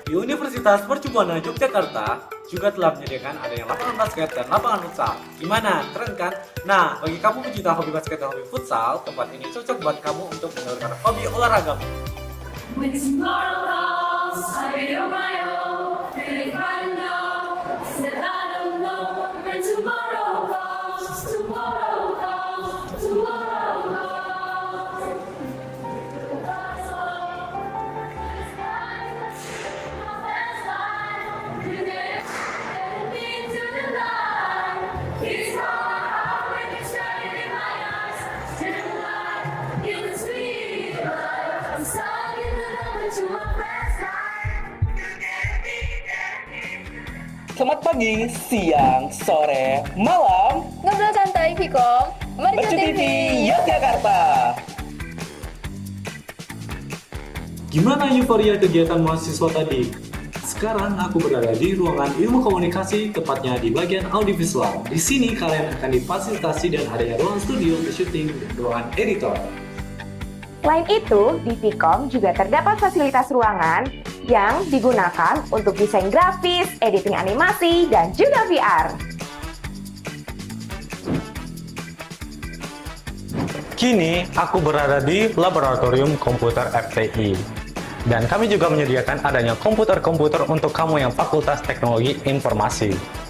Di Universitas Mercu Buana Yogyakarta juga telah menyediakan adanya lapangan basket dan lapangan futsal. Gimana? Keren kan? Nah, bagi kamu pecinta hobi basket dan hobi futsal, tempat ini cocok buat kamu untuk menyalurkan hobi olaragamu. Selamat pagi, siang, sore, malam. Ngobrol santai, Vkom. Mercu TV Yogyakarta. Gimana euforia kegiatan mahasiswa tadi? Sekarang aku berada di ruangan ilmu komunikasi, tepatnya di bagian audiovisual. Di sini kalian akan difasilitasi dan adanya ruang studio, syuting, dan ruangan editor. Selain itu, di Vkom juga terdapat fasilitas ruangan yang digunakan untuk desain grafis, editing animasi, dan juga VR. Kini, aku berada di Laboratorium Komputer FTI. Dan kami juga menyediakan adanya komputer-komputer untuk kamu yang Fakultas Teknologi Informasi.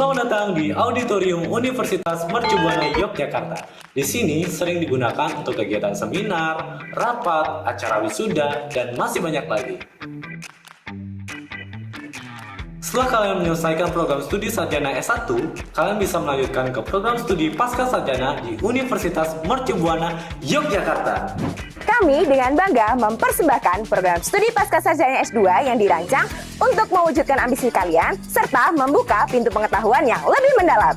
Selamat datang di Auditorium Universitas Mercu Buana Yogyakarta. Di sini sering digunakan untuk kegiatan seminar, rapat, acara wisuda, dan masih banyak lagi. Setelah kalian menyelesaikan program studi sarjana S1, kalian bisa melanjutkan ke program studi pasca sarjana di Universitas Mercu Buana Yogyakarta. Kami dengan bangga mempersembahkan program studi pascasarjana S2 yang dirancang untuk mewujudkan ambisi kalian serta membuka pintu pengetahuan yang lebih mendalam.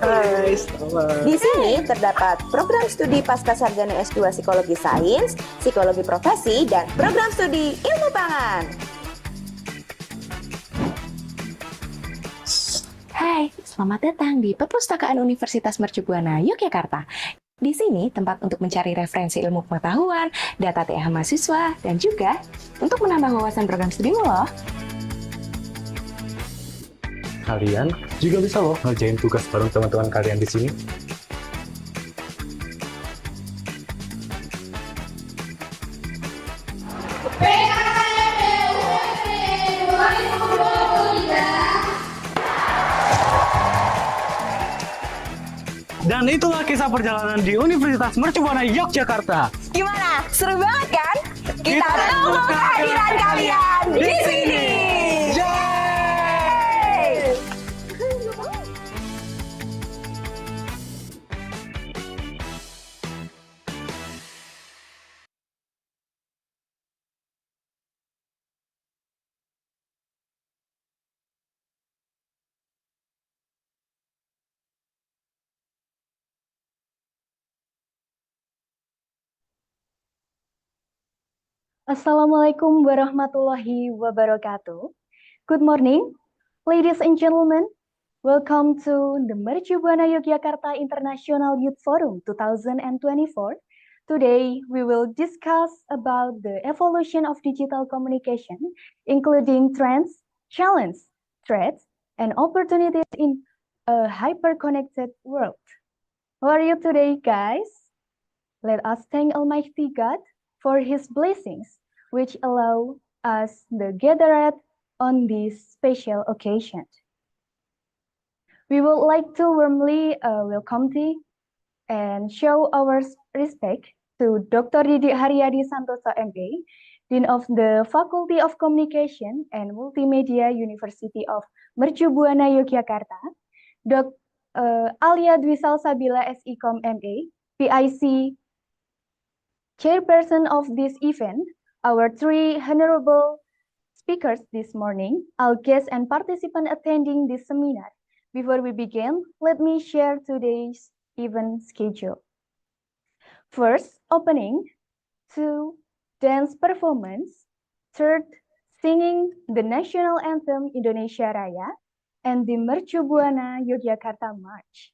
Hai, selamat. Di sini terdapat program studi pascasarjana S2 Psikologi Sains, Psikologi Profesi, dan program studi Ilmu Pangan. Hai, selamat datang di Perpustakaan Universitas Mercu Buana Yogyakarta. Di sini tempat untuk mencari referensi ilmu pengetahuan, data TH mahasiswa, dan juga untuk menambah wawasan program studimu loh. Kalian juga bisa loh ngerjain tugas bareng teman-teman kalian di sini. Dan itulah kisah perjalanan di Universitas Mercu Buana Yogyakarta. Gimana? Seru banget kan? Kita tunggu kehadiran kalian di sini! Yeay! Assalamualaikum warahmatullahi wabarakatuh. Good morning, ladies and gentlemen. Welcome to the Mercu Buana Yogyakarta International Youth Forum 2024. Today, we will discuss about the evolution of digital communication, including trends, challenges, threats, and opportunities in a hyper-connected world. How are you today, guys? Let us thank Almighty God for His blessings, which allow us the gathered on this special occasion. We would like to warmly welcome thee and show our respect to Dr. Didik Haryadi Santoso MA, Dean of the Faculty of Communication and Multimedia University of Mercu Buana Yogyakarta, Dr. Alia Dwisal Sabila SIKOM MA, PIC Chairperson of this event, our three honorable speakers this morning, our guests and participants attending this seminar. Before we begin, let me share today's event schedule. First, opening. 2, dance performance. 3rd, singing the national anthem Indonesia Raya. and the Mercu Buana Yogyakarta March.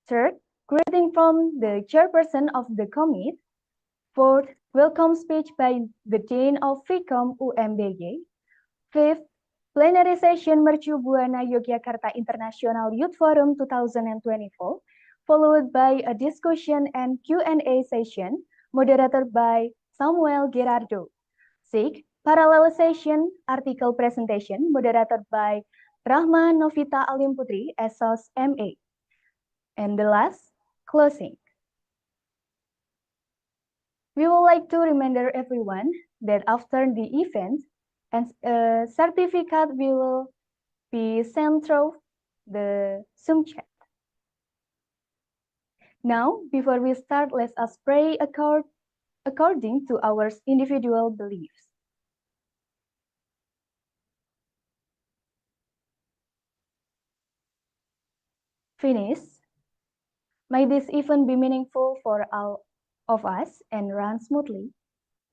Third, greeting from the chairperson of the committee. Fourth, welcome speech by the Dean of FICOM UMBY. Fifth, plenary session Mercu Buana Yogyakarta International Youth Forum 2024, followed by a discussion and Q&A session moderated by Samuel Gerardo. Sixth, parallel session article presentation moderated by Rahma Novita Alim Putri, SOS MA. And the last, closing. We would like to remind everyone that after the event, a certificate will be sent through the Zoom chat. Now, before we start, let us pray according to our individual beliefs. Finish. May this event be meaningful for all of us and run smoothly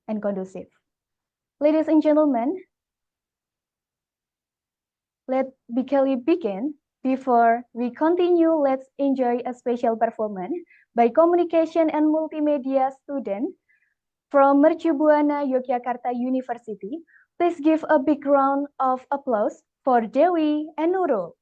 and conducive. Ladies and gentlemen, let's begin. Before we continue, let's enjoy a special performance by communication and multimedia student from Mercu Buana Yogyakarta University. Please give a big round of applause for Dewi and Nurul.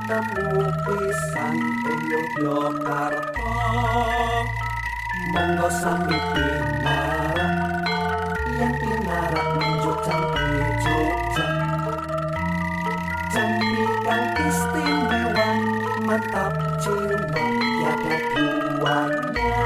ketemu pisan ing Yogyakarta monggo sami pinara yang pinara nunjuk campi Jogja campi kang istimewa mantap jiwa tiada duanya.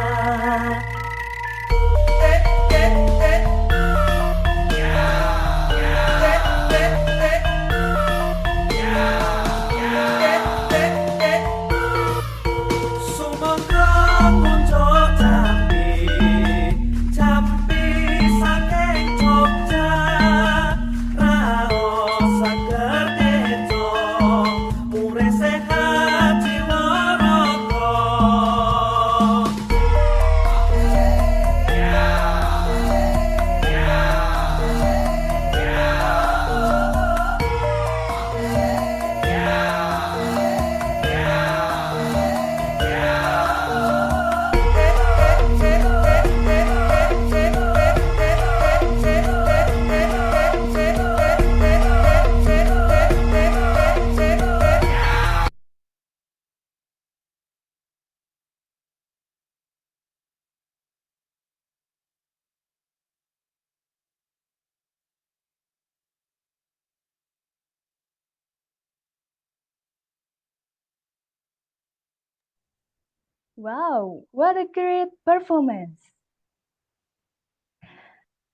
Wow, what a great performance!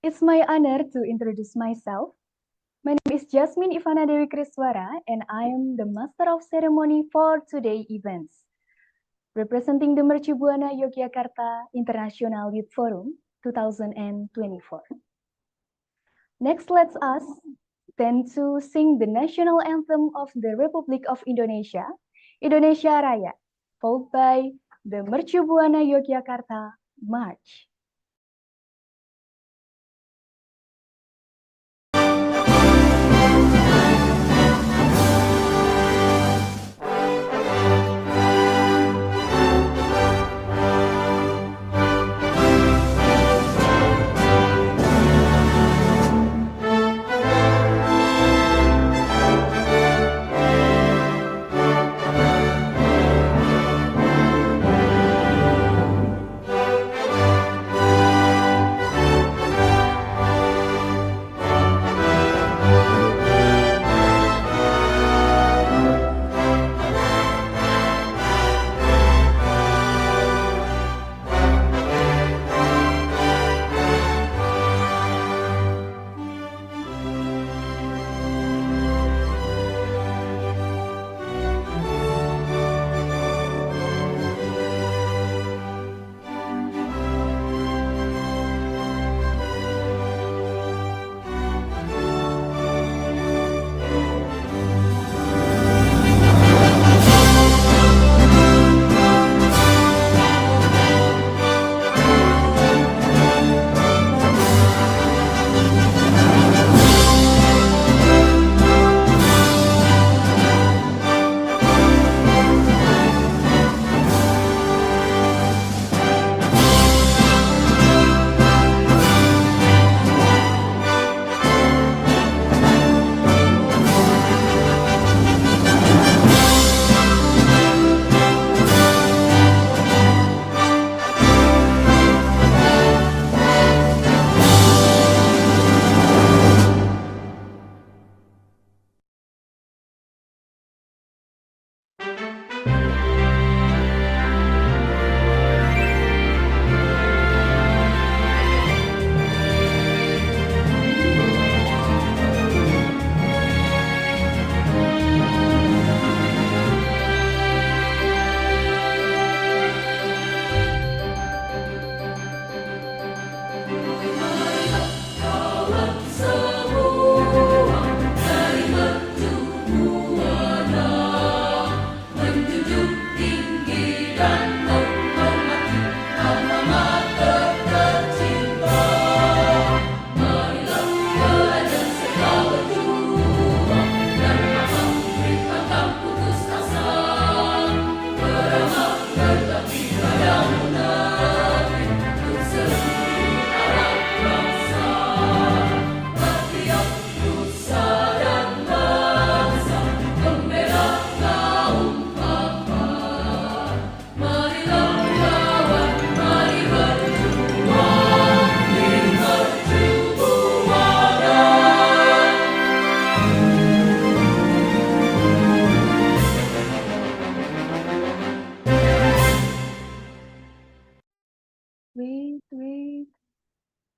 It's my honor to introduce myself. My name is Jasmine Ivana Dewi Kriswara, and I am the Master of Ceremony for today's events, representing the Mercu Buana Yogyakarta International Youth Forum 2024. Next, let us then to sing the national anthem of the Republic of Indonesia, Indonesia Raya, followed by the Mercu Buana Yogyakarta March.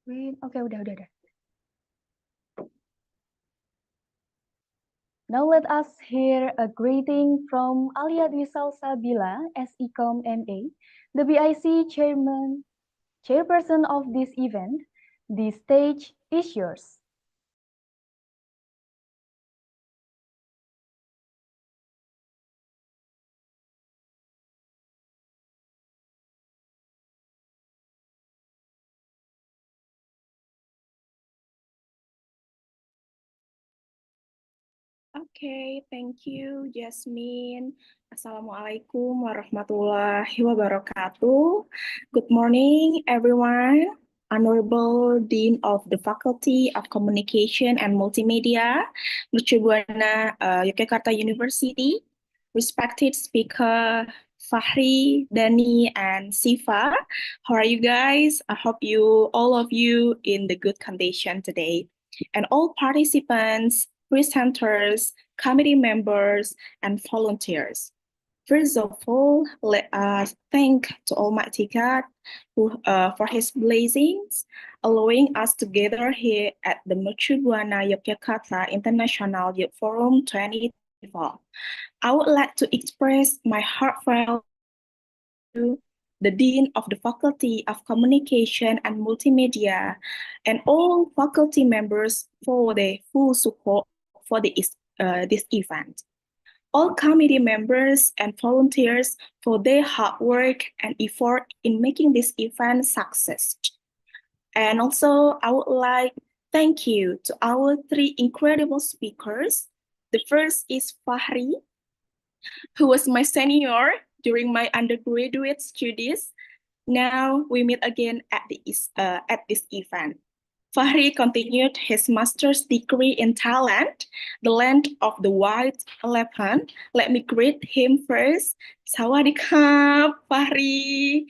Wait. Oke, udah. Now let us hear a greeting from Alia Dwi Salsabila, SECOM MA, the BIC chairperson of this event. The stage is yours. Okay, thank you, Jasmine. Assalamualaikum warahmatullahi wabarakatuh. Good morning, everyone. Honorable Dean of the Faculty of Communication and Multimedia, Mercu Buana Yogyakarta University, respected speaker Fahri, Dani, and Sifa. How are you guys? I hope all of you, in the good condition today. And all participants, presenters, committee members, and volunteers. First of all, let us thank to Almighty God for His blessings, allowing us to gather here at the Mercu Buana Yogyakarta International Youth Forum 2024. I would like to express my heartfelt to the Dean of the Faculty of Communication and Multimedia and all faculty members for the full support for this event. All committee members and volunteers for their hard work and effort in making this event success. And also, I would like thank you to our three incredible speakers. The first is Fahri, who was my senior during my undergraduate studies. Now we meet again at this event. Fahri continued his master's degree in Thailand, the land of the white elephant. Let me greet him first. Sawadee-krap, Fahri.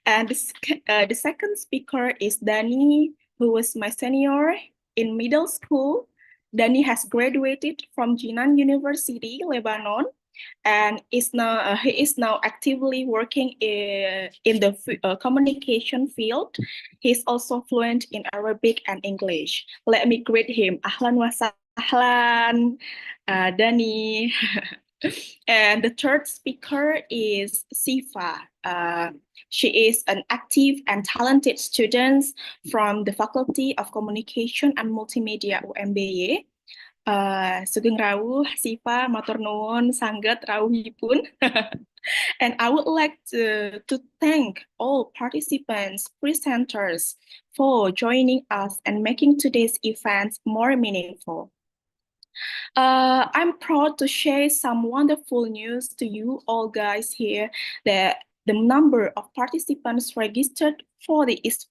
And the second speaker is Dani, who was my senior in middle school. Dani has graduated from Jinan University, Lebanon, and he is now actively working in the communication field. He's also fluent in Arabic and English. Let me greet him. Ahlan wa sahlan, Dani. And the third speaker is Sifa. She is an active and talented student from the Faculty of Communication and Multimedia UMBY. Sugeng rawuh Sifa matur nuwun sanget rawuhipun. And I would like to thank all participants, presenters for joining us and making today's event more meaningful. I'm proud to share some wonderful news to you all guys here that the number of participants registered for this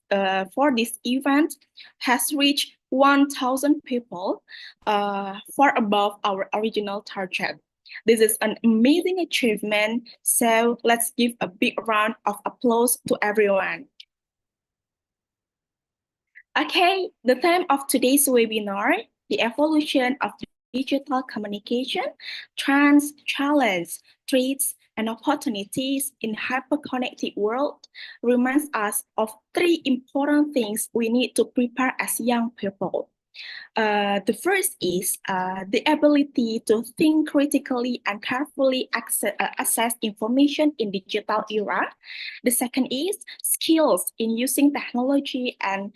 event has reached 1,000 people, far above our original target. This is an amazing achievement, so let's give a big round of applause to everyone. Okay, the theme of today's webinar, the evolution of digital communication, trends, challenges, threats, and opportunities in hyper-connected world, reminds us of three important things we need to prepare as young people. The first is the ability to think critically and carefully assess information in digital era. The second is skills in using technology and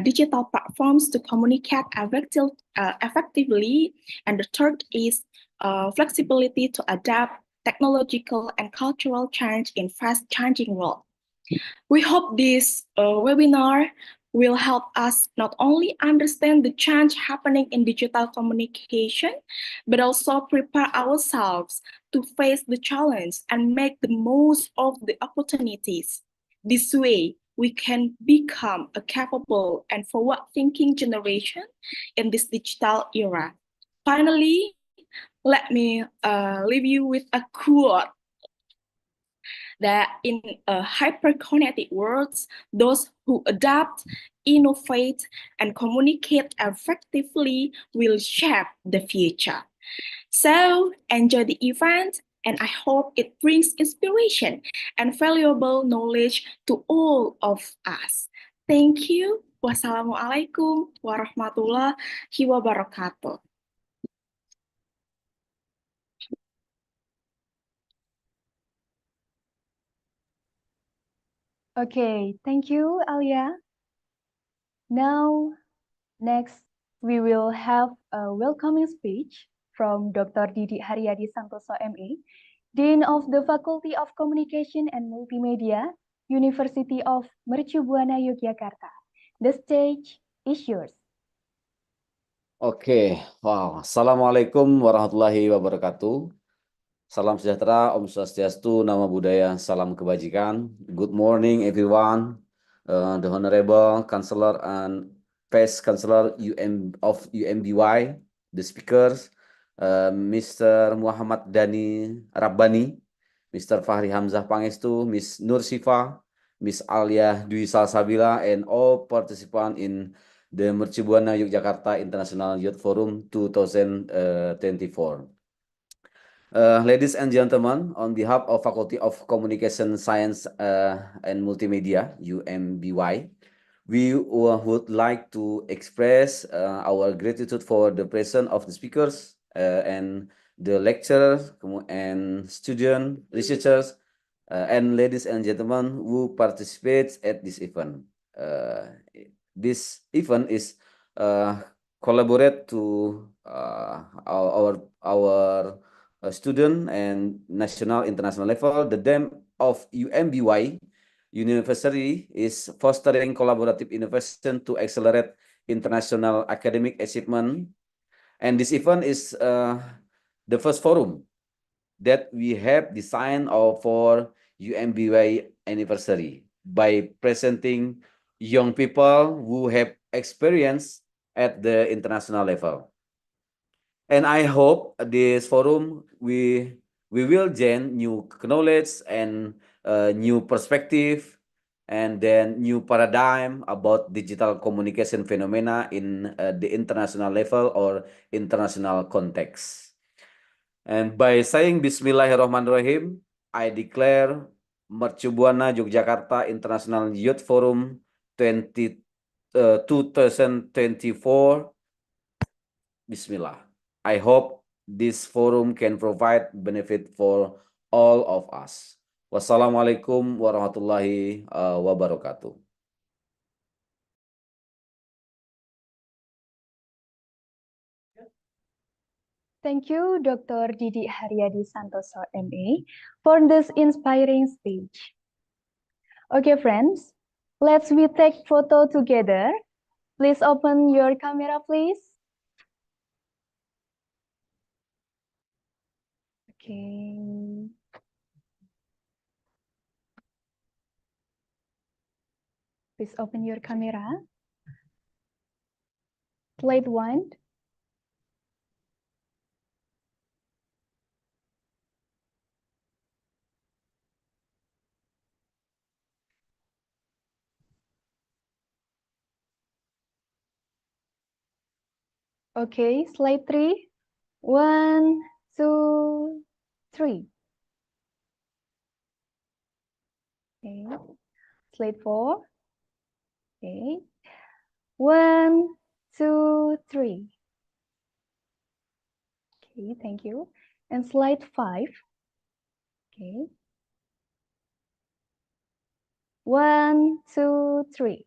digital platforms to communicate effectively. And the third is flexibility to adapt technological and cultural change in fast-changing world. We hope this webinar will help us not only understand the change happening in digital communication, but also prepare ourselves to face the challenge and make the most of the opportunities. This way, we can become a capable and forward-thinking generation in this digital era. Finally, let me leave you with a quote that in a hyper-connected world, those who adapt, innovate, and communicate effectively will shape the future. So enjoy the event, and I hope it brings inspiration and valuable knowledge to all of us. Thank you. Wassalamualaikum warahmatullahi wabarakatuh. Okay, thank you, Alia. Now, next, we will have a welcoming speech from Dr. Didi Haryadi Santoso, MA, Dean of the Faculty of Communication and Multimedia, University of Mercu Buana, Yogyakarta. The stage is yours. Oke, wow. Assalamualaikum warahmatullahi wabarakatuh. Salam sejahtera, Om Swastiastu, Namo Buddhaya, salam kebajikan. Good morning, everyone. The Honorable Chancellor and Vice Chancellor of UMBY, the speakers, Mr. Muhammad Dani Rabbani, Mr. Fahri Hamzah Pangestu, Ms. Nur Sifa, Ms. Alia Dwi Salsabila, and all participants in the Mercu Buana Yogyakarta International Youth Forum 2024. Ladies and gentlemen, on behalf of Faculty of Communication Science and Multimedia, UMBY, we would like to express our gratitude for the presence of the speakers and the lecturers and student researchers and ladies and gentlemen who participate at this event. This event is collaborate to our student and national international level. The theme of UMBY University is fostering collaborative innovation to accelerate international academic achievement. And this event is the first forum that we have designed for UMBY anniversary by presenting young people who have experience at the international level. And I hope this forum we will gain new knowledge and new perspective and then new paradigm about digital communication phenomena in the international level or international context. And by saying Bismillahirrahmanirrahim, I declare Mercu Buana Yogyakarta International Youth Forum 2024. Bismillah. I hope this forum can provide benefit for all of us. Wassalamualaikum warahmatullahi wabarakatuh. Thank you, Dr. Didi Haryadi Santoso, MA, for this inspiring speech. Okay, friends, let's we take photo together. Please open your camera, please. Okay. Please open your camera. Slide 1. Okay, slide 3. 1, 2, 3. Okay. Slide 4. Okay. 1, 2, 3. Okay, thank you. And slide 5. Okay. 1, 2, 3.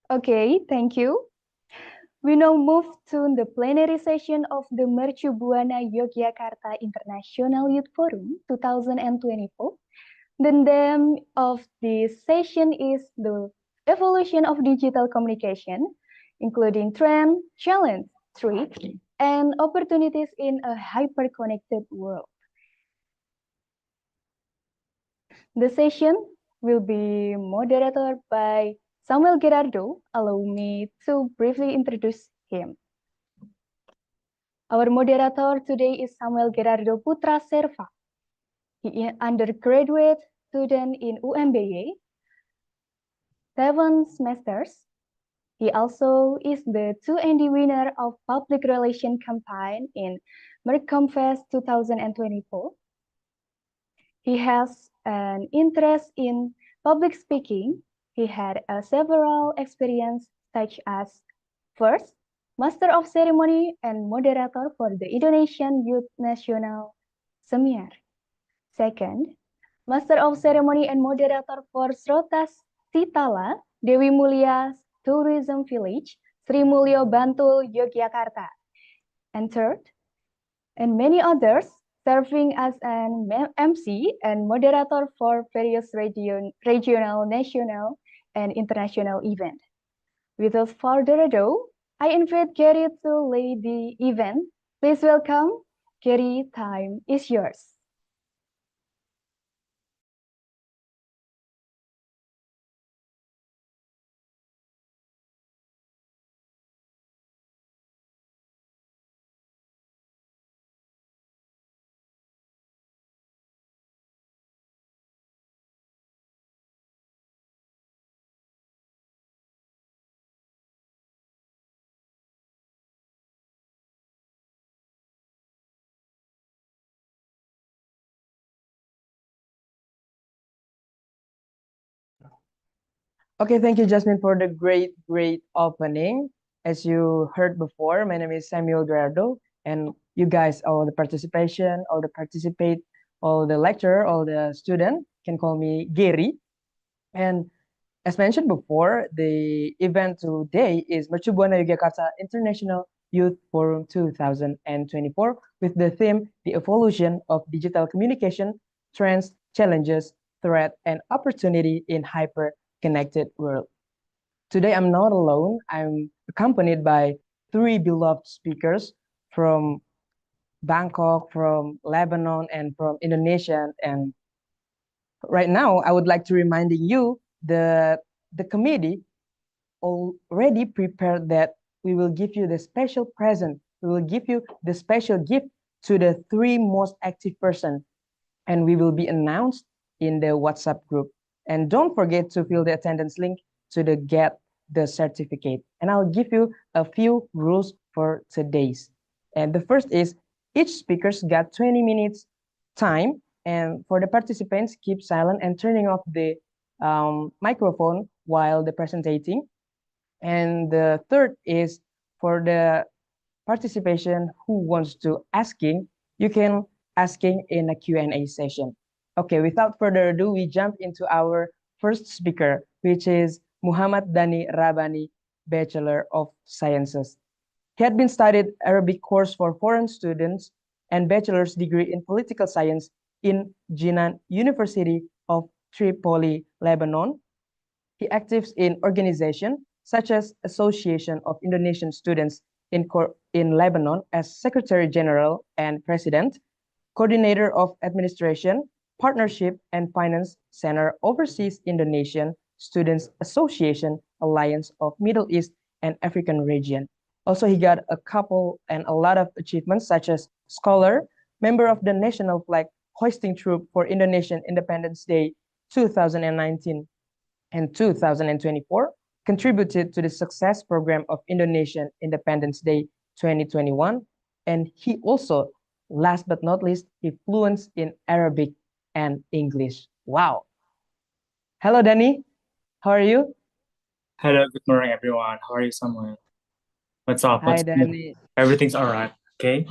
Okay, thank you. We now move to the plenary session of the Mercu Buana Yogyakarta International Youth Forum 2024. The theme of this session is the evolution of digital communication, including trend, challenge, threat, and opportunities in a hyper-connected world. The session will be moderated by Samuel Gerardo. Allow me to briefly introduce him. Our moderator today is Samuel Gerardo Putra Serva. He is an undergraduate student in UMBY, 7 semesters. He also is the 2ND winner of Public Relations Campaign in Mercu Fest 2024. He has an interest in public speaking. He had several experiences such as first, Master of Ceremony and Moderator for the Indonesian Youth National Seminar. Second, Master of Ceremony and Moderator for Srotas Sitala Dewi Mulia Tourism Village, Sri Mulyo Bantul, Yogyakarta. And third, and many others, serving as an MC and moderator for various regional, national, and international events. Without further ado, I invite Gary to lead the event. Please welcome Gary. Time is yours. Okay, thank you, Jasmine, for the great opening. As you heard before, my name is Samuel Gerardo, and you guys, all the participation, all the participate, all the lecturer, all the student can call me Gary. And as mentioned before, the event today is Mercu Buana Yogyakarta International Youth Forum 2024 with the theme The Evolution of Digital Communication, Trends, Challenges, Threat, and Opportunity in Hyper-Connected World. Today I'm not alone. I'm accompanied by three beloved speakers from Bangkok, from Lebanon, and from Indonesia. And right now, I would like to reminding you that the committee already prepared that we will give you the special present. We will give you the special gift to the three most active person, and we will be announced in the WhatsApp group. And don't forget to fill the attendance link to the get the certificate. And I'll give you a few rules for today's. And the first is each speaker's got 20 minutes time. And for the participants, keep silent and turning off the microphone while the presenting. And the third is for the participation who wants to asking, you can asking in a Q&A session. Okay, without further ado, we jump into our first speaker, which is Muhammad Dani Rabani, Bachelor of Sciences. He had been studied Arabic course for foreign students and bachelor's degree in political science in Jinan University of Tripoli, Lebanon. He actives in organizations such as Association of Indonesian Students in Lebanon as Secretary General and President, Coordinator of Administration, Partnership and Finance Center Overseas Indonesian Students Association Alliance of Middle East and African Region. Also, he got a couple and a lot of achievements such as scholar, member of the National Flag Hoisting Troop for Indonesian Independence Day 2019 and 2024, contributed to the success program of Indonesian Independence Day 2021. And he also, last but not least, he fluent in Arabic and English. Wow. Hello, Danny. How are you? Hello, good morning, everyone. How are you, Samuel? What's up? Hi, What's new? Danny. Everything's all right, okay?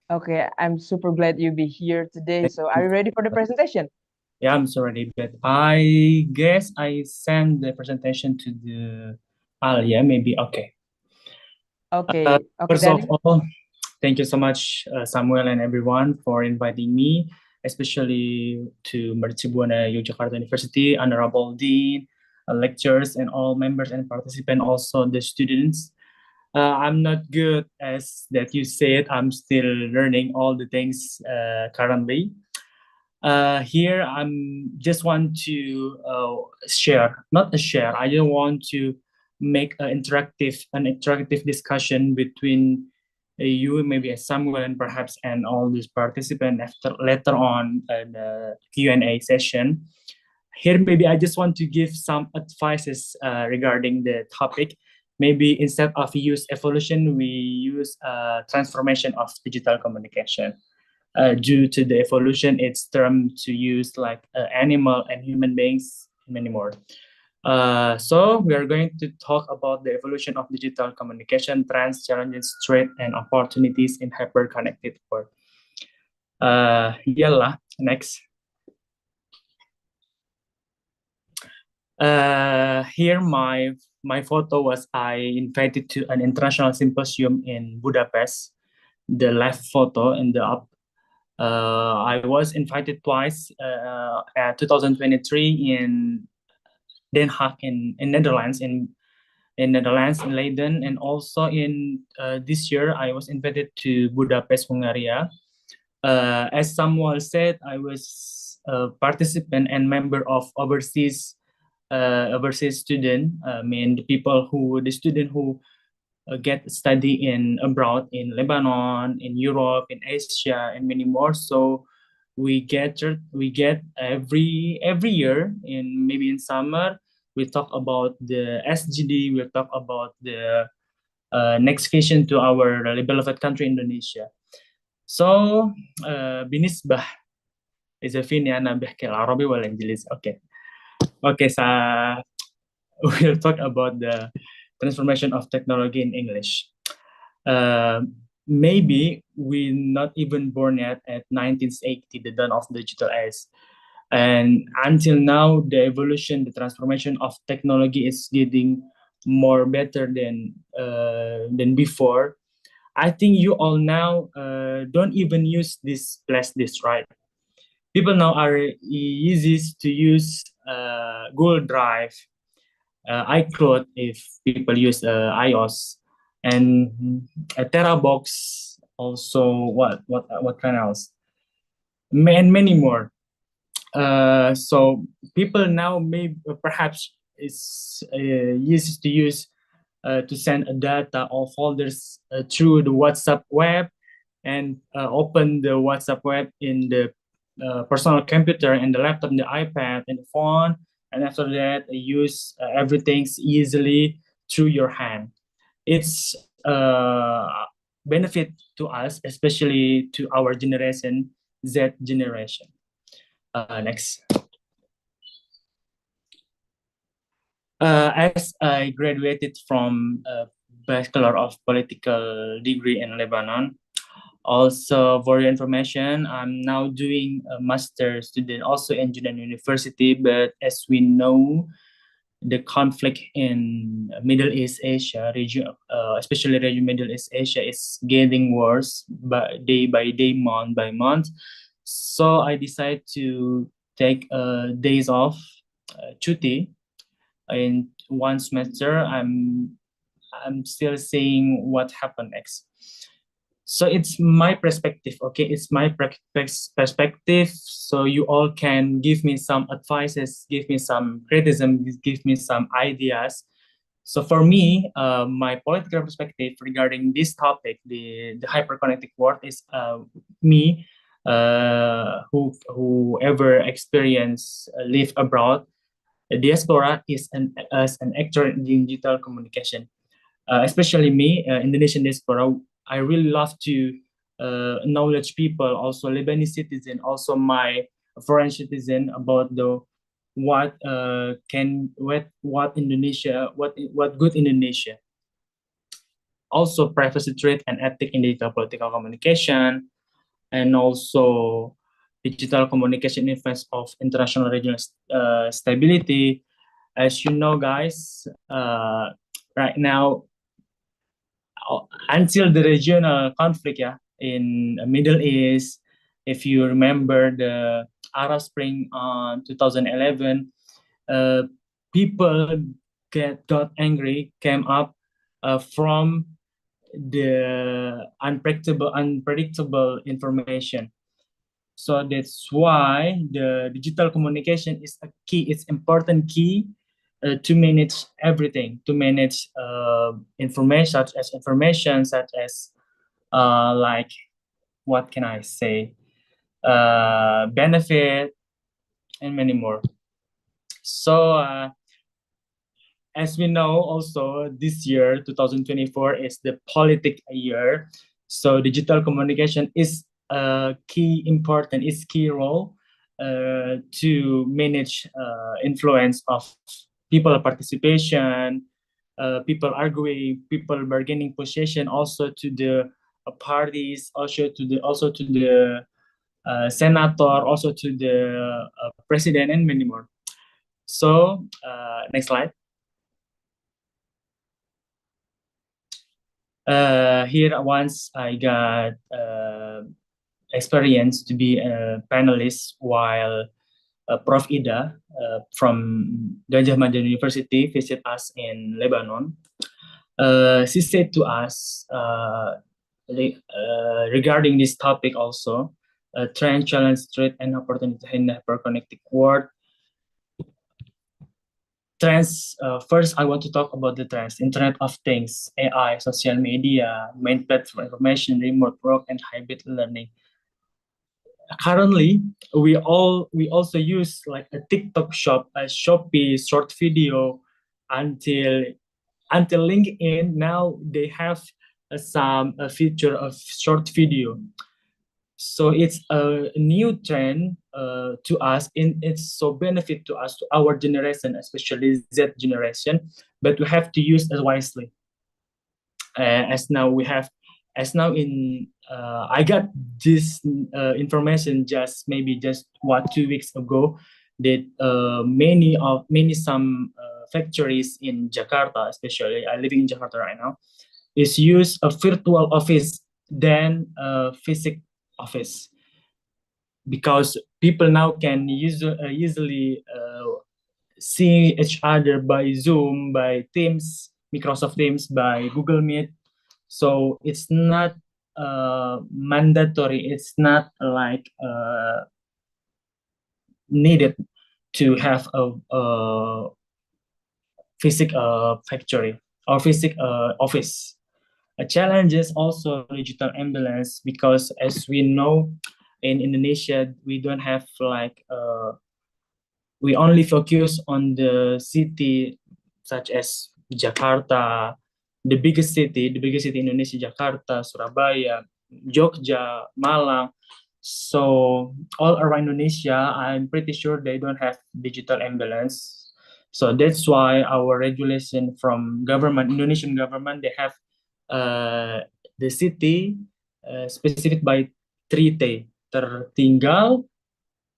Okay, I'm super glad you be here today. Thank So are you you. ready for the presentation? Yeah, I'm so ready, but I guess I sent the presentation to the Alia, maybe. Okay. Okay, First of Danny. all, thank you so much, Samuel and everyone, for inviting me, especially to Mercu Buana Yogyakarta University, Honorable Dean, lecturers, and all members and participants, also the students. I'm not good as that you said. I'm still learning all the things currently. Here I'm just want to share, not a share. I just want to make an interactive discussion between you, maybe Samuel, and perhaps and all these participants after later on the Q&A session. Here, maybe I just want to give some advices regarding the topic. Maybe instead of use evolution, we use transformation of digital communication. Due to the evolution, it's termed to use like animal and human beings many more. So we are going to talk about the evolution of digital communication, trends, challenges, threats, and opportunities in hyper-connected world. Yalla, next. Here my photo was I invited to an international symposium in Budapest. The left photo in the up. I was invited twice at 2023 in Den Haag in Netherlands in Netherlands in Leiden, and also in this year I was invited to Budapest, Hungary. As someone said, I was a participant and member of overseas student. I mean the student who get study in abroad in Lebanon, in Europe, in Asia, and many more. So we get every year in maybe in summer we talk about the SGD. We talk about the next vacation to our beloved country Indonesia. So بالنسبة إذا فيني أنا بحكي العربي ولا إنجليزي؟ أوكي. Okay, we'll talk about the transformation of technology in English. Uh, Maybe we're not even born yet at 1980, the dawn of digital age. And until now, the evolution, the transformation of technology is getting more better than before. I think you all now don't even use this flash disk, right? People now are easy to use Google Drive, iCloud if people use iOS, and a Terabox. Also, what kind else? And many more. So people now may perhaps is used to use to send a data or folders through the WhatsApp web and open the WhatsApp web in the personal computer and the laptop, and the iPad and the phone, and after that use everything easily through your hand. It's benefit to us, especially to our generation, Z generation. Next. As I graduated from a Bachelor of Political degree in Lebanon, also for your information, I'm now doing a master student also in Judan University. But as we know, the conflict in Middle East Asia region, especially region Middle East Asia, is getting worse day by day, month by month. So I decided to take days off, cuti, in one semester. I'm still seeing what happened next. So it's my perspective, okay? It's my perspective. So you all can give me some advices, give me some criticism, give me some ideas. So for me, my political perspective regarding this topic, the hyperconnected world, is me, whoever experience live abroad. The diaspora is as an actor in digital communication. Especially me, Indonesian diaspora, I really love to knowledge people, also Lebanese citizen, also my foreign citizen, about the what Indonesia, what good Indonesia. Also privacy threat and ethic in digital political communication, and also digital communication influence of international regional stability. As you know, guys, right now, until the regional conflict, in Middle East, if you remember the Arab Spring on 2011, people got angry, came up from the unpredictable information. So that's why the digital communication is a key. It's important key to manage everything, to manage information, such as like, what can I say, benefit, and many more. So as we know, also this year 2024 is the politic year. So digital communication is key role to manage influence of people participation, people arguing, people bargaining position, also to the parties, also to the senator, also to the president, and many more. So next slide. Here, once I got experience to be a panelist while Prof. Ida from Gajah Mada University visit us in Lebanon. She said to us regarding this topic also, trend, challenge, threat, and opportunity in the hyperconnected world. Trends, first I want to talk about the trends: Internet of Things, AI, social media, main platform information, remote work, and hybrid learning. Currently, we also use like a TikTok shop, a Shopee, short video, until LinkedIn. Now they have some feature of short video. So it's a new trend to us, and it's so benefit to us, to our generation, especially Z generation. But we have to use it wisely. As now we have, as now in I got this information just maybe just 2 weeks ago that many some factories in Jakarta, especially I living in Jakarta right now, is use a virtual office than a physical office, because people now can easily see each other by Zoom, by Teams, Microsoft Teams, by Google Meet. So it's not mandatory. It's not like needed to have a physical factory or physical office. A challenge is also digital imbalance, because as we know, in Indonesia we don't have like we only focus on the city such as Jakarta, the biggest city in Indonesia, Jakarta, Surabaya, Jogja, Malang. So all around Indonesia, I'm pretty sure they don't have digital imbalance. So that's why our regulation from government, Indonesian government, they have the city specific by 3T, tertinggal,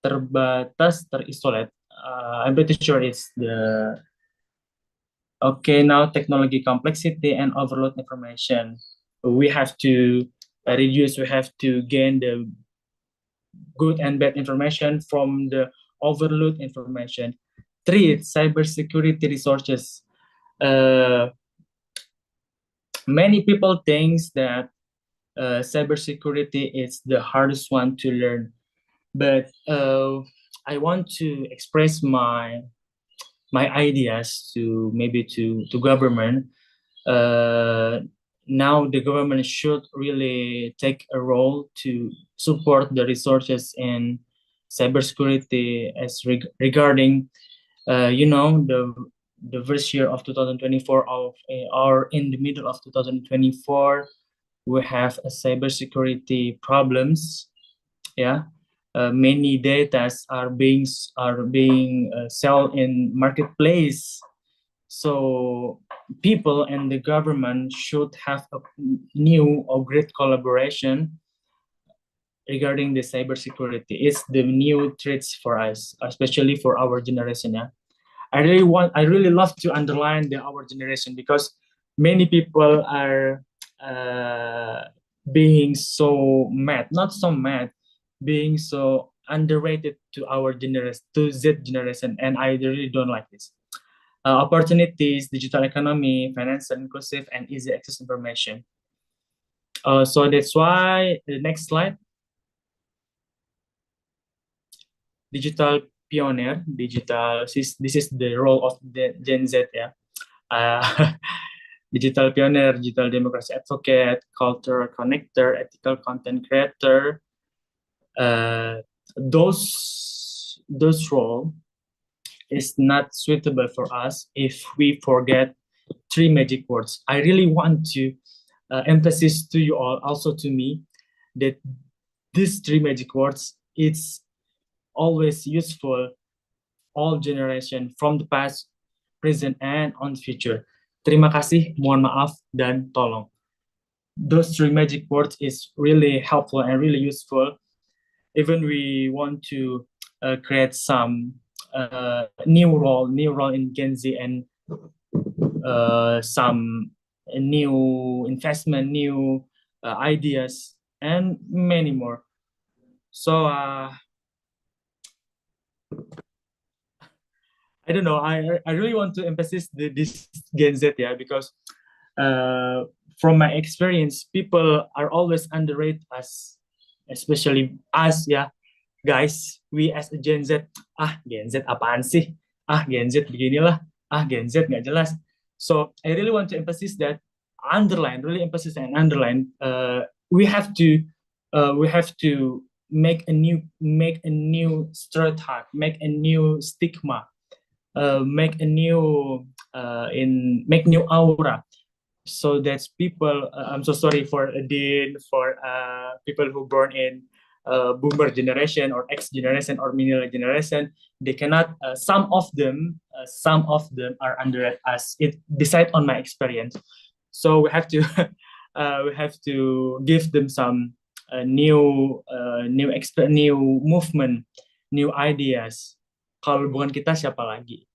terbatas, terisolate. I'm pretty sure it's the okay. Now technology complexity and overload information. We have to reduce. We have to gain the good and bad information from the overload information. Three, cybersecurity resources. Many people think that cybersecurity is the hardest one to learn, but I want to express my ideas to maybe to government. Now the government should really take a role to support the resources in cybersecurity as regarding the first year of 2024 of or in the middle of 2024 we have a cybersecurity problems. Yeah, many data are being sold in marketplace. So people and the government should have a new or great collaboration regarding the cybersecurity. It's the new threats for us, especially for our generation. Yeah, I really love to underline our generation, because many people are being so mad, not so mad, being so underrated to our generation, to Z generation, and I really don't like this. Opportunities, digital economy, financial inclusive, and easy access information. So that's why the next slide. Digital pioneer, this is the role of the Gen Z, yeah. Digital pioneer, digital democracy advocate, cultural connector, ethical content creator. Those role is not suitable for us if we forget three magic words. I really want to emphasize to you all, also to me, that these three magic words, it's always useful all generation from the past, present, and on the future. Terima kasih, mohon maaf, dan tolong. Those three magic words is really helpful and really useful. Even we want to create some new role in Gen Z, and some new investment, new ideas, and many more. So I don't know. I really want to emphasize this Gen Z, yeah, because from my experience, people are always underrated us, especially us, yeah, guys. We as a Gen Z, Gen Z apaan sih? Gen Z beginilah. Gen Z nggak jelas. So I really want to emphasize that, really emphasize and underline. We have to make a new stereotype, make a new stigma, make a new make new aura, so that people. I'm so sorry for Dean, for people who born in boomer generation or X generation or millennial generation, they cannot. Some of them are under us. It decide on my experience. So we have to we have to give them some new movement, new ideas. Kalau bukan kita siapa lagi?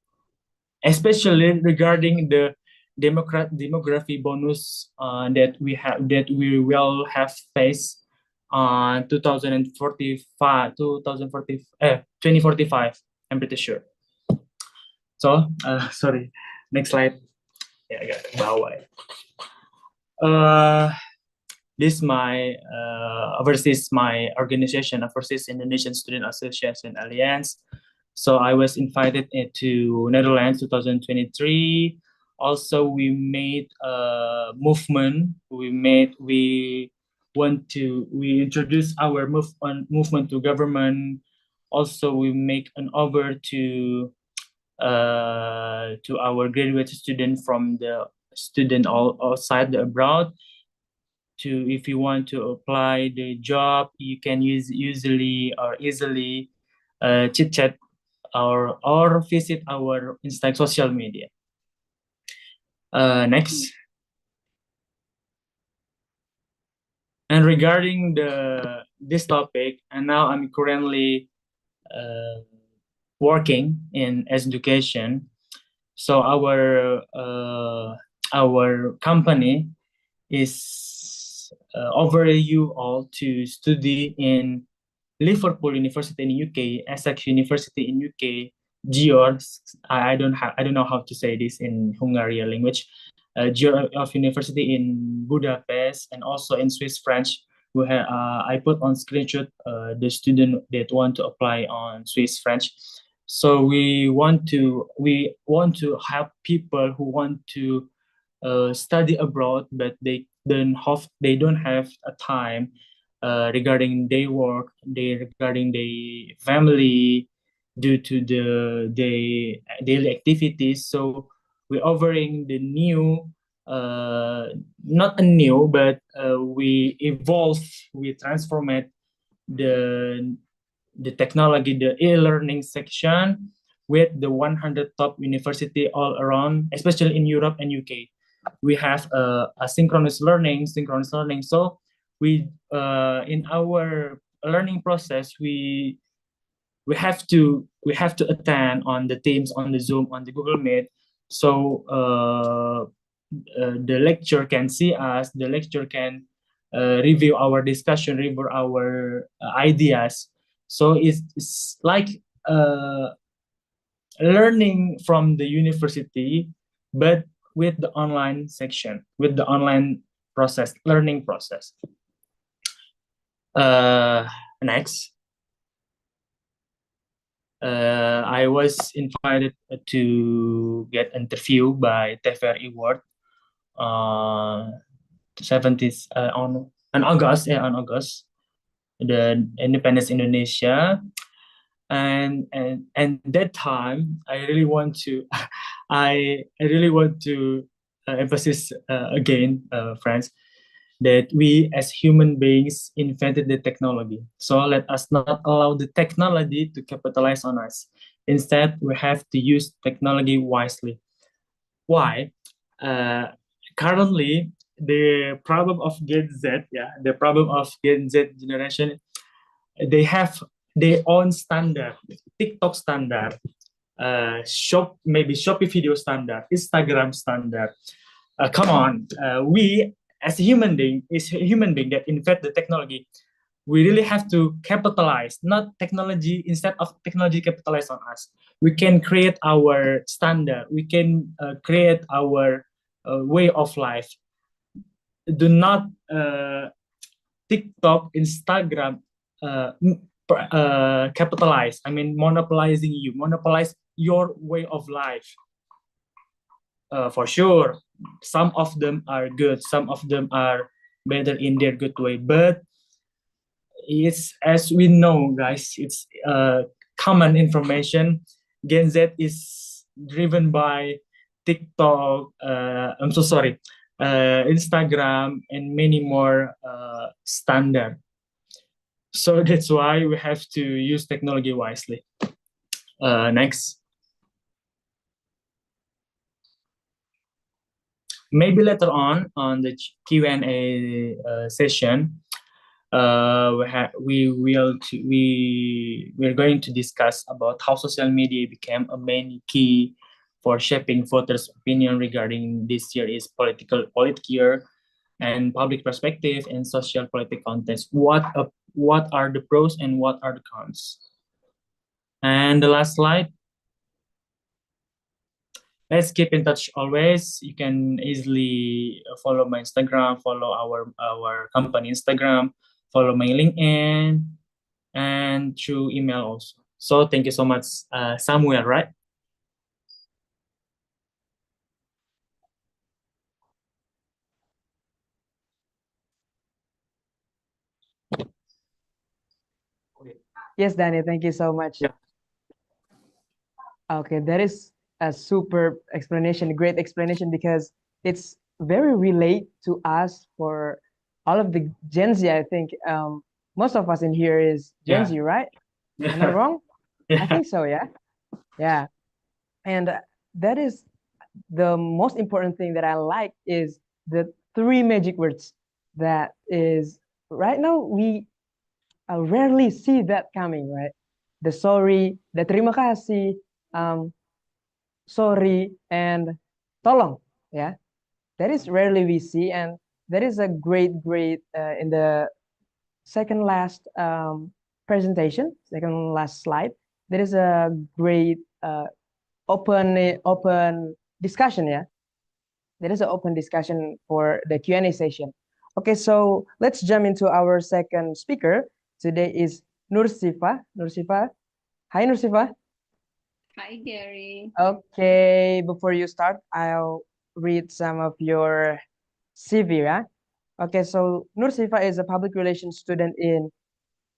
Especially regarding the demography bonus that we will have faced on 2045, I'm pretty sure. So sorry, next slide. Ya, agak ke bawah ya. This my overseas my organization, overseas Indonesian Student Association Alliance. So I was invited to Netherlands 2023. Also, we made a movement. We introduce our movement to government. Also, we make an offer to our graduate student from the student outside the abroad. To if you want to apply the job, you can easily chit chat or visit our Insta social media. Next. And regarding this topic, and now I'm currently working in education. So our company is offer you all to study in Liverpool University in UK, Essex University in UK, George. I don't know how to say this in Hungarian language. George of University in Budapest, and also in Swiss French. I put on screenshot the student that want to apply on Swiss French. So we want to help people who want to study abroad, but they don't have a time regarding their work, regarding their family, due to the daily activities. So we're offering the new, not a new, but we transform it, the technology, the e-learning section with the 100 top university all around, especially in Europe and UK. We have a synchronous learning. So we in our learning process, we have to attend on the Teams, on the Zoom, on the Google Meet. So the lecturer can see us. The lecturer can review our discussion, review our ideas. So it's like learning from the university, but with the online section, with the online process, learning process. Next. I was invited to get interviewed by TVRI World 70th on August, the Independence Indonesia, and that time I really want to emphasize again, friends, that we as human beings invented the technology. So let us not allow the technology to capitalize on us. Instead, we have to use technology wisely. Why? Currently, the problem of Gen Z, the problem of Gen Z generation, they have their own standard, TikTok standard, maybe Shopee video standard, Instagram standard. Come on, we as a human being that invent the technology, we really have to capitalize, not technology, instead of technology capitalize on us. We can create our standard, we can create our way of life. Do not TikTok, Instagram capitalize, monopolizing you, monopolize your way of life. For sure, some of them are good, some of them are better in their good way, but it's, as we know, guys, it's common information. Gen Z is driven by TikTok, Instagram, and many more standard. So that's why we have to use technology wisely. Next. Maybe later on the Q&A session, we're going to discuss about how social media became a main key for shaping voters' opinion regarding this year is politic year and public perspective and social political context. What are the pros and what are the cons? And the last slide. Let's keep in touch always. You can easily follow my Instagram, follow our company Instagram, follow my LinkedIn, and through email also. So thank you so much, Samuel, right? Yes, Danny, thank you so much. Yeah. Okay, that is a super explanation, great explanation, because it's very relate to us for all of the Gen Z. I think most of us in here is Gen Yeah. Z, right? Am I wrong? I think so, yeah. Yeah. And that is the most important thing that I like is the three magic words that is right now we rarely see that coming, right? The sorry, the terima kasih, sorry, and tolong, yeah. That is rarely we see, and that is a great in the second last presentation, second last slide. There is a great open discussion, yeah. There is an open discussion for the Q&A session. Okay, so let's jump into our second speaker. Today is Nursifa. Nursifa. Hi, Nursifa. Hi, Gary. Okay, before you start, I'll read some of your CV, yeah? Okay, so Nursifa is a public relations student in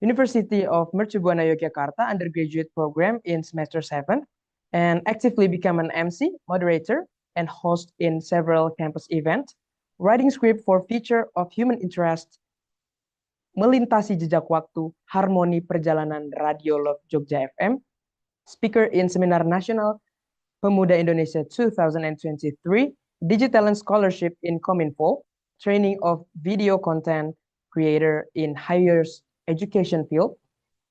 University of Mercu Buana Yogyakarta undergraduate program in semester 7 and actively become an MC, moderator, and host in several campus events, writing script for feature of human interest, melintasi jejak waktu, harmoni perjalanan radio Love Jogja FM, speaker in Seminar Nasional Pemuda Indonesia 2023, Digital and Scholarship in Kominfo, training of video content creator in higher education field,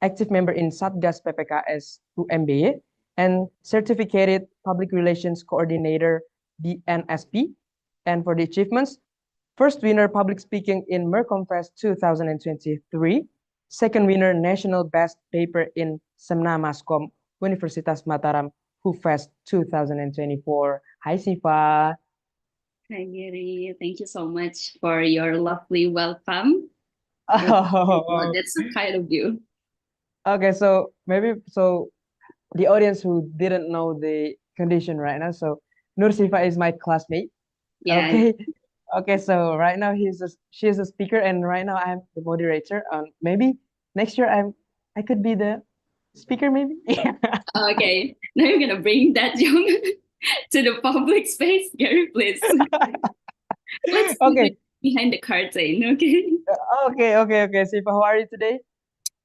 active member in Satgas PPKS UMBY, and certificated public relations coordinator DNSP. And for the achievements, first winner public speaking in Mercomfest 2023, second winner national best paper in Semna Maskom Universitas Mataram Fest 2024. Hi, Sifa. Hi, Gary. Thank you so much for your lovely welcome. Oh, That's so kind of you. okay, so maybe the audience who didn't know the condition right now, so Nursifa is my classmate. Yeah. Okay. Okay, so right now she's a speaker, and right now I'm the moderator. Maybe next year I could be the speaker, maybe. Okay. Now you're gonna bring that young to the public space, Gary, please. Let's Okay. behind the curtain, okay? Okay. Sifa, how are you today?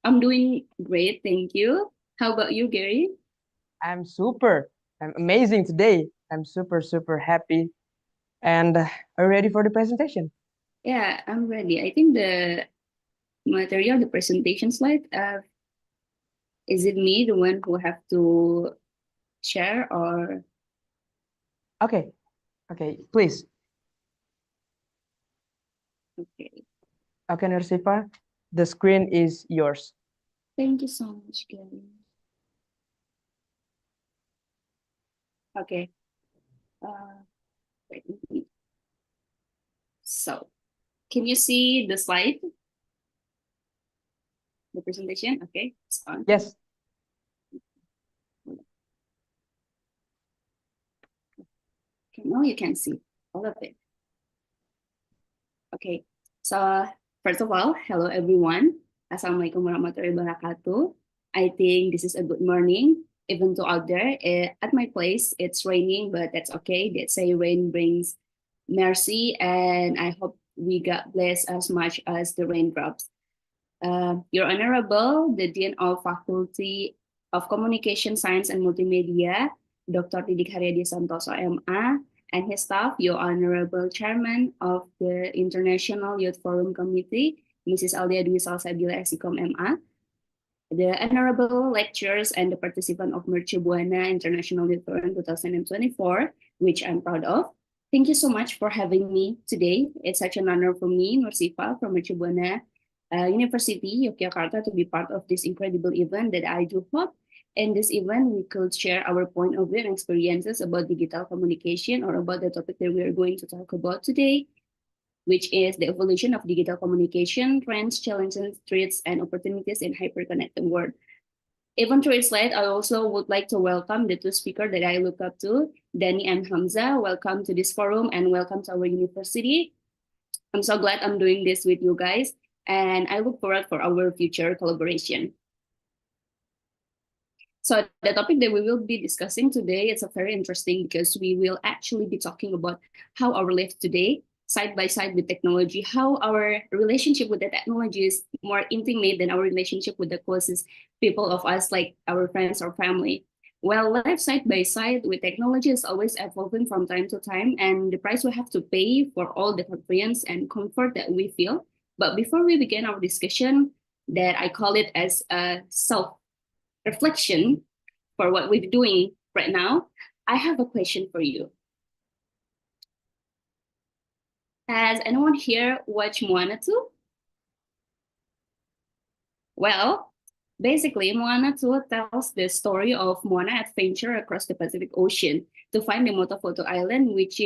I'm doing great, thank you. How about you, Gary? I'm amazing today. I'm super happy. And are you ready for the presentation? Yeah, I'm ready. I think the material, the presentation slide, is it me, the one who have to share, or? Okay, please. Okay. Okay, Nursifa, the screen is yours. Thank you so much, Gary. Okay. Wait. So, can you see the slide? The presentation? Okay, it's on. Yes. Okay, now you can see all of it. Okay, so first of all, hello everyone. Assalamualaikum warahmatullahi wabarakatuh. I think this is a good morning, even though out there at my place it's raining, but that's okay. They say rain brings mercy, and I hope we got blessed as much as the raindrops. Your Honorable, the Dean of Faculty of Communication Science and Multimedia, Dr. Didik Haryadi Santoso, MA, and his staff, Your Honorable Chairman of the International Youth Forum Committee, Mrs. Aldia Dwi Salsabila Esikom, MA, the honorable lecturers and the participant of Mercu Buana International Youth Forum 2024, which I'm proud of. Thank you so much for having me today. It's such an honor for me, Nursifa, from Mercu Buana University, Yogyakarta, to be part of this incredible event that I do hope. In this event, we could share our point of view and experiences about digital communication, or about the topic that we are going to talk about today, which is the evolution of digital communication, trends, challenges, threats, and opportunities in hyper-connected world. Even through its light, I also would like to welcome the two speakers that I look up to, Danny and Hamza. Welcome to this forum and welcome to our university. I'm so glad I'm doing this with you guys, and I look forward for our future collaboration. So the topic that we will be discussing today is very interesting, because we will actually be talking about how our life today, side by side with technology, how our relationship with the technology is more intimate than our relationship with the closest people of us, like our friends or family. Well, life side by side with technology is always evolving from time to time, and the price we have to pay for all the convenience and comfort that we feel. But before we begin our discussion, that I call it as a self-reflection for what we're doing right now, I have a question for you. Has anyone here watched Moana 2? Well, basically, Moana 2 tells the story of Moana adventure across the Pacific Ocean to find the Motofoto Island, which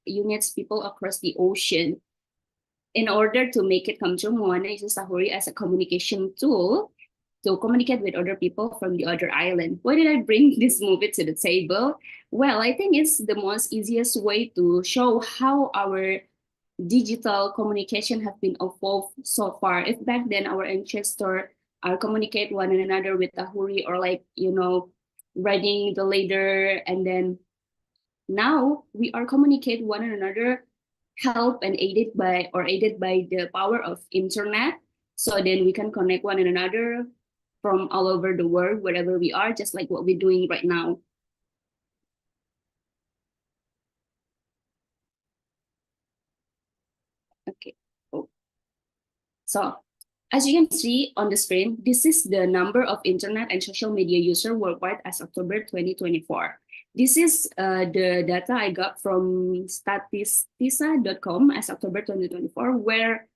unites people across the ocean. In order to make it come true, Moana uses Sahuri as a communication tool to communicate with other people from the other island. Why did I bring this movie to the table? Well, I think it's the most easiest way to show how our digital communication have been evolved so far. If back then our ancestors communicate one another with Sahuri, or riding the ladder, and then now we are communicate one another, help and aided by the power of internet. So then we can connect one another from all over the world, wherever we are, just like what we're doing right now. Okay. Oh. So as you can see on the screen, this is the number of internet and social media users worldwide as October 2024. This is the data I got from statista.com as October 2024, where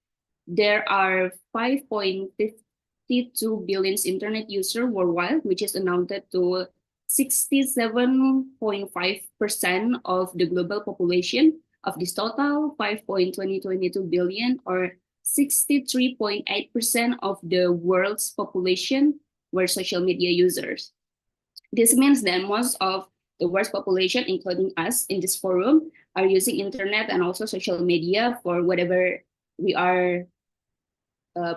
there are 5.52 billion internet users worldwide, which is amounted to 67.5% of the global population. Of this total, 5.2022 billion, or 63.8% of the world's population, were social media users. This means that most of the world's population, including us in this forum, are using internet and also social media for whatever we are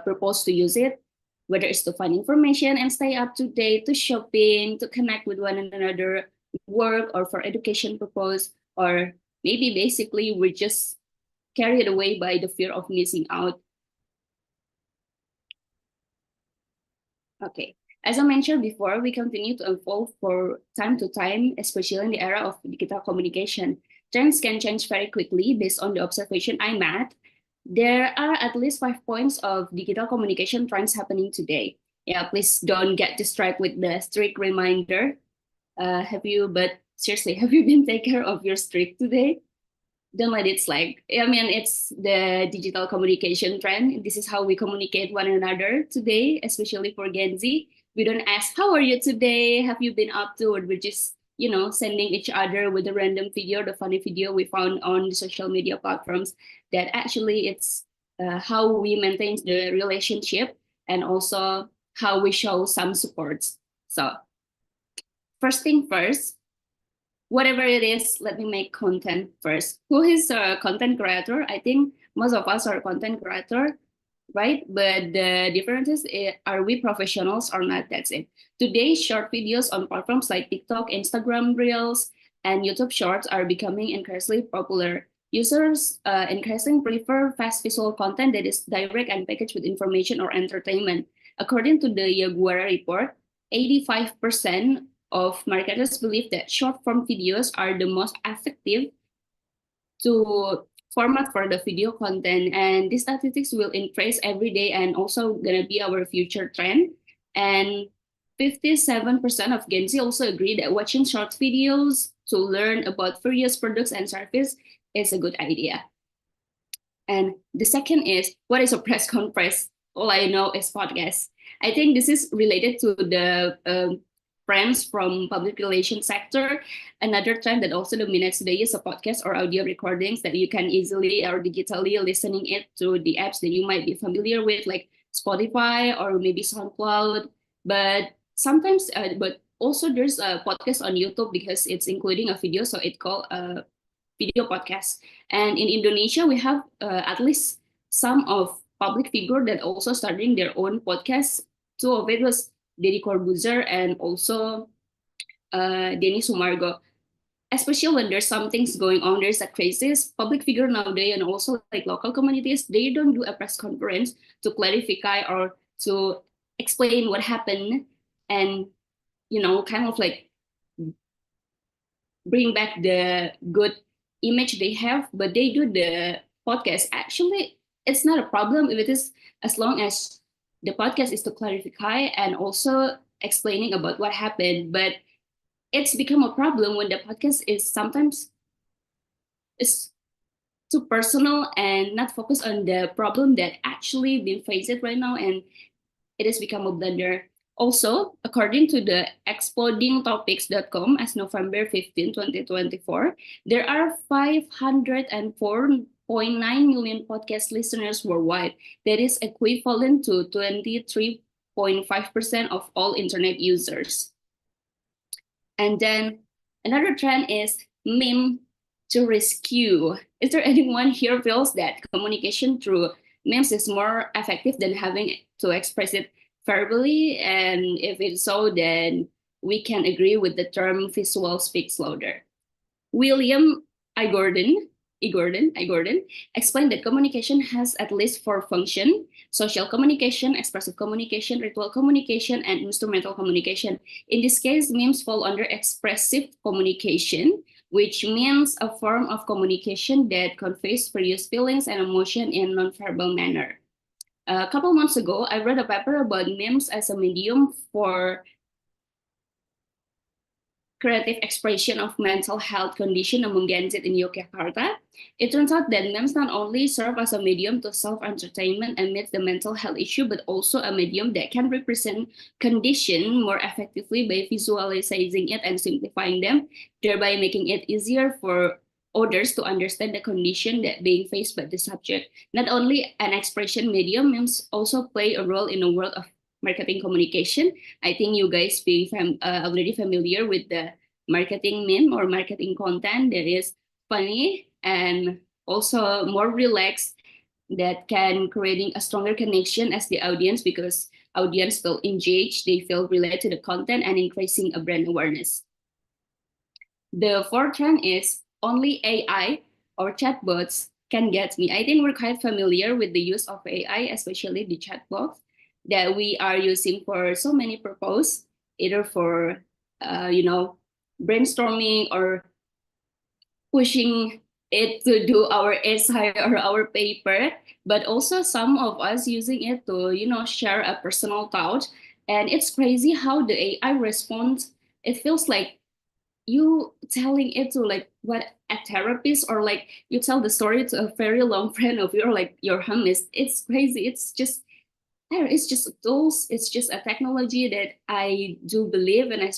proposed to use it, whether it's to find information and stay up to date, to shopping, to connect with one another, work, or for education purpose, or maybe basically we're just carried away by the fear of missing out. Okay, as I mentioned before, we continue to evolve for time to time, especially in the era of digital communication. Trends can change very quickly based on the observation I made. There are at least 5 points of digital communication trends happening today. Yeah, please don't get distracted with the strict reminder. But seriously, have you been taking care of your streak today? Don't let it slide. I mean, it's the digital communication trend. This is how we communicate one another today, especially for Gen Z. We don't ask, how are you today? Have you been up to? Or we're just, sending each other with a random video, the funny video we found on the social media platforms. That actually it's how we maintain the relationship, and also how we show some supports. So first thing first, whatever it is, let me make content first. Who is a content creator? I think most of us are content creator, right? But the difference is, are we professionals or not? That's it. Today, short videos on platforms like TikTok, Instagram Reels, and YouTube Shorts are becoming increasingly popular. Users increasingly prefer fast visual content that is direct and packaged with information or entertainment. According to the Yaguara report, 85% of marketers believe that short form videos are the most effective to format for the video content, and these statistics will increase every day and also gonna be our future trend. And 57% of Gen Z also agree that watching short videos to learn about various products and services is a good idea. And the second is, what is a press conference? All I know is podcast. I think this is related to the friends from public relations sector. Another trend that also dominates today is a podcast or audio recordings that you can easily or digitally listening it to the apps that you might be familiar with, like Spotify or maybe SoundCloud. But sometimes, but also there's a podcast on YouTube because it's including a video, so it's called a video podcast. And in Indonesia, we have at least some of public figure that also starting their own podcast. Two of it was Deddy Corbuzier and also Denny Sumargo. Especially when there's some things going on, there's a crisis, public figure nowadays and also like local communities, they don't do a press conference to clarify or to explain what happened and, kind of like bring back the good image they have, but they do the podcast. Actually, it's not a problem if it is, as long as the podcast is to clarify and also explaining about what happened. But it's become a problem when the podcast is sometimes is too personal and not focused on the problem that actually being faced right now, and it has become a blender. Also, according to the explodingtopics.com, as November 15, 2024, there are 504.9 million podcast listeners worldwide. That is equivalent to 23.5% of all internet users. And then another trend is meme to rescue. Is there anyone here feels that communication through memes is more effective than having to express it verbally? And if it's so, then we can agree with the term visual speaks louder. William I. Gordon explained that communication has at least four functions: social communication, expressive communication, ritual communication, and instrumental communication. In this case, memes fall under expressive communication, which means a form of communication that conveys various feelings and emotion in non-verbal manner. A couple months ago, I read a paper about memes as a medium for creative expression of mental health condition among Gen Z in Yogyakarta. It turns out that memes not only serve as a medium to self-entertainment amidst the mental health issue, but also a medium that can represent condition more effectively by visualizing it and simplifying them, thereby making it easier for others to understand the condition that being faced by the subject. Not only an expression medium, memes also play a role in the world of marketing communication. I think you guys being already familiar with the marketing meme or marketing content that is funny and also more relaxed, that can creating a stronger connection as the audience, because audience feel engaged, they feel related to the content and increasing a brand awareness. The fourth trend is only AI or chatbots can get me. I think we're quite familiar with the use of AI, especially the chatbots that we are using for so many purposes, either for brainstorming or pushing it to do our essay or our paper, but also some of us using it to share a personal thought. And it's crazy how the AI responds. It feels like you telling it to like what a therapist, or like you tell the story to a very long friend of your like your homies. It's crazy. It's just tools. It's just a technology that I do believe and I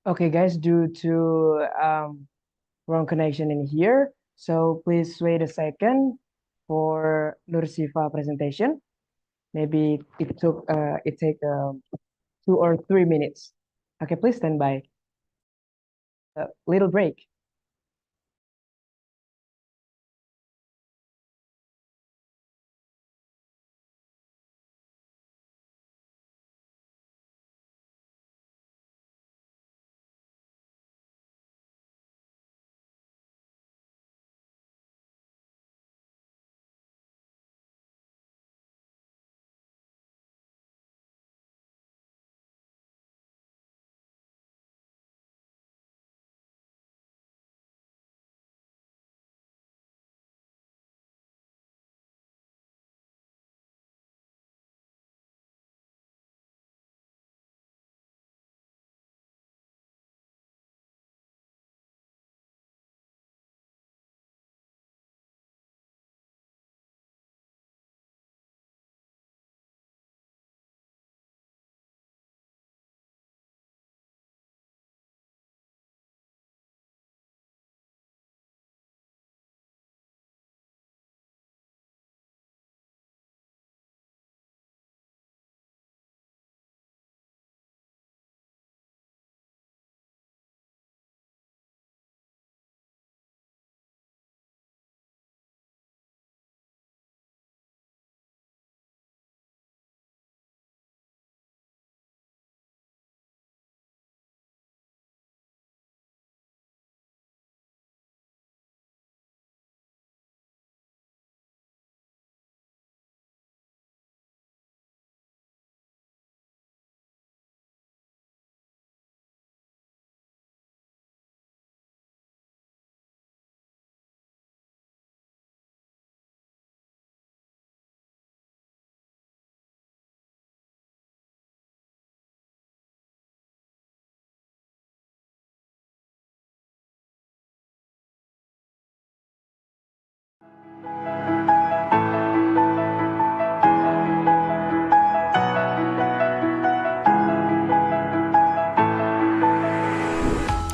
Okay, guys, due to wrong connection in here, so please wait a second for Nursifa presentation. Maybe it take 2 or 3 minutes. Okay, please stand by. A little break.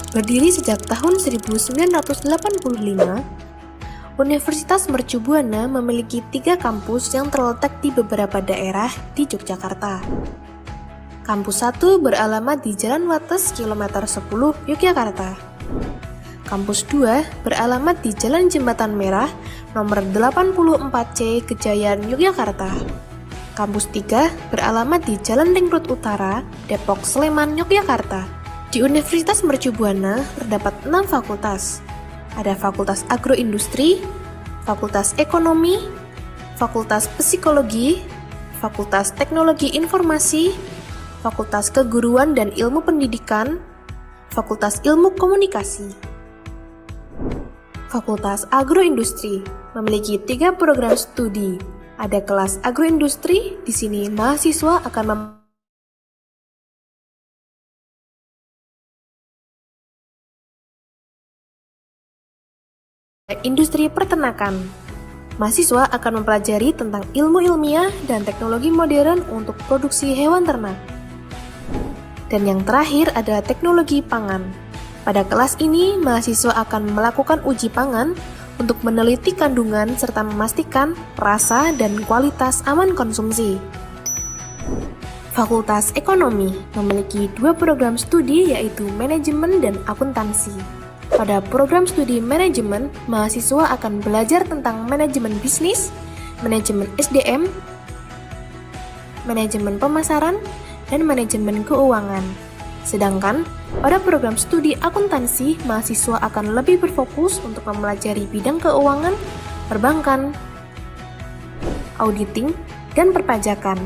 Berdiri sejak tahun 1985, Universitas Mercu Buana memiliki 3 kampus yang terletak di beberapa daerah di Yogyakarta. Kampus 1 beralamat di Jalan Wates kilometer 10 Yogyakarta. Kampus 2 beralamat di Jalan Jembatan Merah nomor 84C Kejayaan Yogyakarta. Kampus 3 beralamat di Jalan Ring Road Utara, Depok, Sleman, Yogyakarta. Di Universitas Mercu Buana terdapat 6 fakultas. Ada Fakultas Agroindustri, Fakultas Ekonomi, Fakultas Psikologi, Fakultas Teknologi Informasi, Fakultas Keguruan dan Ilmu Pendidikan, Fakultas Ilmu Komunikasi. Fakultas Agroindustri memiliki 3 program studi. Ada kelas agroindustri, di sini mahasiswa akan industri peternakan. Mahasiswa akan mempelajari tentang ilmu ilmiah dan teknologi modern untuk produksi hewan ternak. Dan yang terakhir adalah teknologi pangan. Pada kelas ini, mahasiswa akan melakukan uji pangan untuk meneliti kandungan serta memastikan rasa dan kualitas aman konsumsi. Fakultas Ekonomi memiliki 2 program studi yaitu manajemen dan akuntansi. Pada program studi manajemen, mahasiswa akan belajar tentang manajemen bisnis, manajemen SDM, manajemen pemasaran, dan manajemen keuangan. Sedangkan pada program studi akuntansi, mahasiswa akan lebih berfokus untuk mempelajari bidang keuangan, perbankan, auditing, dan perpajakan.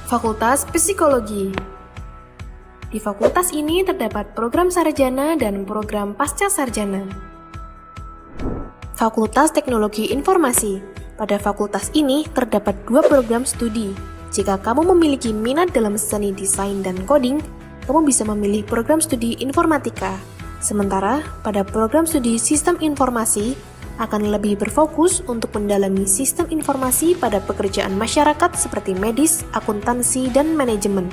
Fakultas Psikologi. Di fakultas ini terdapat program sarjana dan program pasca sarjana. Fakultas Teknologi Informasi. Pada fakultas ini terdapat 2 program studi. Jika kamu memiliki minat dalam seni desain dan coding, kamu bisa memilih program studi informatika. Sementara pada program studi sistem informasi, akan lebih berfokus untuk mendalami sistem informasi pada pekerjaan masyarakat seperti medis, akuntansi, dan manajemen.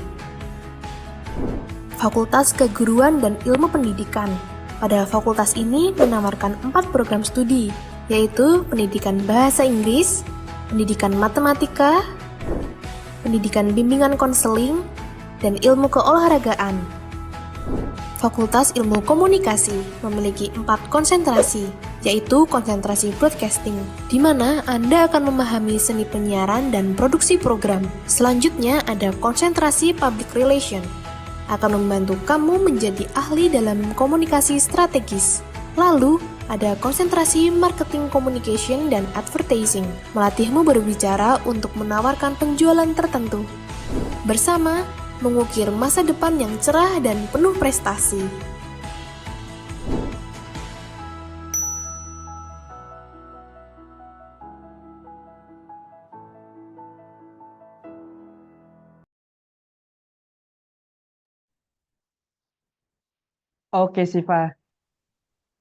Fakultas Keguruan dan Ilmu Pendidikan. Pada fakultas ini menawarkan 4 program studi, yaitu Pendidikan Bahasa Inggris, Pendidikan Matematika, Pendidikan Bimbingan Konseling, dan Ilmu Keolahragaan. Fakultas Ilmu Komunikasi memiliki 4 konsentrasi, yaitu konsentrasi broadcasting, di mana Anda akan memahami seni penyiaran dan produksi program. Selanjutnya ada konsentrasi Public Relation, akan membantu kamu menjadi ahli dalam komunikasi strategis. Lalu, ada konsentrasi Marketing Communication dan Advertising, melatihmu berbicara untuk menawarkan penjualan tertentu. Bersama, mengukir masa depan yang cerah dan penuh prestasi. Okay, Siva.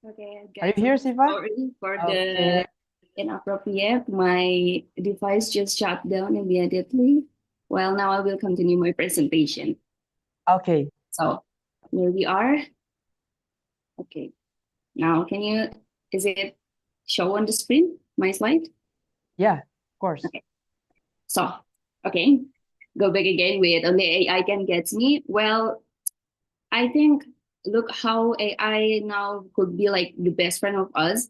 Okay, Are you guys, here, I'm Siva? sorry for Okay. the inappropriate. My device just shut down immediately. Well, now I will continue my presentation. Okay. So, here we are. Okay. Now, is it show on the screen, my slide? Yeah, of course. Okay. So, okay, go back again with only AI can get me. Well, I think look how AI now could be like the best friend of us.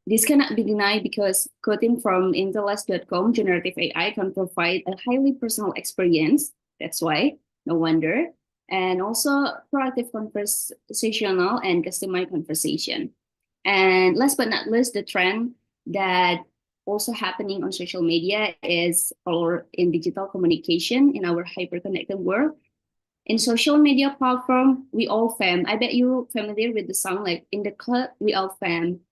This cannot be denied because quoting from Intellect.com, generative AI can provide a highly personal experience. That's why, no wonder. And also proactive conversational and customized conversation. And last but not least, the trend that also happening on social media is or in digital communication in our hyper-connected world. In social media platform, we all fam. I bet you familiar with the song like in the club, we all fam.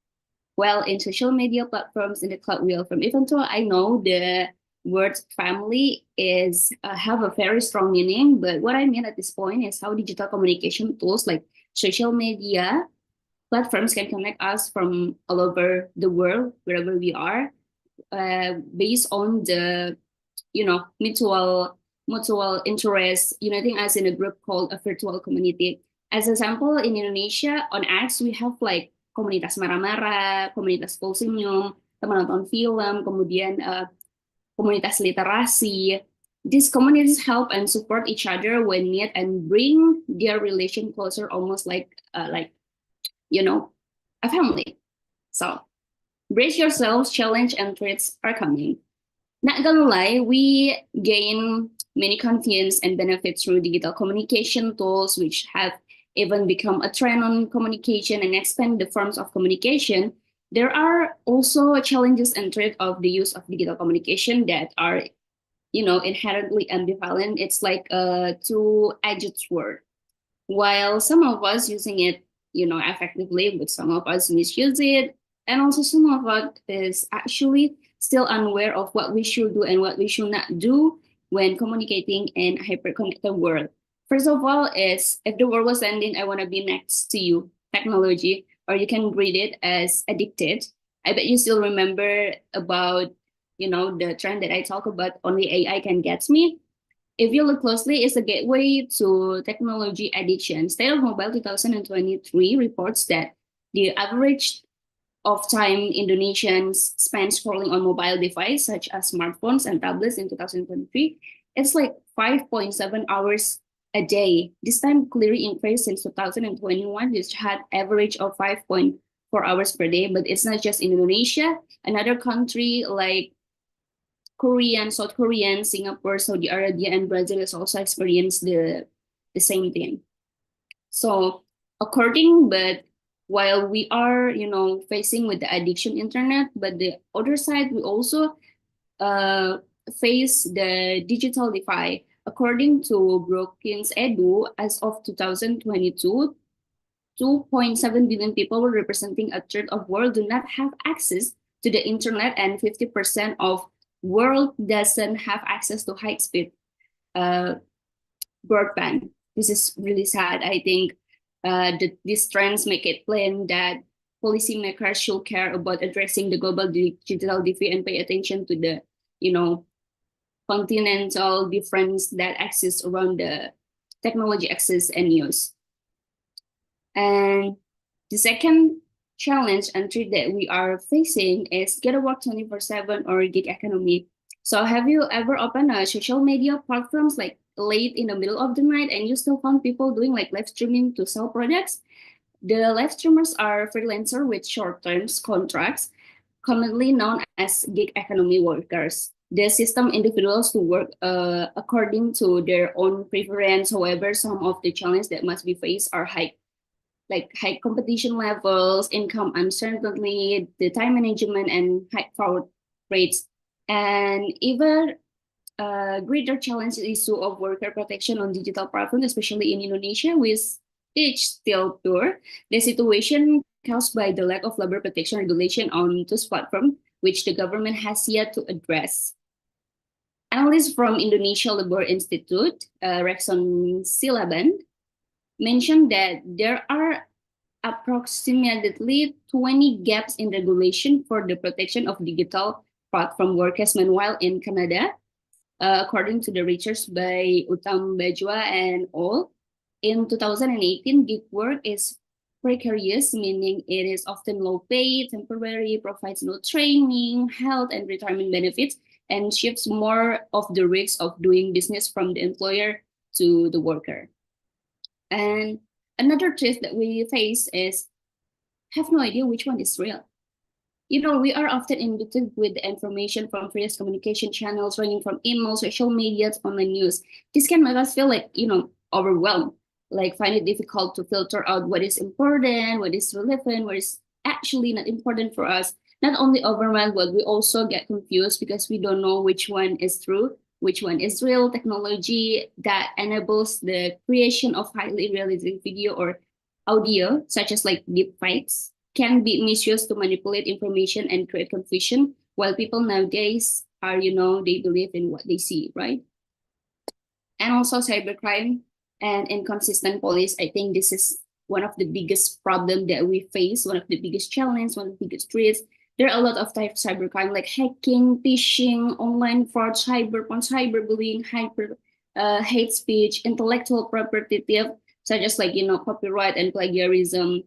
Well, in social media platforms, in the club, we all fam. Even though I know the word family is have a very strong meaning, but what I mean at this point is how digital communication tools like social media platforms can connect us from all over the world, wherever we are, based on the mutual interest, uniting us in a group called a virtual community. As an example, in Indonesia, on X, we have like komunitas marah-marah, komunitas full senyum, teman nonton film, kemudian komunitas literasi. These communities help and support each other when need and bring their relation closer, almost like a family. So, brace yourselves, challenge and threats are coming. Not gonna lie, we gain many convenience and benefits through digital communication tools, which have even become a trend on communication and expand the forms of communication. There are also challenges and threats of the use of digital communication that are, inherently ambivalent. It's like a two-edged sword. While some of us using it, effectively, but some of us misuse it, and also some of us is actually still unaware of what we should do and what we should not do when communicating in a hyper-connected world. First of all, is if the world was ending, I want to be next to you, technology, or you can read it as addicted. I bet you still remember about, the trend that I talk about, only AI can get me. If you look closely, it's a gateway to technology addiction. State of Mobile 2023 reports that the average of time Indonesians spend scrolling on mobile devices such as smartphones and tablets in 2023, it's like 5.7 hours a day. This time clearly increased since 2021, which had average of 5.4 hours per day. But it's not just in Indonesia. Another country like Korean, South Korean, Singapore, Saudi Arabia, and Brazil has also experienced the same thing. So while we are, facing with the addiction internet, but the other side, we also face the digital divide. According to Brookings Edu, as of 2022, 2.7 billion people, representing a third of world, do not have access to the internet, and 50% of world doesn't have access to high-speed broadband. This is really sad. I think these trends make it plain that policymakers should care about addressing the global digital divide and pay attention to the, continental difference that exists around the technology access and use. And the second challenge and threat that we are facing is get to work 24/7 or gig economy. So have you ever opened a social media platforms like late in the middle of the night and you still found people doing like live streaming to sell products? The live streamers are freelancer with short-term contracts, commonly known as gig economy workers. The system individuals to work according to their own preference. However, some of the challenges that must be faced are high competition levels, income uncertainty, the time management, and high fraud rates. And even greater challenge is the issue of worker protection on digital platforms, especially in Indonesia, with each still poor. The situation caused by the lack of labor protection regulation on this platform, which the government has yet to address. Analysts from Indonesia Labor Institute, Rexon Silaban, mentioned that there are approximately 20 gaps in regulation for the protection of digital platform workers. Meanwhile, in Canada, according to the research by Uttam Bajwa and all, in 2018, gig work is precarious, meaning it is often low paid, temporary, provides no training, health, and retirement benefits, and shifts more of the risks of doing business from the employer to the worker. And another threat that we face is have no idea which one is real. We are often inundated with the information from various communication channels, ranging from email, social media, to online news. This can make us feel like, overwhelmed, like find it difficult to filter out what is important, what is relevant, what is actually not important for us. Not only overwhelmed, but we also get confused because we don't know which one is true, which one is real. Technology that enables the creation of highly realistic video or audio, such as like deepfakes, can be misused to manipulate information and create confusion, while people nowadays are, they believe in what they see, right? And also cybercrime and inconsistent police. I think this is one of the biggest problem that we face, one of the biggest challenges, one of the biggest threats. There are a lot of types of cybercrime like hacking, phishing, online fraud, cyberbullying, hate speech, intellectual property theft, such as like, copyright and plagiarism.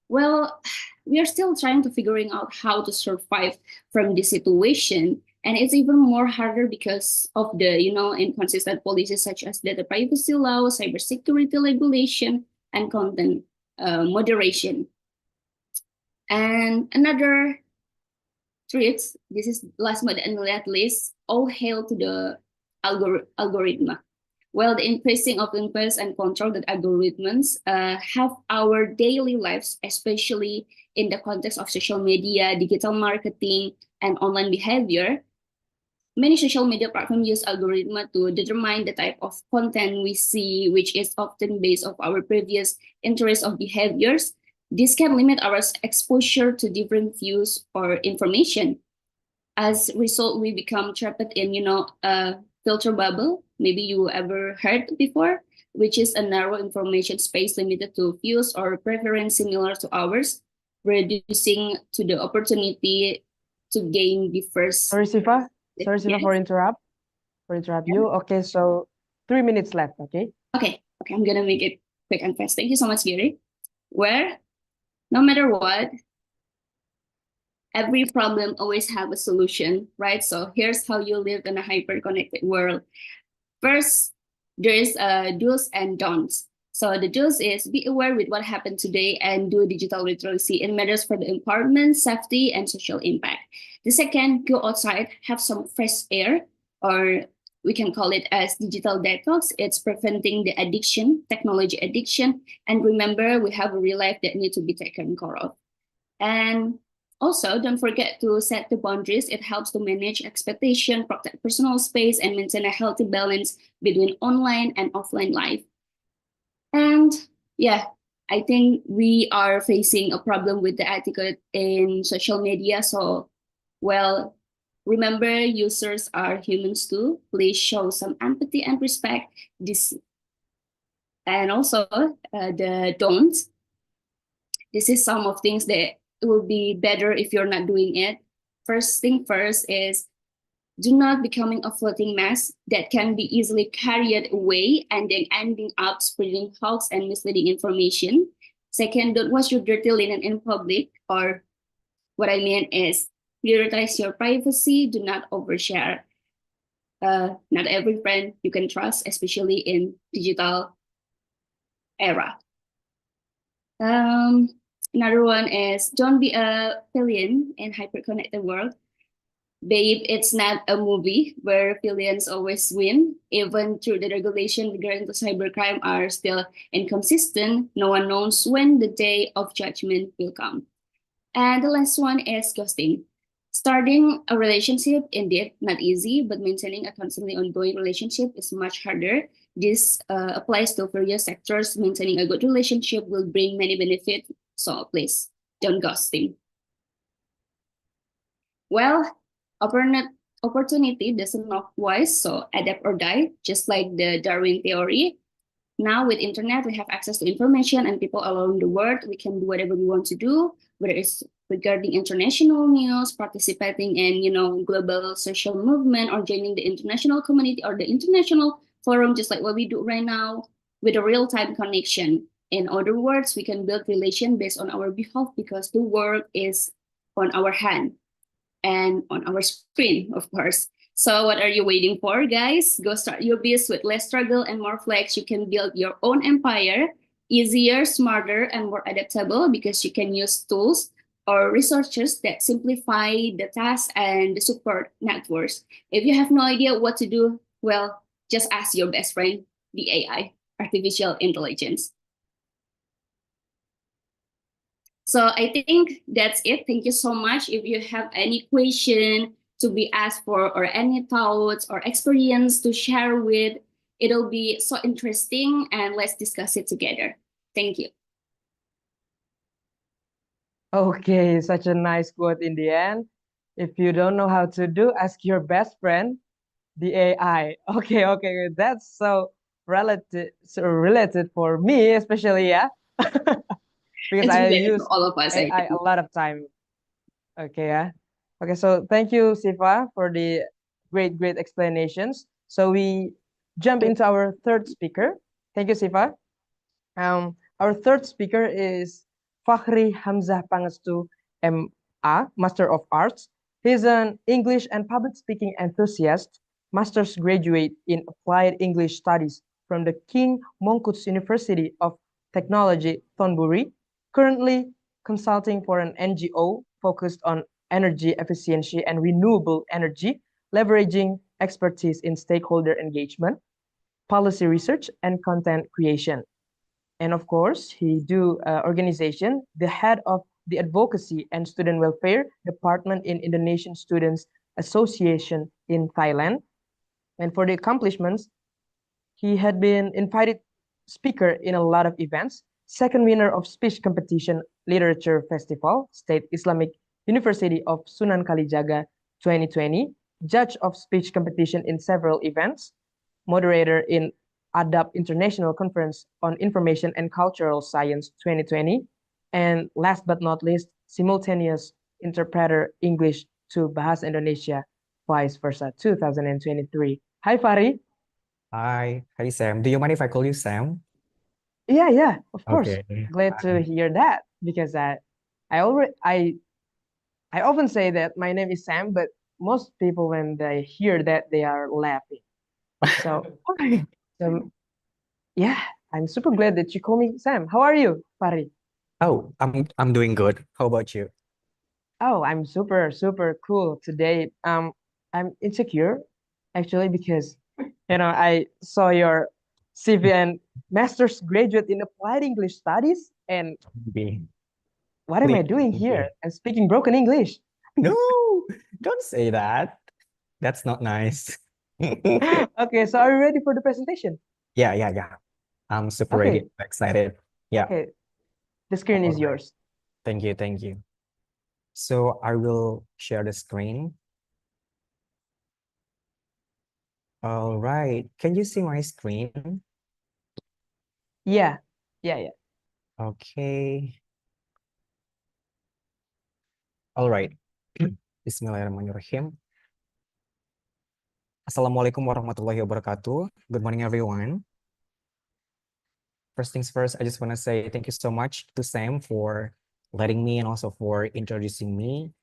Well, we are still trying to figuring out how to survive from this situation. And it's even more harder because of the, inconsistent policies such as data privacy law, cybersecurity regulation, and content moderation. And another threats, this is last but not least, all hail to the algorithm. Well, the increasing of influence and control that algorithms have our daily lives, especially in the context of social media, digital marketing, and online behavior. Many social media platforms use algorithms to determine the type of content we see, which is often based on our previous interests or behaviors. This can limit our exposure to different views or information. As a result, we become trapped in, a filter bubble. Maybe you ever heard before, which is a narrow information space limited to views or preference similar to ours, reducing to the opportunity to gain the first. Sorry, Siva. Sorry, Siva, Yes. for interrupt you. Okay, so 3 minutes left, okay? Okay, I'm gonna make it quick and fast. Thank you so much, Gary. Where, no matter what, every problem always have a solution, right? So here's how you live in a hyper-connected world. First, there's do's and don'ts. So the do's is be aware with what happened today and do digital literacy. It matters for the empowerment, safety, and social impact. The second, go outside, have some fresh air, or we can call it as digital detox. It's preventing the addiction, technology addiction. And remember, we have a real life that needs to be taken care of. And also, don't forget to set the boundaries. It helps to manage expectation, protect personal space, and maintain a healthy balance between online and offline life. And yeah, I think we are facing a problem with the etiquette in social media. So, well, remember, users are humans too. Please show some empathy and respect. And also the don'ts. This is some of things that it will be better if you're not doing it. First thing first is do not becoming a floating mass that can be easily carried away and then ending up spreading hoax and misleading information. Second, don't wash your dirty linen in public, or what I mean is prioritize your privacy, do not overshare. Not every friend you can trust, especially in digital era. Another one is don't be a villain in hyper-connected world. Babe, it's not a movie where villains always win. Even through the regulation regarding to cybercrime are still inconsistent, no one knows when the day of judgment will come. And the last one is ghosting. Starting a relationship, indeed, not easy, but maintaining a constantly ongoing relationship is much harder. This applies to various sectors. Maintaining a good relationship will bring many benefits, so please don't ghosting. Well, opportunity doesn't knock twice, so adapt or die, just like the Darwin theory. Now with internet, we have access to information and people all around the world. We can do whatever we want to do, whether it's regarding international news, participating in, global social movement, or joining the international community or the international forum, just like what we do right now, with a real-time connection. In other words, we can build relation based on our behalf because the world is on our hand and on our screen, of course. So what are you waiting for, guys? Go start your biz with less struggle and more flex. You can build your own empire, easier, smarter, and more adaptable because you can use tools or resources that simplify the task and the support networks. If you have no idea what to do, well, just ask your best friend, the AI, artificial intelligence. So I think that's it. Thank you so much. If you have any question to be asked for or any thoughts or experience to share with, it'll be so interesting and let's discuss it together. Thank you. Okay, such a nice quote in the end. If you don't know how to do, ask your best friend, the AI. Okay, that's so related for me, especially, yeah. Because It's I related use to all of us, I AI think. a lot of time. Okay, yeah. Okay, so thank you, Siva, for the great explanations. So we jump into our third speaker. Thank you, Siva. Our third speaker is Fakhri Hamzah Pangestu, MA, Master of Arts. He's an English and public speaking enthusiast, master's graduate in Applied English Studies from the King Mongkut's University of Technology, Thonburi, currently consulting for an NGO focused on energy efficiency and renewable energy, leveraging expertise in stakeholder engagement, policy research, and content creation. And of course, he do organization, the head of the Advocacy and Student Welfare Department in Indonesian Students Association in Thailand. And for the accomplishments, he had been invited speaker in a lot of events, second winner of speech competition literature festival, State Islamic University of Sunan Kalijaga 2020, judge of speech competition in several events, moderator in ADAP International Conference on Information and Cultural Science 2020, and last but not least, simultaneous interpreter English to Bahasa Indonesia, vice versa 2023. Hi, Fari. Hi Sam. Do you mind if I call you Sam? Yeah, of course. Okay. Glad to hear that because I often say that my name is Sam, but most people when they hear that they are laughing. So, so yeah, I'm super glad that you call me Sam. How are you, Fari? Oh, I'm doing good. How about you? Oh, I'm super cool today. I'm insecure actually because I saw your CV and master's graduate in applied English studies, and Maybe. what am I doing here? I'm speaking broken English. No, don't say that. That's not nice. Okay, so are you ready for the presentation? Yeah. I'm super Okay. ready, excited. Yeah. Okay, the screen is Alright. yours. Thank you. So I will share the screen. All right. Can you see my screen? Yeah. Okay. All right. Bismillahirrahmanirrahim. Assalamualaikum warahmatullahi wabarakatuh. Good morning, everyone. First things first, I just want to say thank you so much to Sam for letting me and also for introducing me.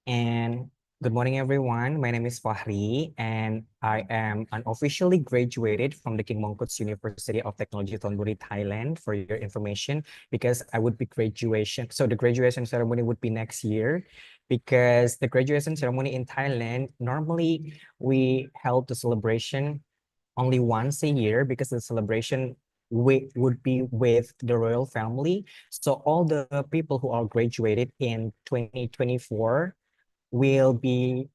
And good morning, everyone. My name is Fahri, and I am unofficially graduated from the King Mongkut's University of Technology, Thonburi, Thailand, for your information, because I would be graduation. So the graduation ceremony would be next year, because the graduation ceremony in Thailand, normally we held the celebration only once a year, because the celebration would be with the royal family. So all the people who are graduated in 2024 will be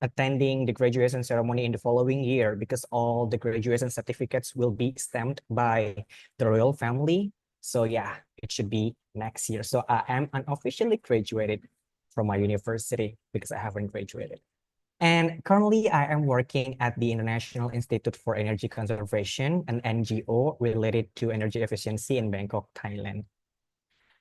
attending the graduation ceremony in the following year, because all the graduation certificates will be stamped by the royal family. So yeah, it should be next year. So I am unofficially graduated from my university because I haven't graduated. And currently, I am working at the International Institute for Energy Conservation, an NGO related to energy efficiency in Bangkok, Thailand.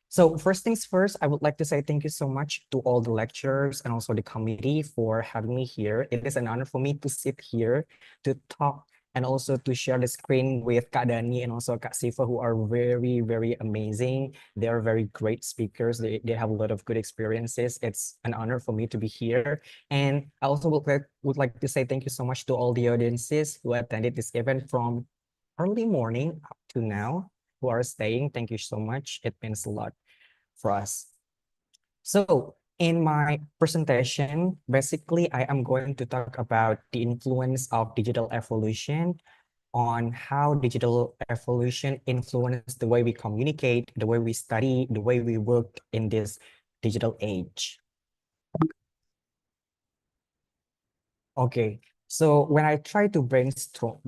So first things first, I would like to say thank you so much to all the lecturers and also the committee for having me here. It is an honor for me to sit here to talk and also to share the screen with Kak Dani and also Kak Siva, who are very, very amazing. They are very great speakers. They have a lot of good experiences. It's an honor for me to be here. And I also would like to say thank you so much to all the audiences who attended this event from early morning up to now, who are staying. Thank you so much. It means a lot for us. So in my presentation, basically, I am going to talk about the influence of digital evolution on how digital evolution influences the way we communicate, the way we study, the way we work in this digital age. Okay, so when I try to brainstorm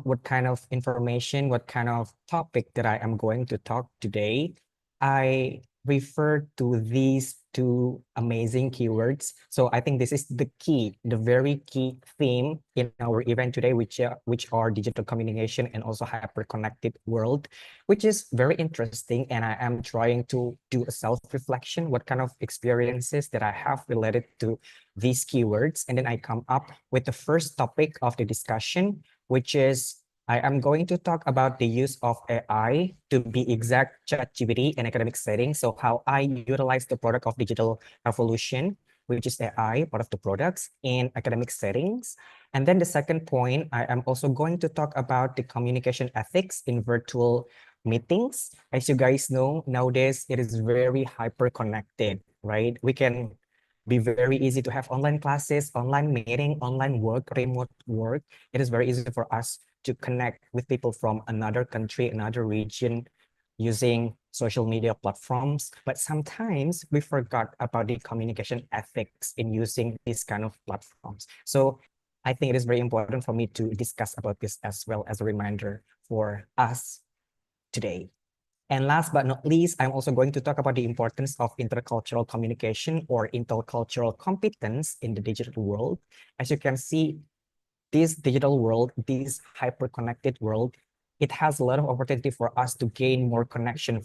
what kind of information, what kind of topic that I am going to talk today, I refer to these two amazing keywords. So I think this is the key, the very key theme in our event today, which are digital communication and also hyper-connected world, which is very interesting. And I am trying to do a self-reflection, what kind of experiences that I have related to these keywords. And then I come up with the first topic of the discussion, which is I am going to talk about the use of AI, to be exact, ChatGPT in academic settings. So how I utilize the product of digital evolution, which is AI, part of the products in academic settings. And then the second point, I am also going to talk about the communication ethics in virtual meetings. As you guys know, nowadays it is very hyper connected, right? We can be very easy to have online classes, online meeting, online work, remote work. It is very easy for us to connect with people from another country, another region, using social media platforms. But sometimes we forgot about the communication ethics in using these kind of platforms. So I think it is very important for me to discuss about this as well as a reminder for us today. And last but not least, I'm also going to talk about the importance of intercultural communication or intercultural competence in the digital world. As you can see, this digital world, this hyper-connected world, it has a lot of opportunity for us to gain more connection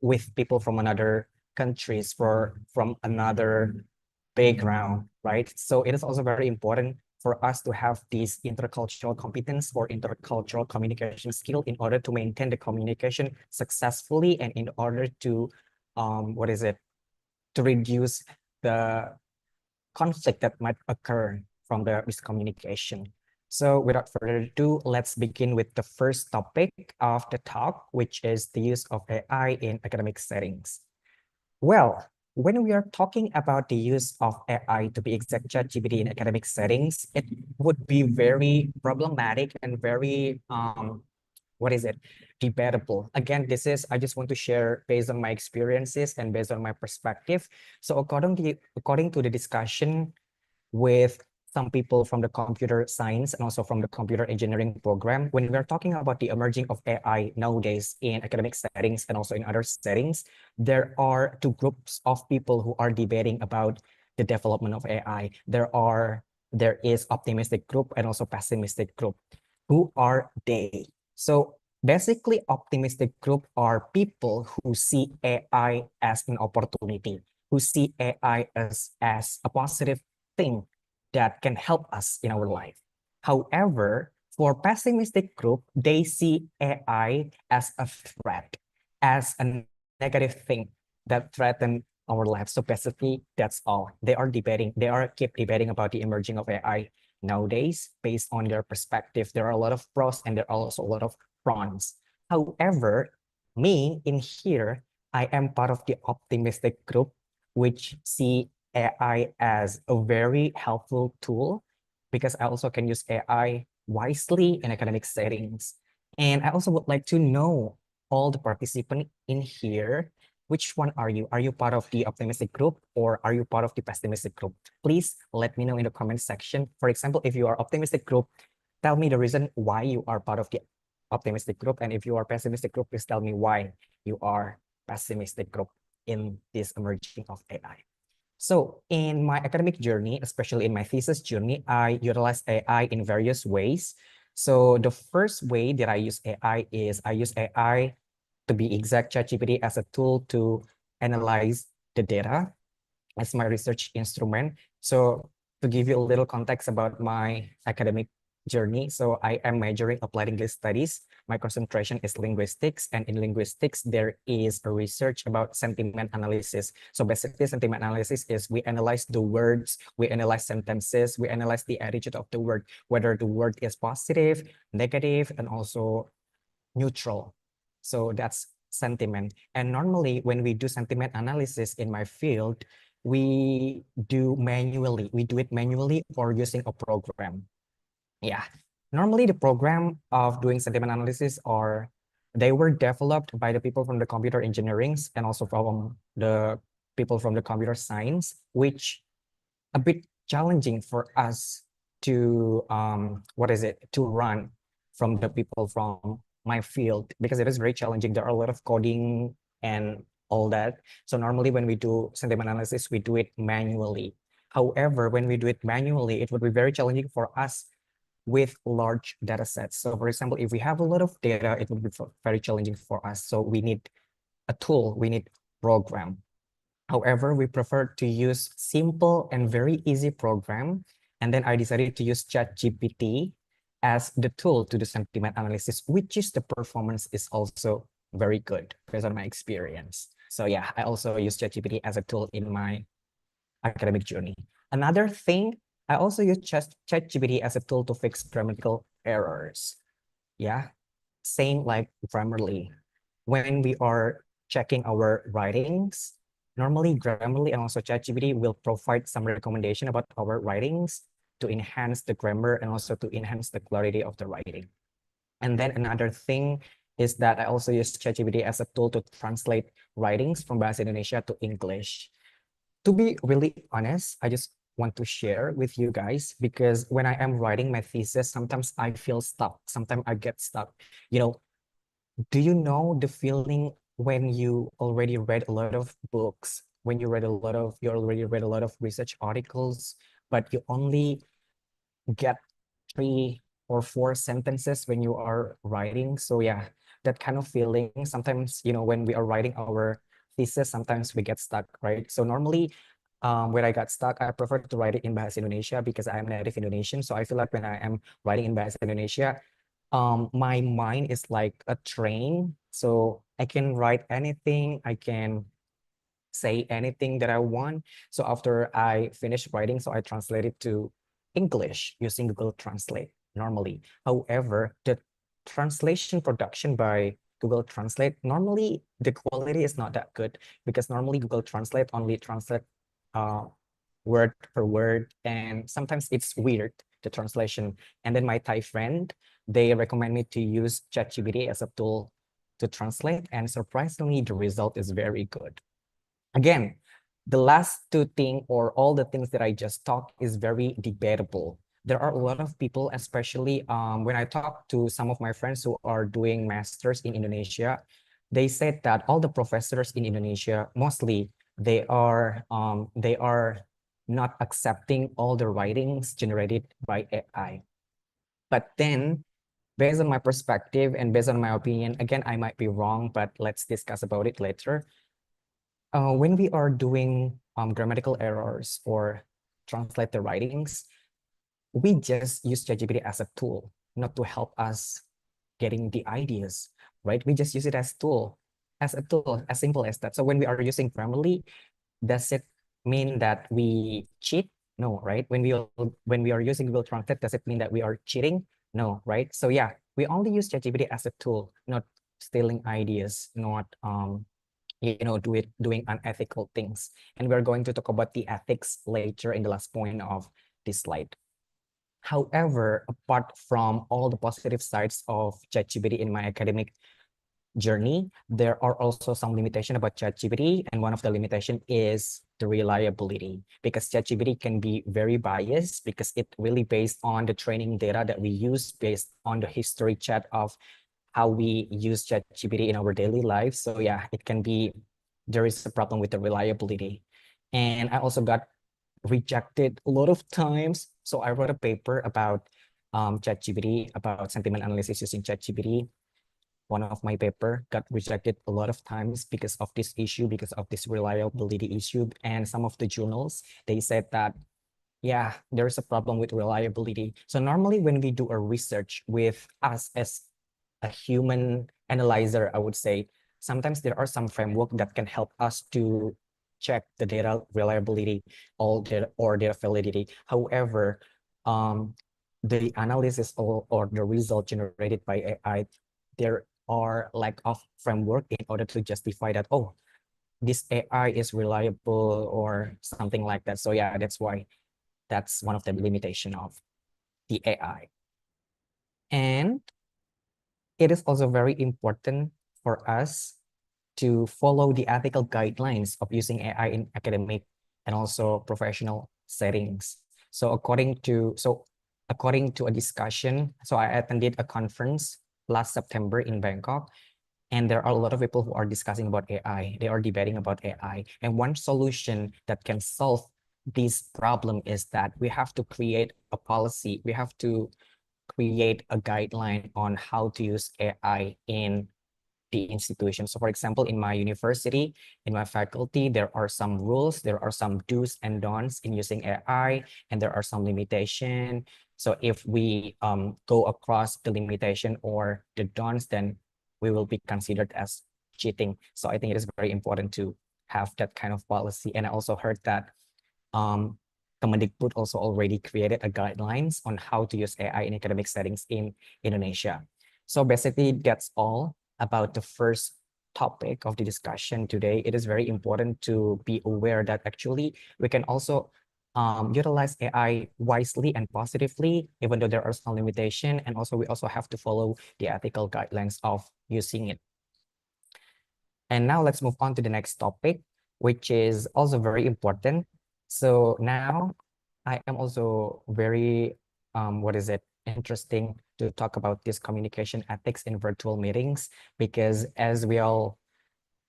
with people from another countries, from another background, right? So it is also very important for us to have this intercultural competence or intercultural communication skill in order to maintain the communication successfully and in order to, to reduce the conflict that might occur from the miscommunication. So without further ado, let's begin with the first topic of the talk, which is the use of AI in academic settings. Well, when we are talking about the use of AI, to be exact, ChatGPT in academic settings, it would be very problematic and very, debatable. Again, I just want to share based on my experiences and based on my perspective. So according to the discussion with some people from the computer science and also from the computer engineering program, when we're talking about the emerging of AI nowadays in academic settings and also in other settings, there are two groups of people who are debating about the development of AI. There is optimistic group and also pessimistic group. Who are they? So basically, optimistic group are people who see AI as an opportunity. who see AI as a positive thing that can help us in our life. However, for pessimistic group, they see AI as a threat, as a negative thing that threaten our lives. So basically, that's all. They are keep debating about the emerging of AI nowadays based on their perspective. There are a lot of pros and there are also a lot of cons. However, me in here, I am part of the optimistic group, which see AI as a very helpful tool because I also can use AI wisely in academic settings. And I also would like to know all the participants in here, which one are you? Are you part of the optimistic group or are you part of the pessimistic group? Please let me know in the comment section. For example, if you are optimistic group, tell me the reason why you are part of the optimistic group. And if you are pessimistic group, please tell me why you are pessimistic group in this emerging of AI. So in my academic journey, especially in my thesis journey, I utilize AI in various ways. So the first way that I use AI is I use AI, to be exact, ChatGPT as a tool to analyze the data as my research instrument. So to give you a little context about my academic journey, so I am majoring applied English studies. My concentration is linguistics, and in linguistics, there is a research about sentiment analysis. So basically, sentiment analysis is we analyze the words, we analyze sentences, we analyze the attitude of the word, whether the word is positive, negative, and also neutral. So that's sentiment. And normally when we do sentiment analysis in my field, we do it manually or using a program. Yeah, normally the program of doing sentiment analysis they were developed by the people from the computer engineering and also from the people from the computer science, which a bit challenging for us to to run from the people from my field, because it is very challenging. There are a lot of coding and all that. So normally when we do sentiment analysis, we do it manually. However, when we do it manually, it would be very challenging for us with large data sets. So for example, if we have a lot of data, it would be very challenging for us. So we need a tool, we need program. However, we prefer to use simple and very easy program. And then I decided to use ChatGPT as the tool to do sentiment analysis, which is the performance is also very good based on my experience. So yeah, I also use ChatGPT as a tool in my academic journey. Another thing, I also use ChatGPT as a tool to fix grammatical errors. Yeah, same like Grammarly. When we are checking our writings, normally Grammarly and also ChatGPT will provide some recommendation about our writings to enhance the grammar and also to enhance the clarity of the writing. And then another thing is that I also use ChatGPT as a tool to translate writings from Bahasa Indonesia to English. To be really honest, I just want to share with you guys, because when I am writing my thesis, sometimes I feel stuck. Sometimes I get stuck. You know, do you know the feeling when you already read a lot of books, when you already read a lot of research articles, but you only get 3 or 4 sentences when you are writing? So yeah, that kind of feeling. Sometimes, you know, when we are writing our thesis, sometimes we get stuck, right? So normally, when I got stuck, I prefer to write it in Bahasa Indonesia because I am native Indonesian. So I feel like when I am writing in Bahasa Indonesia, my mind is like a train. So I can write anything, I can say anything that I want. So after I finish writing, so I translate it to English using Google Translate normally. However, the translation production by Google Translate, normally the quality is not that good, because normally Google Translate only translate word per word, and sometimes it's weird, the translation. And then my Thai friend, they recommend me to use ChatGPT as a tool to translate, and surprisingly, the result is very good. Again, the last 2 things or all the things that I just talked is very debatable. There are a lot of people, especially when I talk to some of my friends who are doing masters in Indonesia, they said that all the professors in Indonesia, mostly they are not accepting all the writings generated by AI. But then, based on my perspective and based on my opinion, again, I might be wrong, but let's discuss about it later. when we are doing grammatical errors or translate the writings, we just use ChatGPT as a tool, not to help us getting the ideas, right? We just use it as a tool, as simple as that. So when we are using Grammarly, does it mean that we cheat? No, right? When we are using Google Translate, does it mean that we are cheating? No, right? So yeah, we only use ChatGPT as a tool, not stealing ideas, not doing unethical things. And we're going to talk about the ethics later in the last point of this slide. However, apart from all the positive sides of ChatGPT in my academic journey, there are also some limitations about ChatGPT, and one of the limitation is the reliability, because ChatGPT can be very biased because it really based on the training data that we use based on the history chat of how we use ChatGPT in our daily lives. So yeah, there is a problem with the reliability. And I also got rejected a lot of times. So I wrote a paper about ChatGPT, about sentiment analysis using ChatGPT. One of my paper got rejected a lot of times because of this issue, because of this reliability issue. And some of the journals, they said that, yeah, there's a problem with reliability. So normally when we do a research with us as a human analyzer, I would say, sometimes there are some framework that can help us to check the data reliability or data validity. However, the analysis or the result generated by AI, there are lack of framework in order to justify that, oh, this AI is reliable or something like that. So yeah, that's one of the limitation of the AI. And it is also very important for us to follow the ethical guidelines of using AI in academic and also professional settings. So according to a discussion, so I attended a conference last September in Bangkok, and there are a lot of people who are discussing about AI. They are debating about AI. And one solution that can solve this problem is that we have to create a policy. We have to create a guideline on how to use AI in the institution. So for example, in my university, in my faculty, there are some rules, there are some do's and don'ts in using AI, and there are some limitation. So if we go across the limitation or the don'ts, then we will be considered as cheating. So I think it is very important to have that kind of policy. And I also heard that Kemendikbud also already created a guidelines on how to use AI in academic settings in Indonesia. So basically, that's all about the first topic of the discussion today. It is very important to be aware that actually we can also utilize AI wisely and positively, even though there are some limitation. And also we also have to follow the ethical guidelines of using it. And now let's move on to the next topic, which is also very important. So now I am also very, interesting to talk about this communication ethics in virtual meetings, because as we all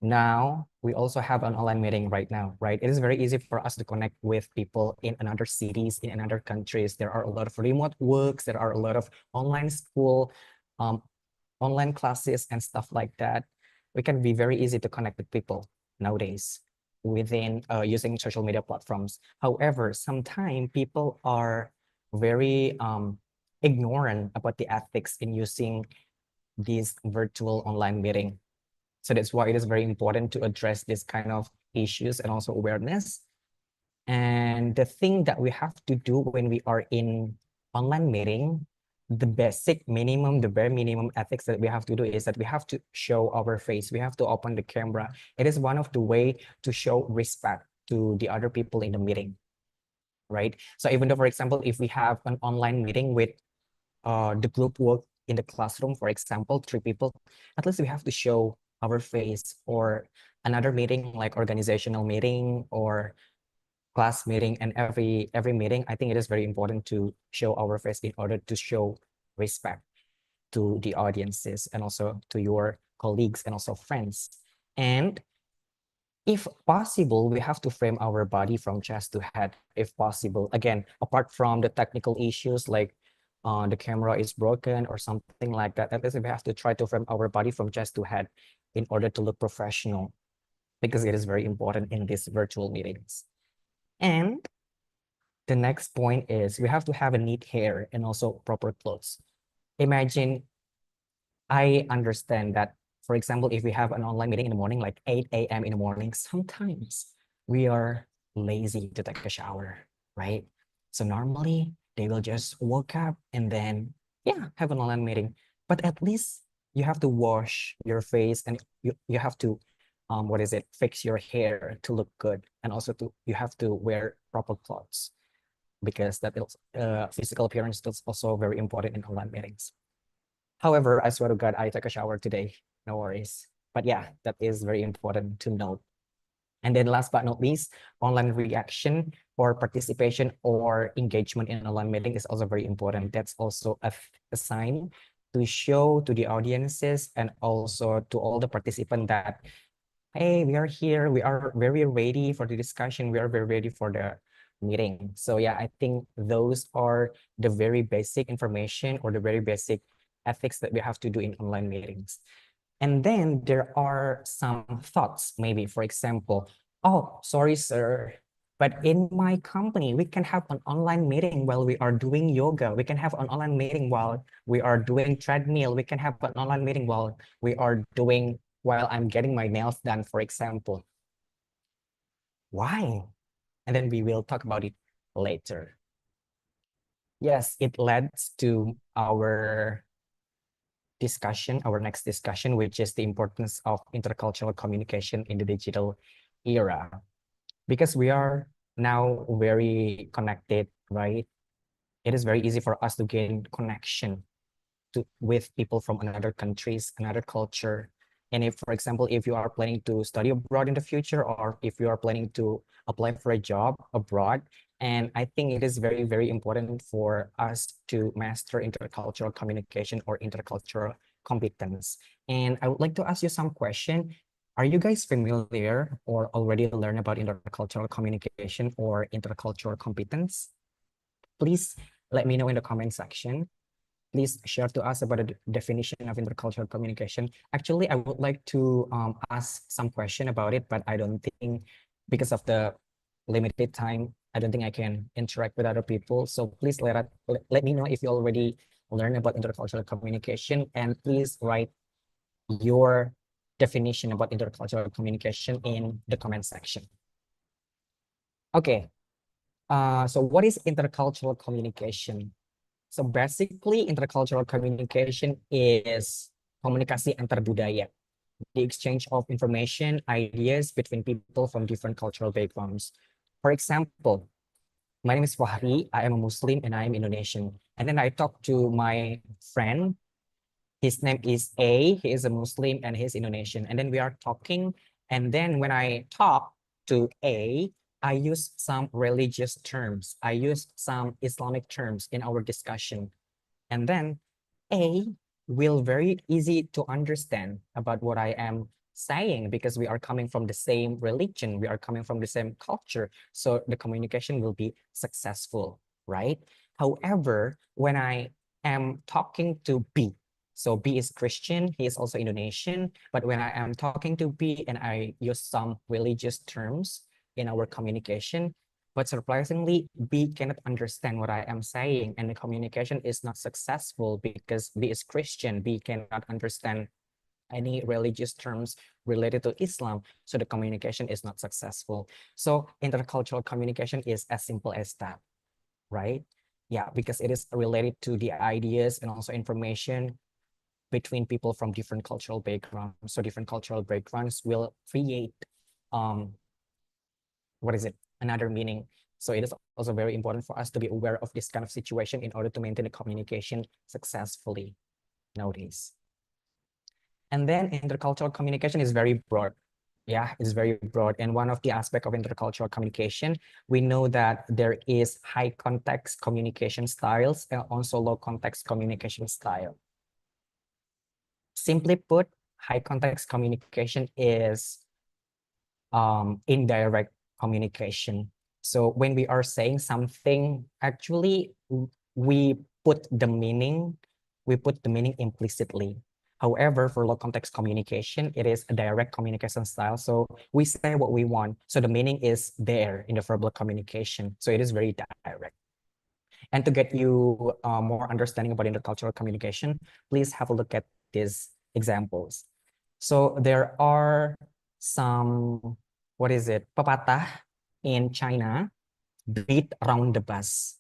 now, we also have an online meeting right now, right? It is very easy for us to connect with people in another cities, in another countries. There are a lot of remote works, there are a lot of online school, online classes and stuff like that. We can be very easy to connect with people nowadays within using social media platforms. However, sometimes people are very ignorant about the ethics in using this virtual online meeting. So that's why it is very important to address this kind of issues and also awareness. And the thing that we have to do when we are in online meeting, the bare minimum ethics that we have to do is that we have to show our face. We have to open the camera. It is one of the way to show respect to the other people in the meeting, right? So even though, for example, if we have an online meeting with the group work in the classroom, for example, 3 people, at least we have to show our face. Or another meeting like organizational meeting or class meeting, and every meeting, I think it is very important to show our face in order to show respect to the audiences and also to your colleagues and also friends. And if possible, we have to frame our body from chest to head, if possible. Again, apart from the technical issues like the camera is broken or something like that, at least we have to try to frame our body from chest to head in order to look professional. because it is very important in these virtual meetings. And the next point is we have to have a neat hair and also proper clothes. Imagine, I understand that, for example, if we have an online meeting in the morning, like 8 a.m. in the morning, sometimes we are lazy to take a shower, right? So normally they will just wake up and then, yeah, have an online meeting. But at least you have to wash your face and you have to, fix your hair to look good. And also you have to wear proper clothes because that is, physical appearance is also very important in online meetings. However, I swear to God, I took a shower today. No worries. But yeah, that is very important to note. And then last but not least, online reaction or participation or engagement in online meeting is also very important. That's also a sign to show to the audiences and also to all the participants that, hey, we are here. We are very ready for the discussion. We are very ready for the meeting. So yeah, I think those are the very basic information or the very basic ethics that we have to do in online meetings. And then there are some thoughts, maybe, for example, oh, sorry, sir, but in my company, we can have an online meeting while we are doing yoga. We can have an online meeting while we are doing treadmill. We can have an online meeting while I'm getting my nails done, for example. Why? And then we will talk about it later. Yes, it leads to our next discussion, which is the importance of intercultural communication in the digital era. Because we are now very connected, right? It is very easy for us to gain connection with people from another countries, another culture. And if, for example, if you are planning to study abroad in the future, or if you are planning to apply for a job abroad, and I think it is very, very important for us to master intercultural communication or intercultural competence. And I would like to ask you some question. Are you guys familiar or already learned about intercultural communication or intercultural competence? Please let me know in the comment section. Please share to us about the definition of intercultural communication. Actually, I would like to ask some question about it, but I don't think, because of the limited time, I don't think I can interact with other people. So please let me know if you already learned about intercultural communication, and please write your definition about intercultural communication in the comment section. Okay, so what is intercultural communication? So basically, intercultural communication is komunikasi antar budaya, the exchange of information, ideas between people from different cultural backgrounds. For example, my name is Fahri, I am a Muslim and I am Indonesian. And then I talk to my friend, his name is A, he is a Muslim and he's Indonesian. And then we are talking, and then when I talk to A, I use some religious terms. I use some Islamic terms in our discussion. And then A will very easy to understand about what I am saying, because we are coming from the same religion, we are coming from the same culture. So the communication will be successful, right? However, when I am talking to B, so B is Christian, he is also Indonesian, but when I am talking to B and I use some religious terms in our communication, but surprisingly, B cannot understand what I am saying, and the communication is not successful because B is Christian. B cannot understand any religious terms related to Islam, so the communication is not successful. So intercultural communication is as simple as that, right? Yeah, because it is related to the ideas and also information between people from different cultural backgrounds. So different cultural backgrounds will create another meaning. So it is also very important for us to be aware of this kind of situation in order to maintain the communication successfully nowadays. And then intercultural communication is very broad. Yeah, it's very broad. And one of the aspects of intercultural communication, we know that there is high context communication styles and also low context communication style. Simply put, high context communication is indirect communication. So when we are saying something, actually we put the meaning implicitly. However, for low context communication, it is a direct communication style. So we say what we want. So the meaning is there in the verbal communication. So it is very direct. And to get you more understanding about intercultural communication, please have a look at these examples. So there are some, what is it, pepatah in China, beat around the bus,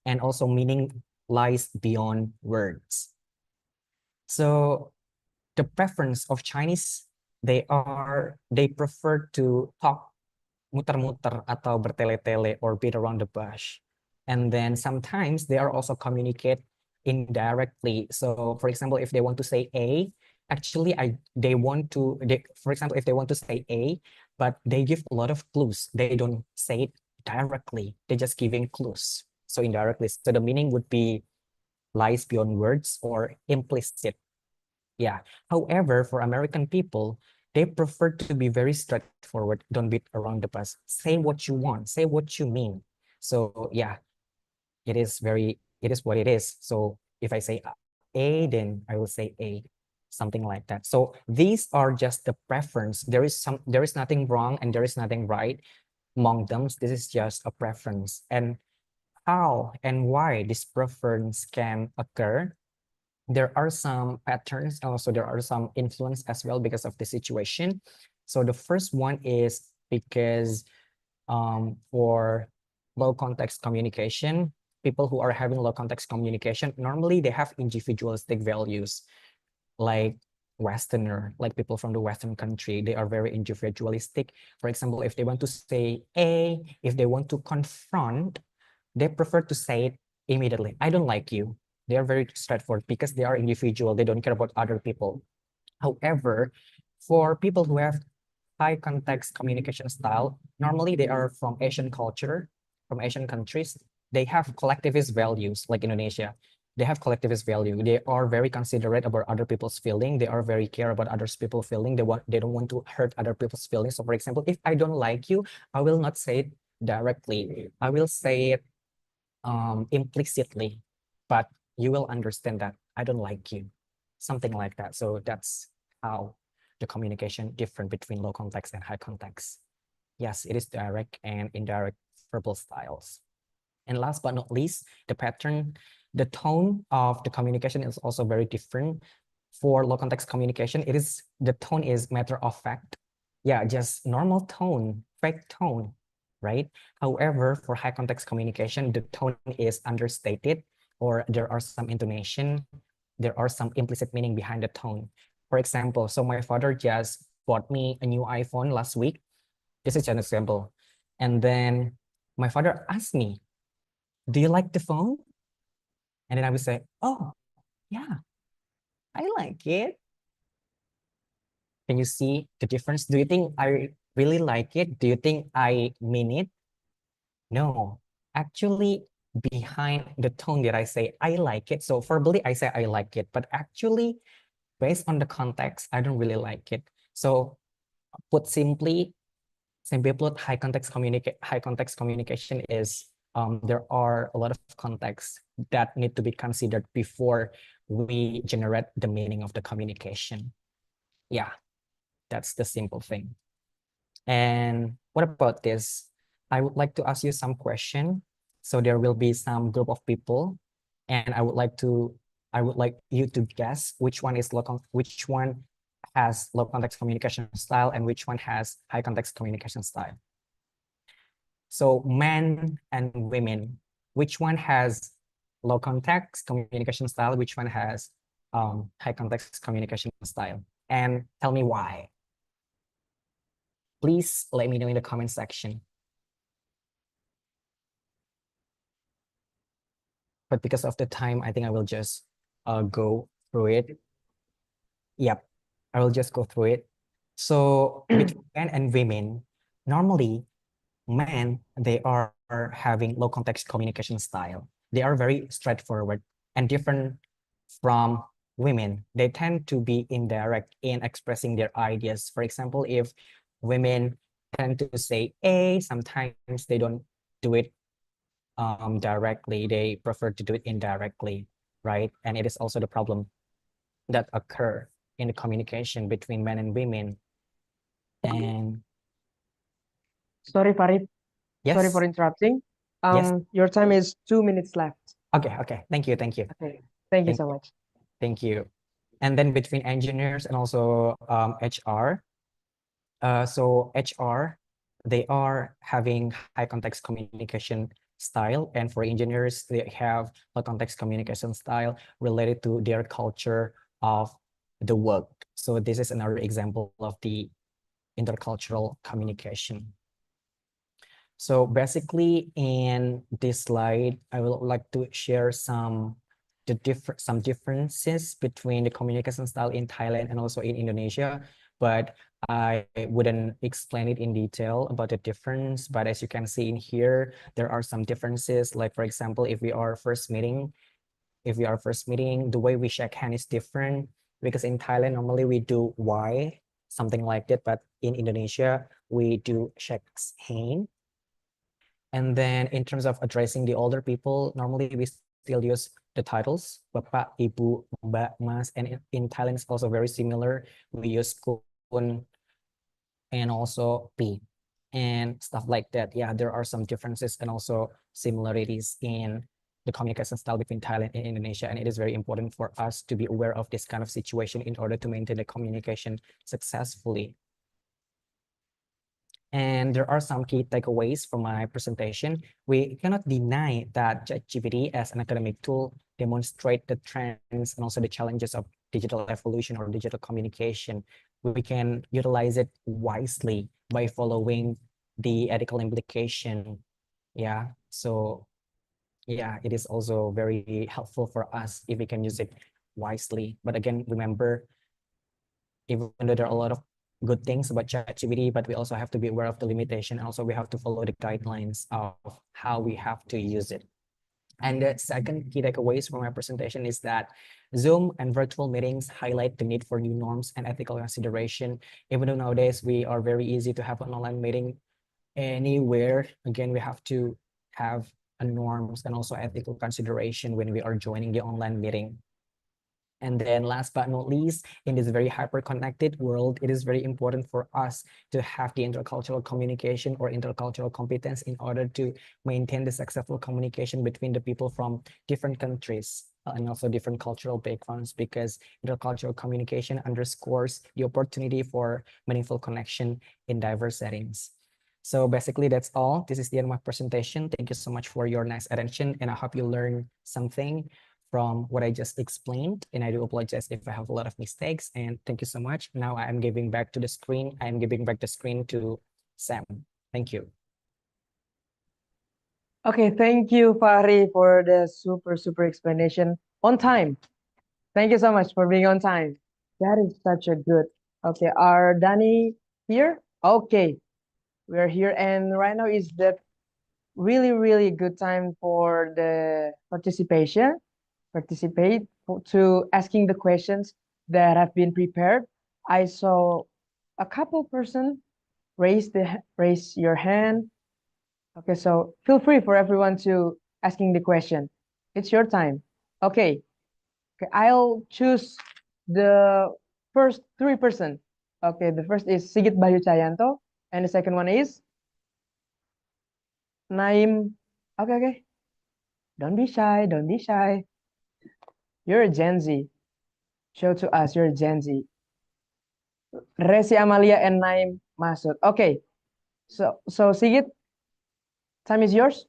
and also meaning lies beyond words. So the preference of Chinese, they prefer to talk muter-muter atau bertele-tele or beat around the bush. And then sometimes they are also communicate indirectly. So for example, if they want to say A, actually for example, if they want to say A, but they give a lot of clues, they don't say it directly, they're just giving clues. So indirectly, so the meaning would be lies beyond words or implicit. Yeah. However, for American people, they prefer to be very straightforward. Don't beat around the bus. Say what you want. Say what you mean. So yeah, it is what it is. So if I say A, then I will say A, something like that. So these are just the preference. There is nothing wrong and there is nothing right among them. This is just a preference. And how and why this preference can occur, there are some patterns, also there are some influence as well because of the situation. So the first one is because for low context communication, people who are having low context communication, normally they have individualistic values, like Westerner, like people from the Western country, they are very individualistic. For example, if they want to say A, if they want to confront, they prefer to say it immediately. I don't like you. They are very straightforward because they are individual. They don't care about other people. However, for people who have high context communication style, normally they are from Asian culture, from Asian countries. They have collectivist values like Indonesia. They have collectivist value. They are very considerate about other people's feeling. They are very care about other people's feeling. They don't want to hurt other people's feelings. So for example, if I don't like you, I will not say it directly. I will say it implicitly, but you will understand that I don't like you, something like that. So that's how the communication different between low context and high context. Yes, it is direct and indirect verbal styles. And last but not least, the pattern, the tone of the communication is also very different. For low context communication, the tone is matter of fact. Yeah, just normal tone, fake tone, right? However, for high context communication, the tone is understated, or there are some intonation, there are some implicit meaning behind the tone. For example, so my father just bought me a new iPhone last week. This is an example. And then my father asked me, do you like the phone? And then I would say, oh, yeah, I like it. Can you see the difference? Do you think I really like it? Do you think I mean it? No, actually behind the tone that I say, I like it. So verbally, I say I like it, but actually based on the context, I don't really like it. So simply put, high context communication is there are a lot of contexts that need to be considered before we generate the meaning of the communication. Yeah, that's the simple thing. And what about this? I would like to ask you some question. So there will be some group of people, and I would like you to guess which one has low context communication style and which one has high context communication style. So men and women, which one has low context communication style, which one has high context communication style? And tell me why. Please let me know in the comment section. But because of the time, I think I will just go through it. Yep, I will just go through it. So between men and women, normally men, they are having low context communication style. They are very straightforward and different from women. They tend to be indirect in expressing their ideas. For example, if women tend to say A, sometimes they don't do it directly. They prefer to do it indirectly, right? And it is also the problem that occur in the communication between men and women. And Sorry, Farid. Sorry for yes, interrupting. yes. Your time is 2 minutes left. Okay, okay. Thank you, thank you. Okay, thank you Thank so much. Thank you. And then between engineers and also HR, so HR, they are having high context communication style, and for engineers, they have low context communication style related to their culture of the work. So this is another example of the intercultural communication. So basically, in this slide, I would like to share some differences between the communication style in Thailand and also in Indonesia, but I wouldn't explain it in detail about the difference. But as you can see in here, there are some differences. Like for example, if we are first meeting, the way we shake hand is different, because in Thailand normally we do Y, something like that, but in Indonesia we do shake hand. And then in terms of addressing the older people, normally we still use the titles, Bapak, Ibu, Mbak, Mas, and in Thailand it's also very similar. We use Kun and also Pi and stuff like that. Yeah, there are some differences and also similarities in the communication style between Thailand and Indonesia, and it is very important for us to be aware of this kind of situation in order to maintain the communication successfully. And there are some key takeaways from my presentation. We cannot deny that ChatGPT as an academic tool demonstrate the trends and also the challenges of digital evolution or digital communication. We can utilize it wisely by following the ethical implication. Yeah, so yeah, it is also very helpful for us if we can use it wisely. But again, remember, even though there are a lot of good things about ChatGPT, but we also have to be aware of the limitation. And also we have to follow the guidelines of how we have to use it. And the second key takeaways from my presentation is that Zoom and virtual meetings highlight the need for new norms and ethical consideration. Even though nowadays we are very easy to have an online meeting anywhere, again, we have to have a norms and also ethical consideration when we are joining the online meeting. And then last but not least, in this very hyper-connected world, it is very important for us to have the intercultural communication or intercultural competence in order to maintain the successful communication between the people from different countries and also different cultural backgrounds, because intercultural communication underscores the opportunity for meaningful connection in diverse settings. So basically, that's all. This is the end of my presentation. Thank you so much for your nice attention, and I hope you learned something from what I just explained, and I do apologize if I have a lot of mistakes, and thank you so much. Now I am giving back to the screen. I am giving back the screen to Sam. Thank you. Okay, thank you, Fahri, for the super explanation on time. Thank you so much for being on time. That is such a good. Okay, are Dani here? Okay, we're here, and right now is the really good time for the participate to asking the questions that have been prepared. I saw a couple person raise your hand. Okay, so feel free for everyone to asking the question. It's your time. Okay, I'll choose the first 3%. Okay, the first is Sigit Bayu Cayanto, and the second one is Naim. Okay. Don't be shy. Don't be shy. You're a Gen Z. Show to us you're a Gen Z. Resi Amalia and Naim Masud. Okay. So Sigit, time is yours.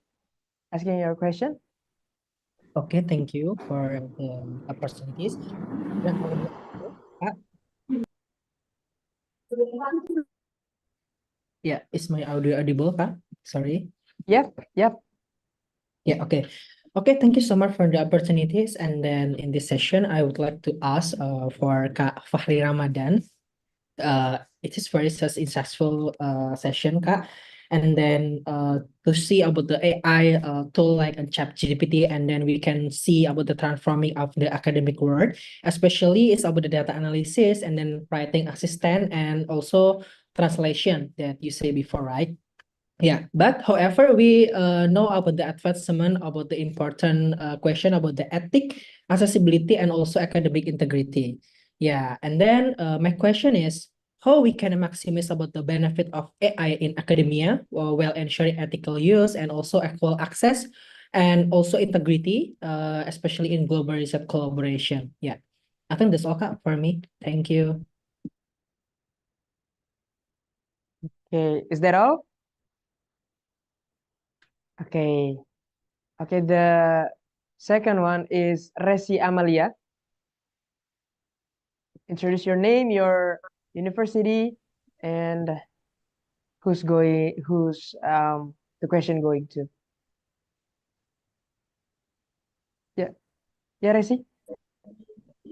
Asking your question. Okay, thank you for the opportunities. Yeah, is my audio audible, Kak? Sorry. Yep. Yeah, okay. Okay, thank you so much for the opportunities. And then in this session, I would like to ask for Kak Fahri Ramadan. It is very successful session, Kak. And then to see about the AI tool like ChatGPT, and then we can see about the transforming of the academic world, especially is about the data analysis and then writing assistant and also translation that you say before, right? Yeah, but however, we know about the advancement, about the important question about the ethic, accessibility, and also academic integrity. Yeah, and then my question is how we can maximize about the benefit of AI in academia while ensuring ethical use and also equal access and also integrity, especially in global research collaboration. Yeah, I think that's all Kak, for me. Thank you. Okay, is that all? Okay. Okay, the second one is Resi Amalia. Introduce your name, your university, and who's the question going to. Yeah. Yeah, Resi.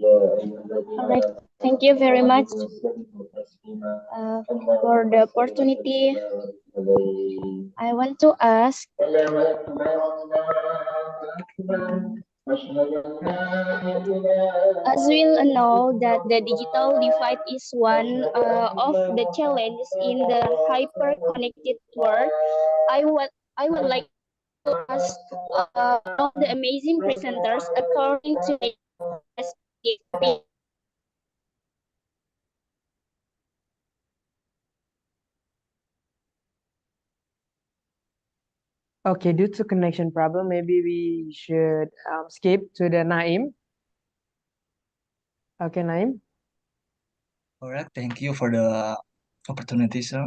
All right, thank you very much for the opportunity. I want to ask, as we all know that the digital divide is one of the challenges in the hyper-connected world. I would like to ask all the amazing presenters according to the experience. Okay, due to connection problem, maybe we should skip to the Naim. Okay, Naim. All right, thank you for the opportunity, sir.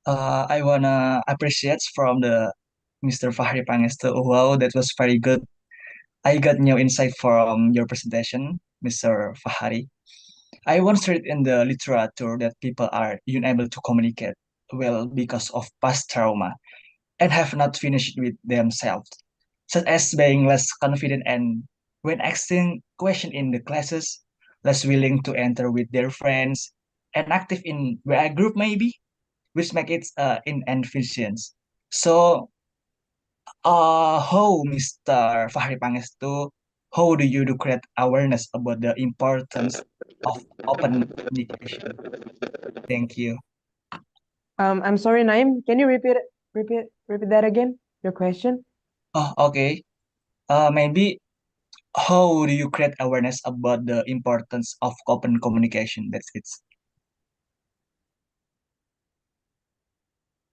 I wanna appreciate from the Mr. Fahri Pangestu. Wow, that was very good. I got new insight from your presentation, Mr. Fahari. I once read in the literature that people are unable to communicate well because of past trauma and have not finished with themselves, such as being less confident and when asking questions in the classes, less willing to enter with their friends, and active in a group maybe, which make it inefficient. So, how Mr. Fahri Pangestu, how do you do create awareness about the importance of open communication? Thank you. I'm sorry, Naim. Can you repeat that again? Your question? Oh, okay. Maybe how do you create awareness about the importance of open communication? That's it.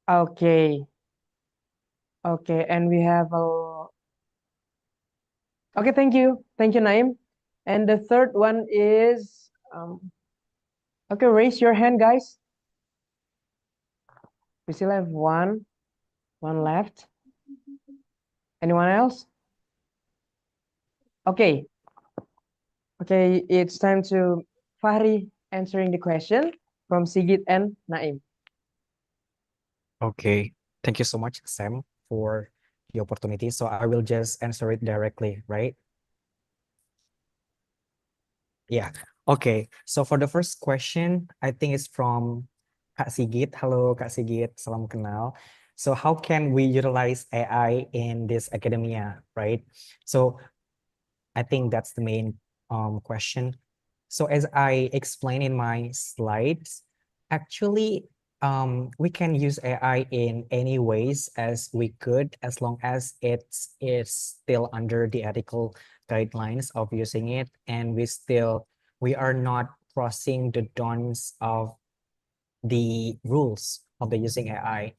Okay. Okay, and we have a. Okay, thank you. Thank you, Naim. And the third one is okay, raise your hand, guys. We still have one left. Anyone else? Okay. Okay, it's time to Fahri answering the question from Sigit and Naim. Okay, thank you so much, Sam, for the opportunity. So I will just answer it directly, right? Yeah. Okay. So for the first question, I think it's from Kak Sigit. Hello, Kak Sigit. Salam kenal. So how can we utilize AI in this academia, right? So I think that's the main question. So as I explained in my slides, actually, we can use AI in any ways as we could, as long as it's still under the ethical guidelines of using it, and we are not crossing the dawns of the rules of the using AI.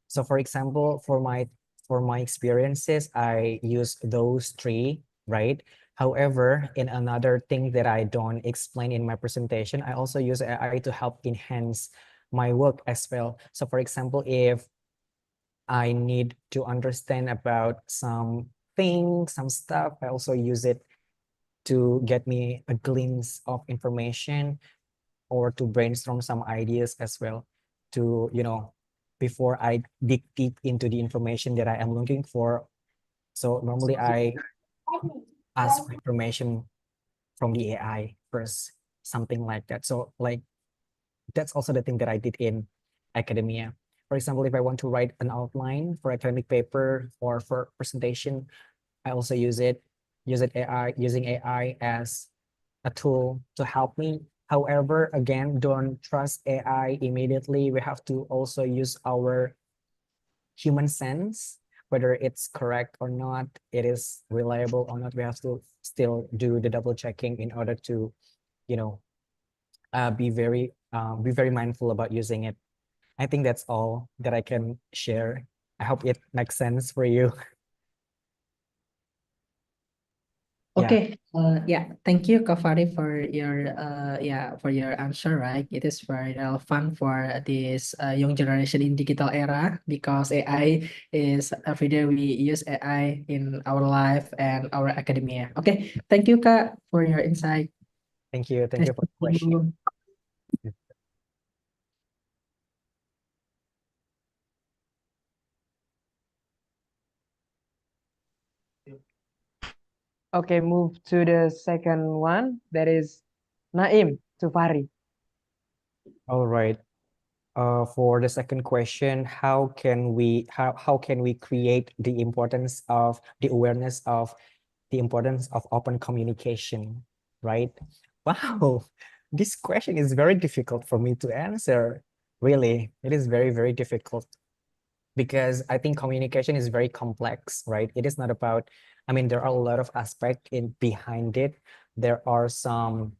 So for example, for my experiences, I use those three, right? However, in another thing that I don't explain in my presentation, I also use AI to help enhance my work as well. So for example, if I need to understand about some things, some stuff, I also use it to get me a glimpse of information or to brainstorm some ideas as well to, before I dig deep into the information that I am looking for. So normally I ask for information from the AI first, something like that. So like that's also the thing that I did in academia. For example, if I want to write an outline for academic paper or for presentation, I also using AI as a tool to help me. However, again, don't trust AI immediately. We have to also use our human sense, whether it's correct or not, it is reliable or not. We have to still do the double checking in order to, you know, be very mindful about using it. I think that's all that I can share. I hope it makes sense for you. Yeah. Okay, yeah, thank you, Kafari, for your answer, right? It is very relevant for this young generation in digital era because AI is every day we use AI in our life and our academia. Okay, thank you, Kak, for your insight. Thank you. Thank Nice you for to the question. meet you. Okay, move to the second one. That is Naim to Fahri. All right. For the second question, how can we create the importance of the awareness of the importance of open communication, right? Wow, this question is very difficult for me to answer. Really, it is very, very difficult because I think communication is very complex, right? It is not about, I mean, there are a lot of aspects in behind it. There are some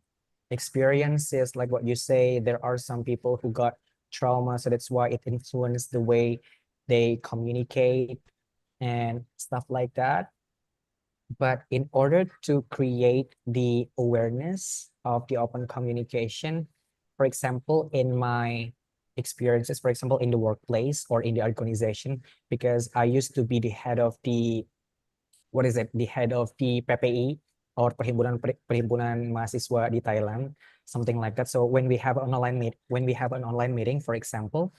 experiences, like what you say, there are some people who got trauma, so that's why it influenced the way they communicate and stuff like that. But in order to create the awareness of the open communication, for example, in my experiences, for example, in the workplace or in the organization, because I used to be the head of the, what is it, the head of the PPI or Perhimpunan Mahasiswa di Thailand, something like that. So when we have an online meeting, for example,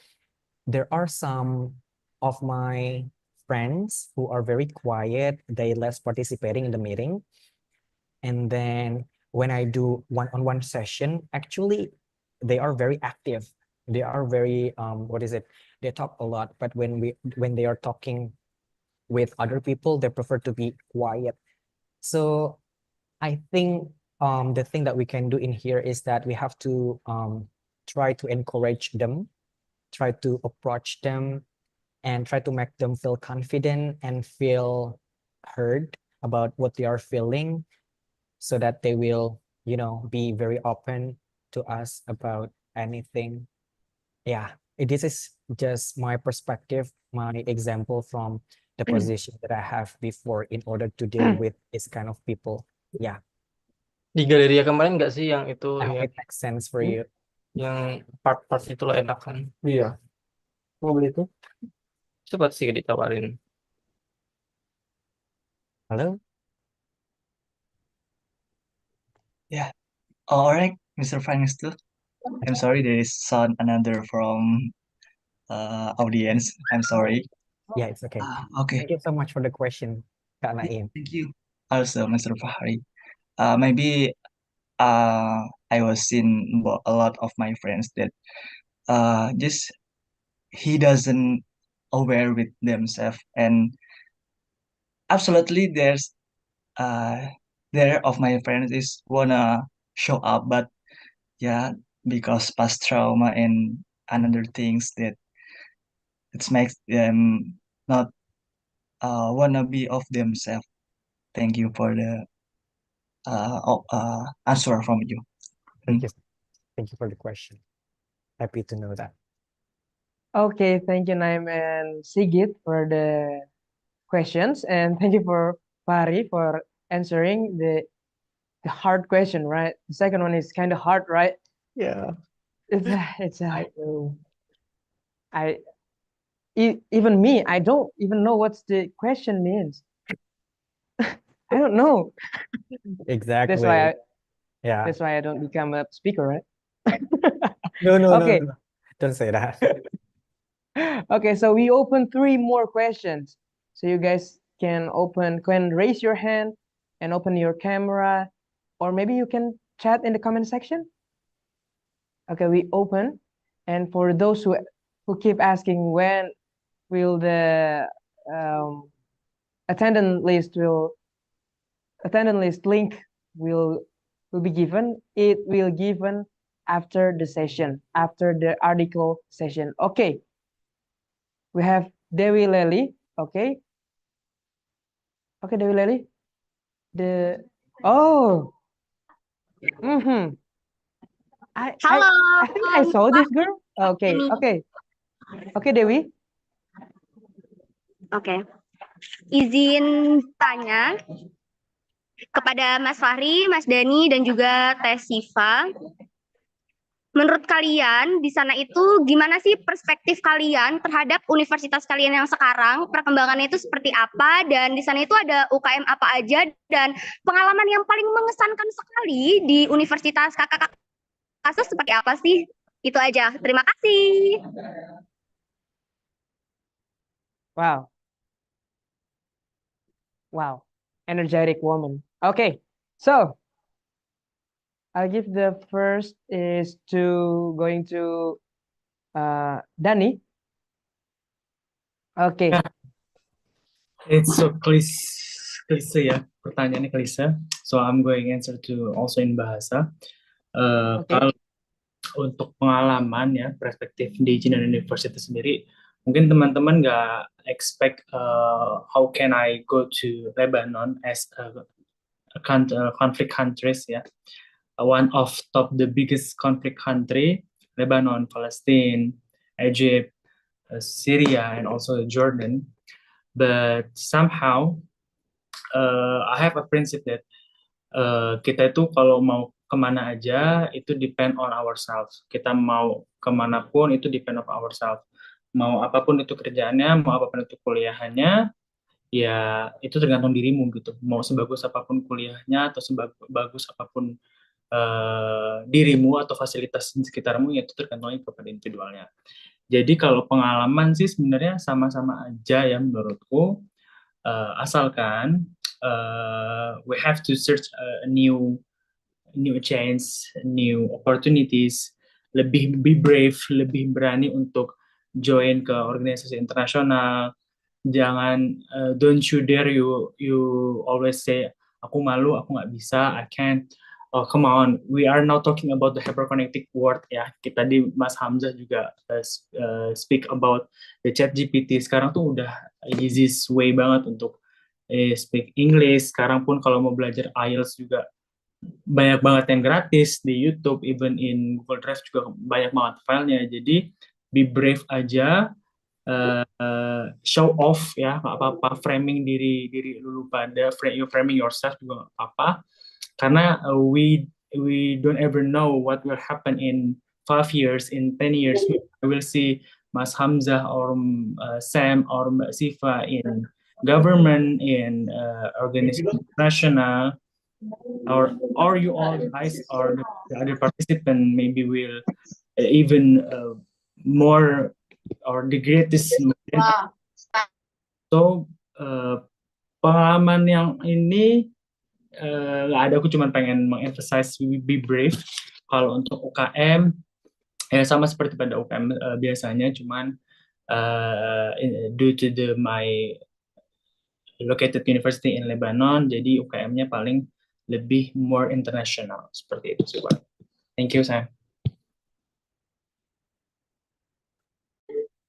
there are some of my friends who are very quiet, they less participating in the meeting. And then when I do one-on-one session, actually they are very active. They are very what is it? They talk a lot, but when they are talking with other people, they prefer to be quiet. So I think the thing that we can do in here is that we have to try to encourage them, try to approach them, and try to make them feel confident and feel heard about what they are feeling, so that they will, you know, be very open to us about anything. Yeah, this is just my perspective, my example from the position that I have before in order to deal with this kind of people. Yeah, Di galeri kemarin nggak sih yang itu I hope ya, it makes sense for you. yang part-part itu loh enak kan? Iya. Mau beli itu? Cepat sih ditawarin. Hello? Yeah. All right, Mr. Frangistu. I'm sorry, there is sound another from audience. I'm sorry. Yeah, it's okay. Okay. Thank you so much for the question, Kak Naim. Thank you. Also, Mr. Fahri. Maybe I was seeing a lot of my friends that just he doesn't aware with themselves, and absolutely there of my friends is wanna show up, but yeah, because past trauma and another things that it makes them not wanna be of themselves. Thank you for the answer from you. Thank you. Thank you for the question. Happy to know that. Okay, thank you, Naim and Sigit, for the questions, and thank you for Fahri for answering the hard question, right? The second one is kind of hard, right? Yeah. It's even me, I don't even know what's the question means. I don't know. Exactly. Yeah. That's why I don't become a speaker, right? No, Okay. no. Don't say that. Okay, so we open 3 more questions. So you guys can raise your hand and open your camera, or maybe you can chat in the comment section. Okay, we open. And for those who keep asking when will the attendance list link will be given, it will given after the session, after the article session. Okay, we have Dewi Lely. Okay. Okay, Dewi Lely. Oh. Halo, I think I saw this girl. Okay, ini. okay. Okay, Dewi. Oke. Izin tanya kepada Mas Fahri, Mas Dani, dan juga Teh Siva. Menurut kalian, di sana itu gimana sih perspektif kalian terhadap universitas kalian yang sekarang? Perkembangannya itu seperti apa? Dan di sana itu ada UKM apa aja? Dan pengalaman yang paling mengesankan sekali di universitas kakak kasus seperti apa sih? Itu aja. Terima kasih. Wow. Wow. Energetic woman. Okay. So, I'll give the first is going to Dani. Okay. It's so klise ya, pertanyaannya klise. So I'm going answer to also in bahasa. Kalau untuk pengalaman ya, perspektif di Jinan University sendiri, mungkin teman-teman nggak expect how can I go to Lebanon as a conflict countries ya. One of the biggest conflict country, Lebanon, Palestine, Egypt, Syria, and also Jordan. But somehow I have a principle that kita itu kalau mau kemana aja itu depend on ourselves. Kita mau kemana pun itu depend on ourselves. Mau apapun itu kerjaannya, mau apapun itu kuliahannya, ya itu tergantung dirimu gitu. Mau sebagus apapun kuliahnya atau sebagus apapun dirimu atau fasilitas di sekitarmu, ya itu tergantung kepada individualnya. Jadi kalau pengalaman sih sebenarnya sama-sama aja ya menurutku, asalkan we have to search a new chance, new opportunities, lebih be brave, lebih berani untuk join ke organisasi internasional. Jangan don't you dare you always say aku malu, aku nggak bisa, I can't. Oh, come on, we are now talking about the hyperconnected world ya. Kita di Mas Hamzah juga speak about the chat GPT. Sekarang tuh udah easiest way banget untuk speak English. Sekarang pun kalau mau belajar IELTS juga banyak banget yang gratis di YouTube, even in Google Drive juga banyak banget filenya. Jadi be brave aja, show off ya, nggak apa-apa, framing diri dulu pada, you framing yourself juga nggak apa-apa, karena we don't ever know what will happen in 5 years, in 10 years. We will see Mas Hamzah or Sam or Mbak Siva in government, in organization national, or you all guys or the other participant maybe will even more or the greatest. So pengalaman yang ini nggak ada, aku cuma pengen mengemphasize be brave. Kalau untuk UKM ya sama seperti pada UKM biasanya, cuman due to my located university in Lebanon, jadi UKM-nya paling lebih more international, seperti itu sih Pak. Thank you, Sam.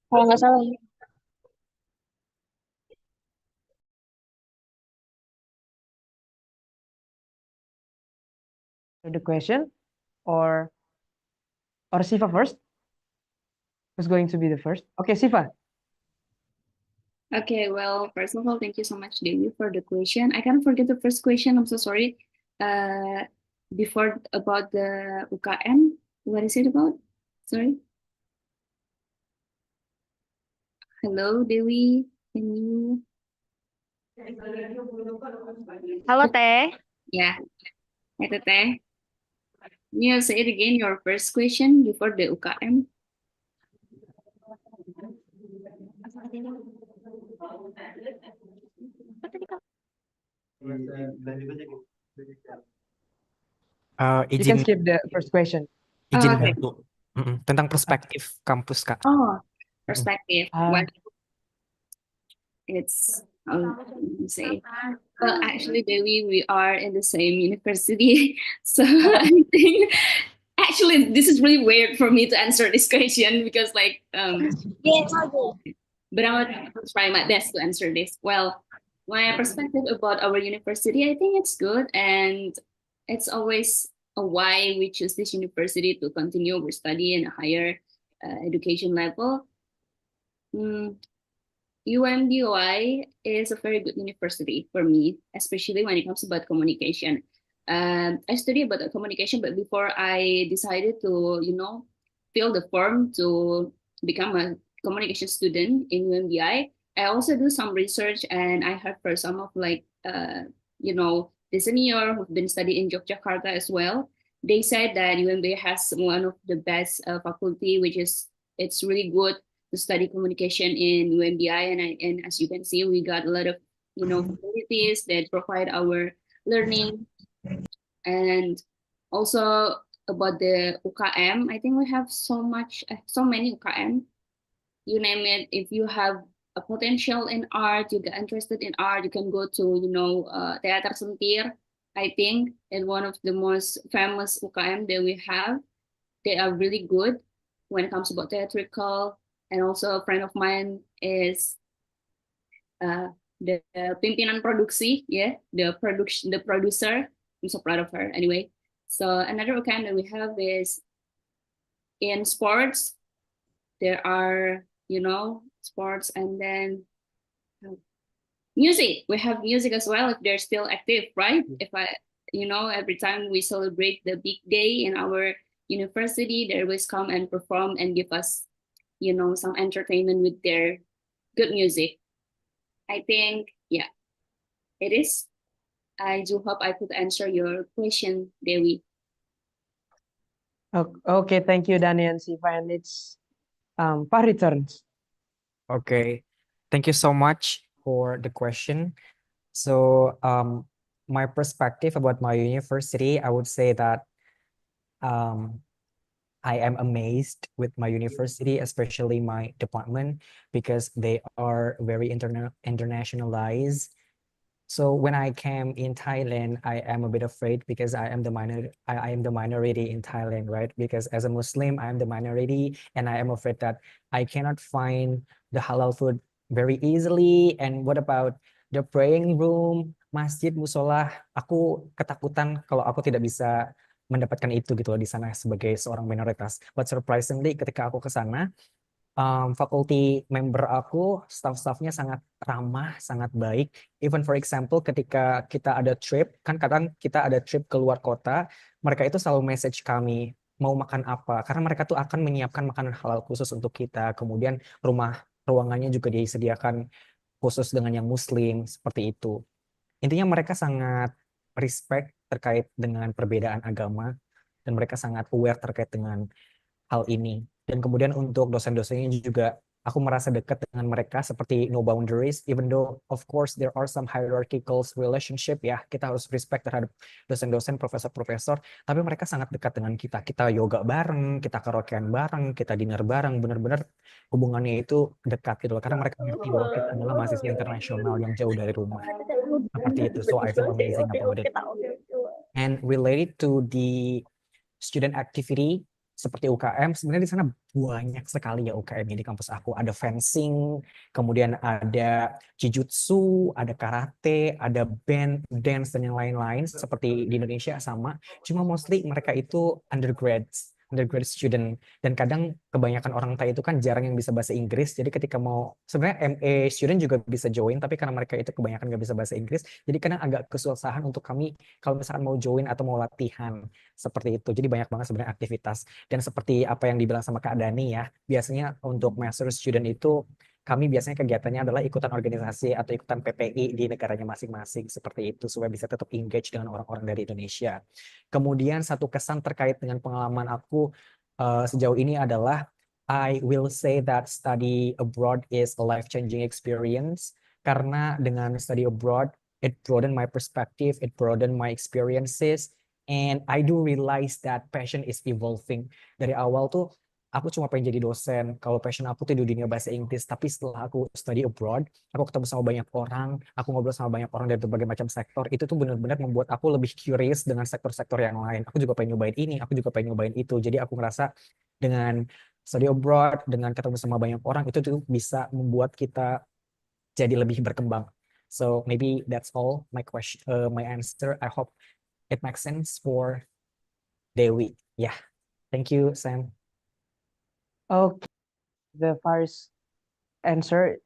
Kalau nggak salah. The question or Siva first? Who's going to be the first? Okay, Siva. Okay, well, first of all, thank you so much, Dewi, for the question. I can't forget the first question. I'm so sorry. Before about the UKM, what is it about? Sorry. Hello, Dewi. Can you? Halo, Teh. Yeah. Hey, Teh. Can you say it again, your first question before the UKM? You can skip the first question. Izin okay. bantu. Tentang perspektif kampus, Kak. Oh, perspective. What it's say. Well, actually, Dewi, we are in the same university, so I think actually this is really weird for me to answer this question because, like, but I'm gonna try my best to answer this. Well, my perspective about our university, I think it's good, and it's always a why we choose this university to continue our study in a higher education level. Mm, UMDOI is a very good university for me, especially when it comes about communication. I study about the communication, but before I decided to, fill the form to become a communication student in UMDI, I also do some research and I heard for some of the senior who've been studying in Yogyakarta as well. They said that UMDI has one of the best faculty, which is it's really good to study communication in UMBI, and as you can see, we got a lot of facilities that provide our learning, and also about the UKM. I think we have so many UKM. You name it. If you have a potential in art, you get interested in art, you can go to Teater Sentir. I think and one of the most famous UKM that we have. They are really good when it comes about theatrical. And also a friend of mine is the pimpinan produksi, yeah, the producer. I'm so proud of her. Anyway, so another kind that we have is in sports. There are sports, and then music. We have music as well if they're still active, right? If every time we celebrate the big day in our university, they always come and perform and give us some entertainment with their good music. I think, yeah, it is. I do hope I could answer your question, Dewi. Okay, thank you, Dani and Siva, and it's Fahri turns. Okay, thank you so much for the question. So, my perspective about my university, I would say that I am amazed with my university, especially my department, because they are very internationalized. So when I came in Thailand, I am a bit afraid because I am the minority in Thailand, right? Because as a Muslim, I am the minority, and I am afraid that I cannot find the halal food very easily. And what about the praying room, masjid, musola? Aku ketakutan kalau aku tidak bisa mendapatkan itu gitu loh di sana sebagai seorang minoritas. But surprisingly, ketika aku ke sana, faculty member aku, staff-staffnya sangat ramah, sangat baik. Even for example, ketika kita ada trip, kan kadang kita ada trip keluar kota, mereka itu selalu message kami mau makan apa, karena mereka tuh akan menyiapkan makanan halal khusus untuk kita. Kemudian ruangannya juga disediakan khusus dengan yang Muslim, seperti itu. Intinya mereka sangat respect terkait dengan perbedaan agama, dan mereka sangat aware terkait dengan hal ini. Dan kemudian untuk dosen-dosennya juga aku merasa dekat dengan mereka seperti no boundaries, even though of course there are some hierarchical relationship ya, kita harus respect terhadap dosen-dosen, profesor-profesor, tapi mereka sangat dekat dengan kita. Kita yoga bareng, kita karaokean bareng, kita dinner bareng, benar-benar hubungannya itu dekat gitu loh, karena mereka ngerti bahwa kita adalah mahasiswa internasional yang jauh dari rumah. Seperti itu, so I feel amazing about it. And related to the student activity, seperti UKM, sebenarnya di sana banyak sekali ya UKM di kampus aku. Ada fencing, kemudian ada jujutsu, ada karate, ada band, dance, dan yang lain-lain. Seperti di Indonesia sama. Cuma mostly mereka itu undergrad student. Dan kadang kebanyakan orang Thai itu kan jarang yang bisa bahasa Inggris. Jadi ketika mau, sebenarnya MA student juga bisa join, tapi karena mereka itu kebanyakan nggak bisa bahasa Inggris, jadi kadang agak kesusahan untuk kami kalau misalkan mau join atau mau latihan. Seperti itu. Jadi banyak banget sebenarnya aktivitas. Dan seperti apa yang dibilang sama Kak Dani ya, biasanya untuk master student itu kami biasanya kegiatannya adalah ikutan organisasi atau ikutan PPI di negaranya masing-masing, seperti itu, supaya bisa tetap engage dengan orang-orang dari Indonesia. Kemudian satu kesan terkait dengan pengalaman aku sejauh ini adalah I will say that study abroad is a life-changing experience, karena dengan study abroad, it broaden my perspective, it broaden my experiences, and I do realize that passion is evolving. Dari awal tuh aku cuma pengen jadi dosen, kalau passion aku tuh di dunia bahasa Inggris, tapi setelah aku study abroad, aku ketemu sama banyak orang, aku ngobrol sama banyak orang dari berbagai macam sektor, itu tuh benar-benar membuat aku lebih curious dengan sektor-sektor yang lain. Aku juga pengen nyobain ini, aku juga pengen nyobain itu. Jadi aku ngerasa dengan study abroad, dengan ketemu sama banyak orang, itu tuh bisa membuat kita jadi lebih berkembang. So maybe that's all my question, my answer. I hope it makes sense for Dewi. Yeah, thank you, Sam. Okay, the Faris answer.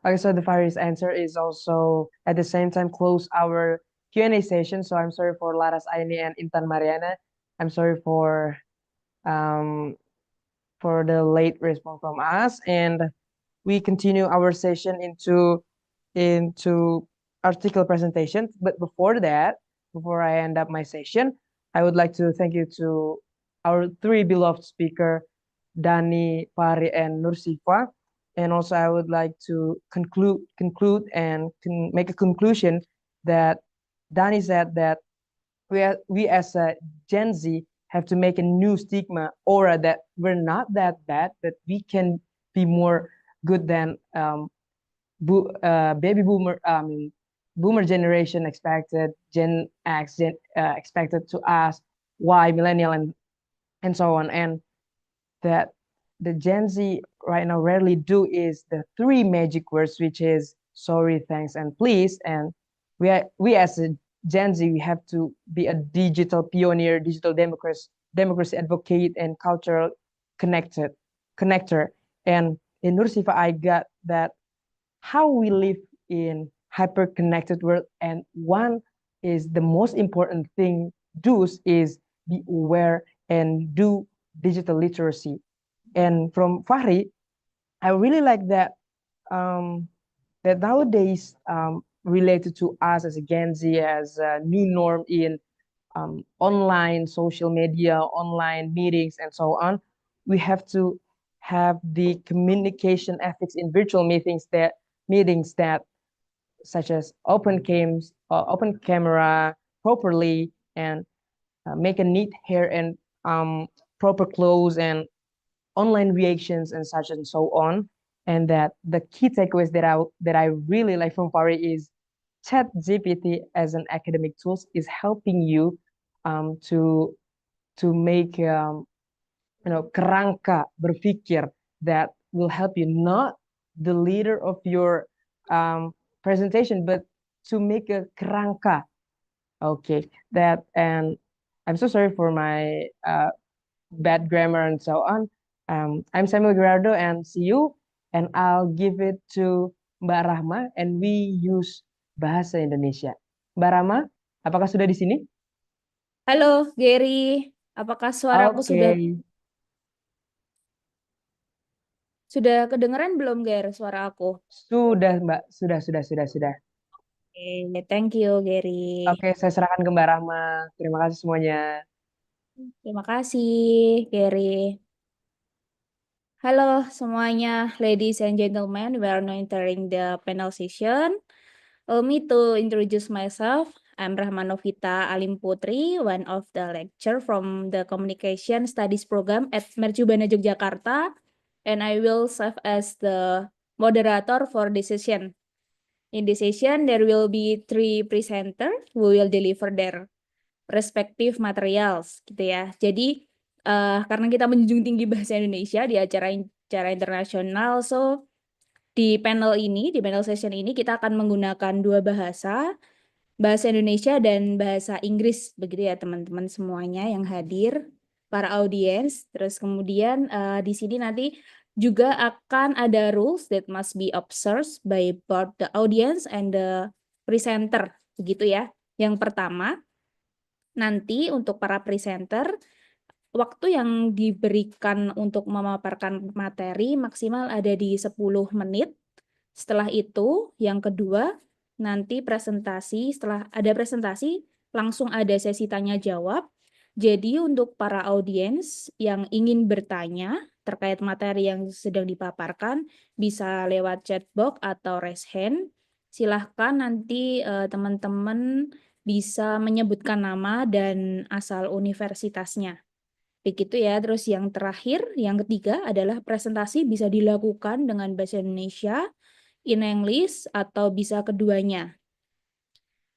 Okay, so the Faris answer is also at the same time close our Q&A session. So I'm sorry for Laras Aini and Intan Mariana. I'm sorry for the late response from us, and we continue our session into article presentation. But before that, before I end up my session, I would like to thank you to our three beloved speaker, Dani, Fahri, and Nursifa. And also I would like to conclude and make a conclusion that Dani said that we as a Gen Z have to make a new stigma aura that we're not that bad, but we can be more good than baby boomer generation expected, Gen X expected to us, Y millennial and so on, and that the Gen Z right now rarely do is the three magic words, which is sorry, thanks, and please. And we as a Gen Z, we have to be a digital pioneer, digital democracy advocate, and cultural connector. And in Nursifa, I got that how we live in hyper-connected world, and one is the most important thing is be aware and do digital literacy. And from Fahri, I really like that that nowadays related to us as a Gen Z as a new norm in online social media, online meetings, and so on. We have to have the communication ethics in virtual meetings that such as open camera properly, and make a neat hair and proper clothes and online reactions and such and so on. And that the key takeaways that I really like from Pari is Chat GPT as an academic tool is helping you to make kerangka berpikir that will help you, not the leader of your presentation, but to make a kerangka. Okay, that, and I'm so sorry for my bad grammar and so on. I'm Samuel Gerardo, and see you. And I'll give it to Mbak Rahma, and we use bahasa Indonesia. Mbak Rahma, apakah sudah di sini? Halo, Gary. Apakah suaraku sudah kedengeran belum, Ger, suara aku? Sudah, Mbak. Sudah. Oke, thank you, Gary. Oke, saya serahkan ke Mbak Rahma. Terima kasih semuanya. Terima kasih, Gary. Halo semuanya, ladies and gentlemen. We are now entering the panel session. Allow me to introduce myself. I'm Rahma Novita Alim Putri, one of the lecturer from the Communication Studies program at Mercu Buana Yogyakarta, and I will serve as the moderator for this session. In this session, there will be 3 presenters who will deliver their respective materials, gitu ya. Jadi karena kita menjunjung tinggi bahasa Indonesia di acara internasional, so di panel session ini kita akan menggunakan 2 bahasa Indonesia dan bahasa Inggris, begitu ya teman-teman semuanya yang hadir, para audiens. Terus kemudian di sini nanti juga akan ada rules that must be observed by both the audience and the presenter, begitu ya. Yang pertama, nanti untuk para presenter, waktu yang diberikan untuk memaparkan materi maksimal ada di 10 menit. Setelah itu, yang kedua, nanti setelah ada presentasi, langsung ada sesi tanya jawab. Jadi untuk para audiens yang ingin bertanya terkait materi yang sedang dipaparkan, bisa lewat chat box atau raise hand. Silahkan nanti teman-teman bisa menyebutkan nama dan asal universitasnya. Begitu ya. Terus yang terakhir, yang ketiga adalah presentasi bisa dilakukan dengan bahasa Indonesia, in English, atau bisa keduanya.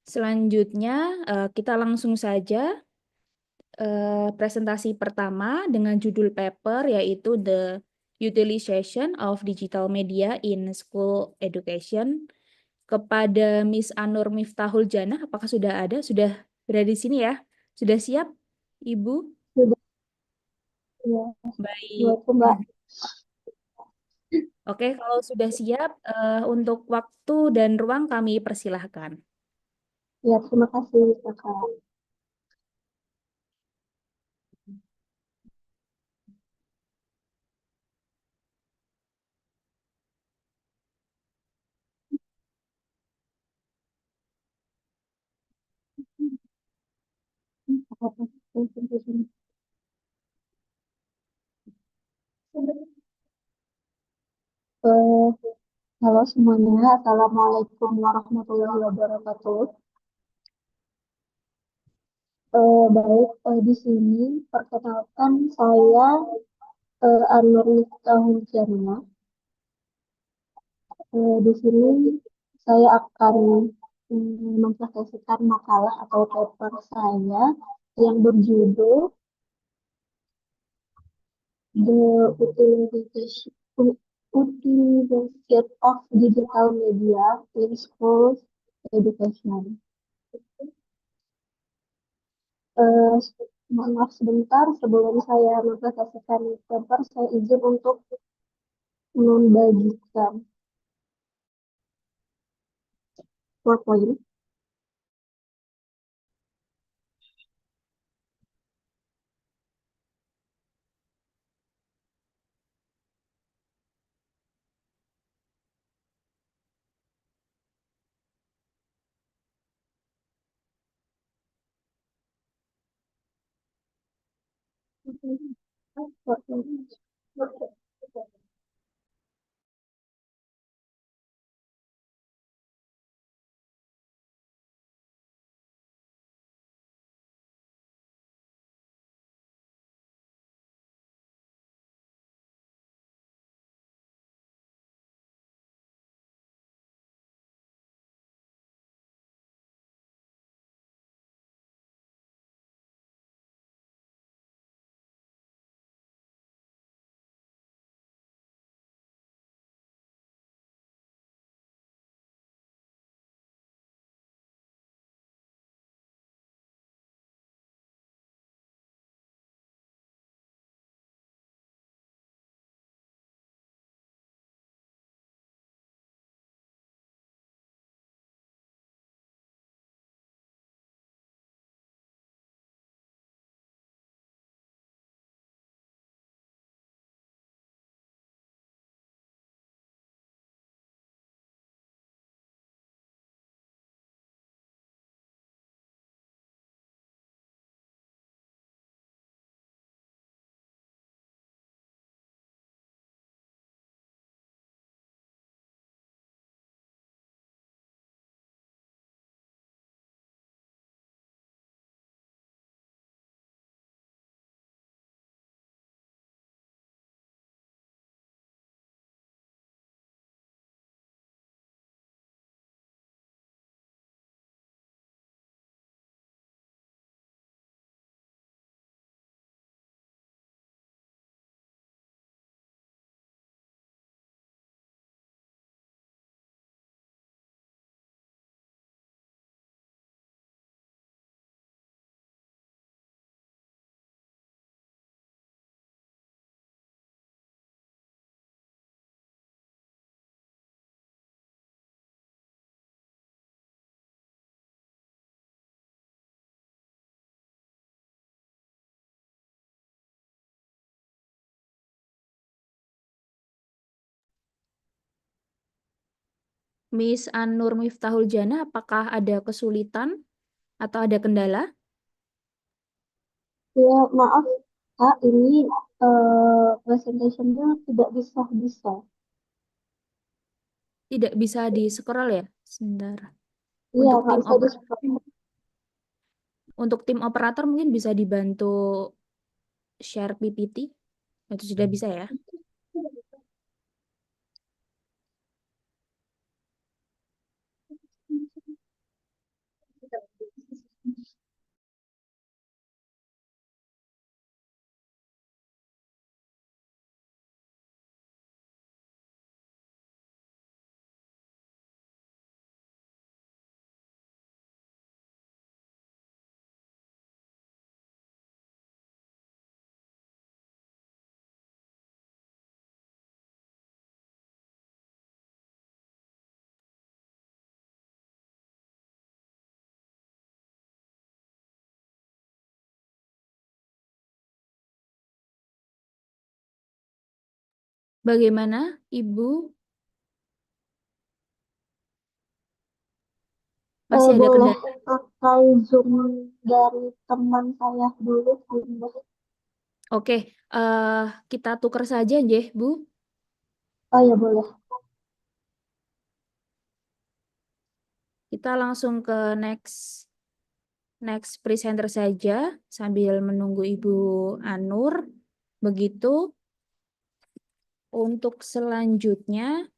Selanjutnya kita langsung saja presentasi pertama dengan judul paper yaitu The Utilization of Digital Media in School Education kepada Miss Anur Miftahul Jannah. Apakah sudah ada? Sudah berada di sini ya? Sudah siap, Ibu? Sudah. Ya. Baik. Mbak. Oke, kalau sudah siap, untuk waktu dan ruang kami persilahkan. Ya, terima kasih, Kakak. Eh, Halo semuanya, Assalamualaikum warahmatullahi wabarakatuh. Baik, di sini perkenalkan saya Anur Miftahul Jannah. Di sini saya akan mempresentasikan makalah atau paper saya yang berjudul The Utilization of Digital Media in Schools Education. Eh, Maaf sebentar, sebelum saya mempresentasikan paper, saya izin untuk membagikan PowerPoint. Miss Anur Miftahul Jannah, apakah ada kesulitan atau ada kendala? Ya, maaf, Kak, ini presentationnya tidak bisa. Tidak bisa di-scroll ya? Sebentar. Iya, Untuk nggak tim bisa di-scroll. untuk tim operator mungkin bisa dibantu share PPT. Itu sudah bisa ya? Bagaimana, Ibu? Masih ada Boleh kendala? pakai Zoom dari teman saya dulu, Bunda. Oke, kita tuker saja, nggih, Bu. Oh ya, boleh. Kita langsung ke next presenter saja sambil menunggu Ibu Anur. Begitu. Untuk selanjutnya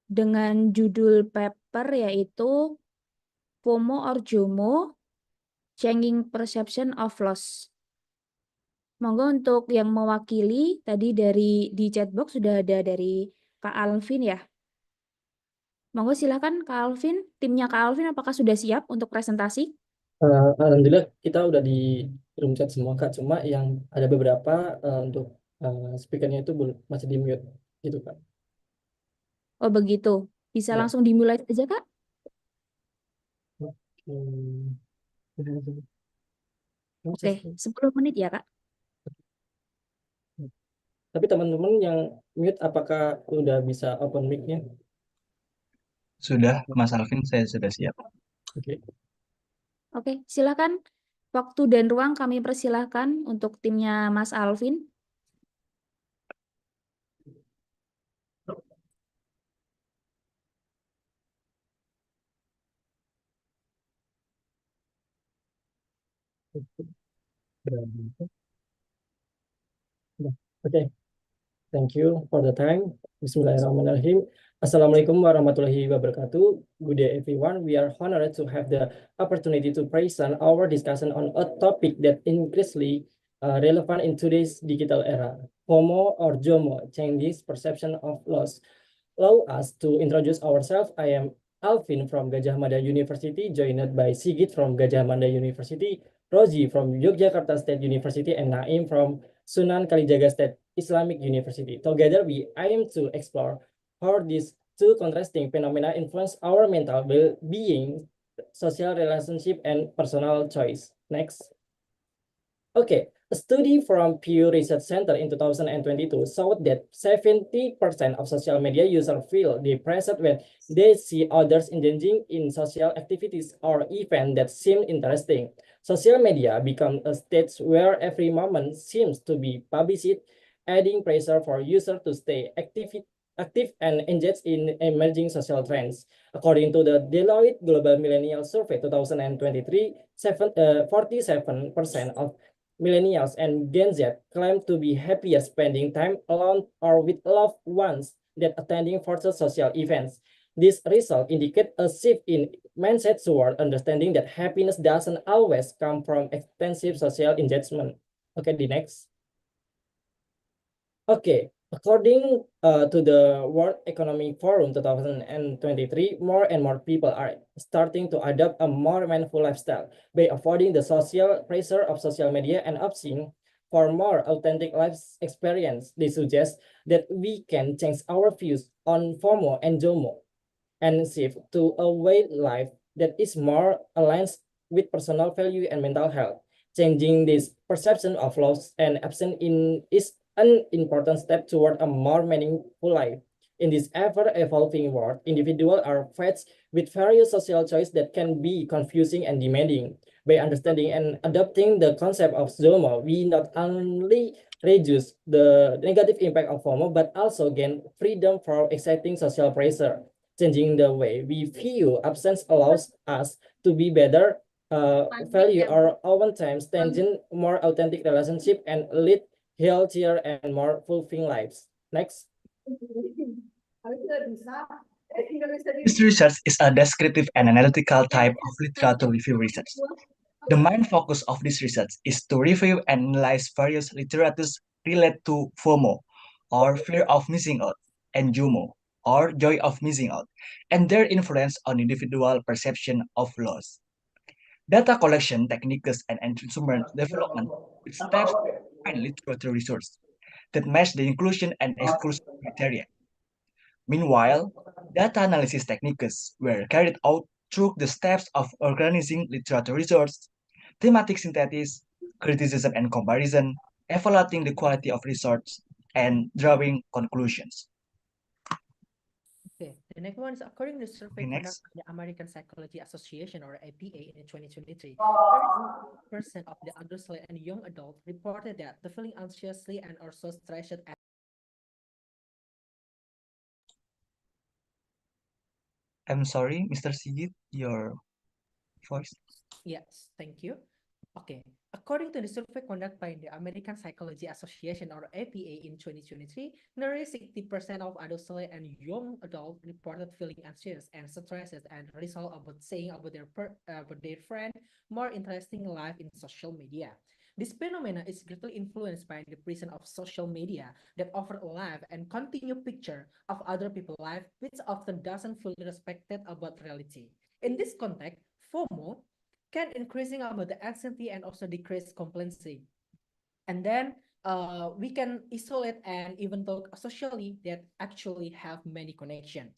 dengan judul paper yaitu FOMO or JOMO, Changing Perception of Loss. Monggo untuk yang mewakili tadi di chatbox sudah ada dari Kak Alvin ya. Monggo silakan Kak Alvin, timnya Kak Alvin apakah sudah siap untuk presentasi? Alhamdulillah kita udah di room chat semua Kak, cuma yang ada beberapa untuk speakernya itu masih di mute gitu Kak. Oh begitu, bisa Ya. langsung dimulai saja Kak? Hmm. Oke, 10 menit ya Kak. Tapi teman-teman yang mute apakah udah bisa open mic-nya? Sudah, Mas Alvin, saya sudah siap. Oke. Oke, silakan. Waktu dan ruang kami persilahkan untuk timnya Mas Alvin. Oke. Thank you for the time. Bismillahirrahmanirrahim. Assalamualaikum warahmatullahi wabarakatuh. Good day, everyone. We are honored to have the opportunity to present our discussion on a topic that increasingly relevant in today's digital era, FOMO or JOMO, changes perception of loss. Allow us to introduce ourselves. I am Alvin from Gajah Mada University, joined by Sigit from Gajah Mada University, Rozi from Yogyakarta State University, and Naim from Sunan Kalijaga State Islamic University. Together, we aim to explore how these two contrasting phenomena influence our mental well-being, social relationship, and personal choice. Next. Okay, a study from Pew Research Center in 2022 showed that 70% of social media users feel depressed when they see others engaging in social activities or events that seem interesting. Social media become a stage where every moment seems to be published, adding pressure for users to stay active and engaged in emerging social trends. According to the Deloitte Global Millennial Survey 2023, 47% of millennials and Gen Z claim to be happier spending time alone or with loved ones than attending virtual social events. This result indicates a shift in mindset toward understanding that happiness doesn't always come from extensive social engagement. Okay, the next. Okay, according to the World Economic Forum 2023, more and more people are starting to adopt a more mindful lifestyle by avoiding the social pressure of social media and opting for more authentic life experience. They suggest that we can change our views on FOMO and JOMO and shift to a way life that is more aligned with personal value and mental health. Changing this perception of loss and absence is an important step toward a more meaningful life. In this ever-evolving world, individuals are faced with various social choices that can be confusing and demanding. By understanding and adopting the concept of ZOMO, we not only reduce the negative impact of FOMO, but also gain freedom from exciting social pressure. Changing the way we view absence allows us to be better, value our own time, strengthen more authentic relationship, and lead healthier and more fulfilling lives. Next. This research is a descriptive and analytical type of literature review research. The main focus of this research is to review and analyze various literatures related to FOMO, or fear of missing out, and JOMO, or joy of missing out, and their influence on individual perception of loss. Data collection techniques and instrument development with steps to find literature resources that match the inclusion and exclusion criteria. Meanwhile, data analysis techniques were carried out through the steps of organizing literature research, thematic synthesis, criticism and comparison, evaluating the quality of research, and drawing conclusions. Okay, the next one is according to the survey Okay, conducted next. by the American Psychology Association or APA in 2023, 30% of the adolescent and young adult reported that the feeling anxiously and also stressed at I'm sorry, Mr. Sigit, your voice. Yes, thank you. Okay, according to the survey conducted by the American Psychology Association or APA in 2023, nearly 60% of adolescents and young adults reported feeling anxious and stressed and result about saying about their friend more interesting life in social media. This phenomenon is greatly influenced by the presence of social media that offer a live and continued picture of other people's life, which often doesn't fully respected about reality. In this context, FOMO can increasing about the anxiety and also decrease complacency. And then we can isolate and even talk socially that actually have many connection.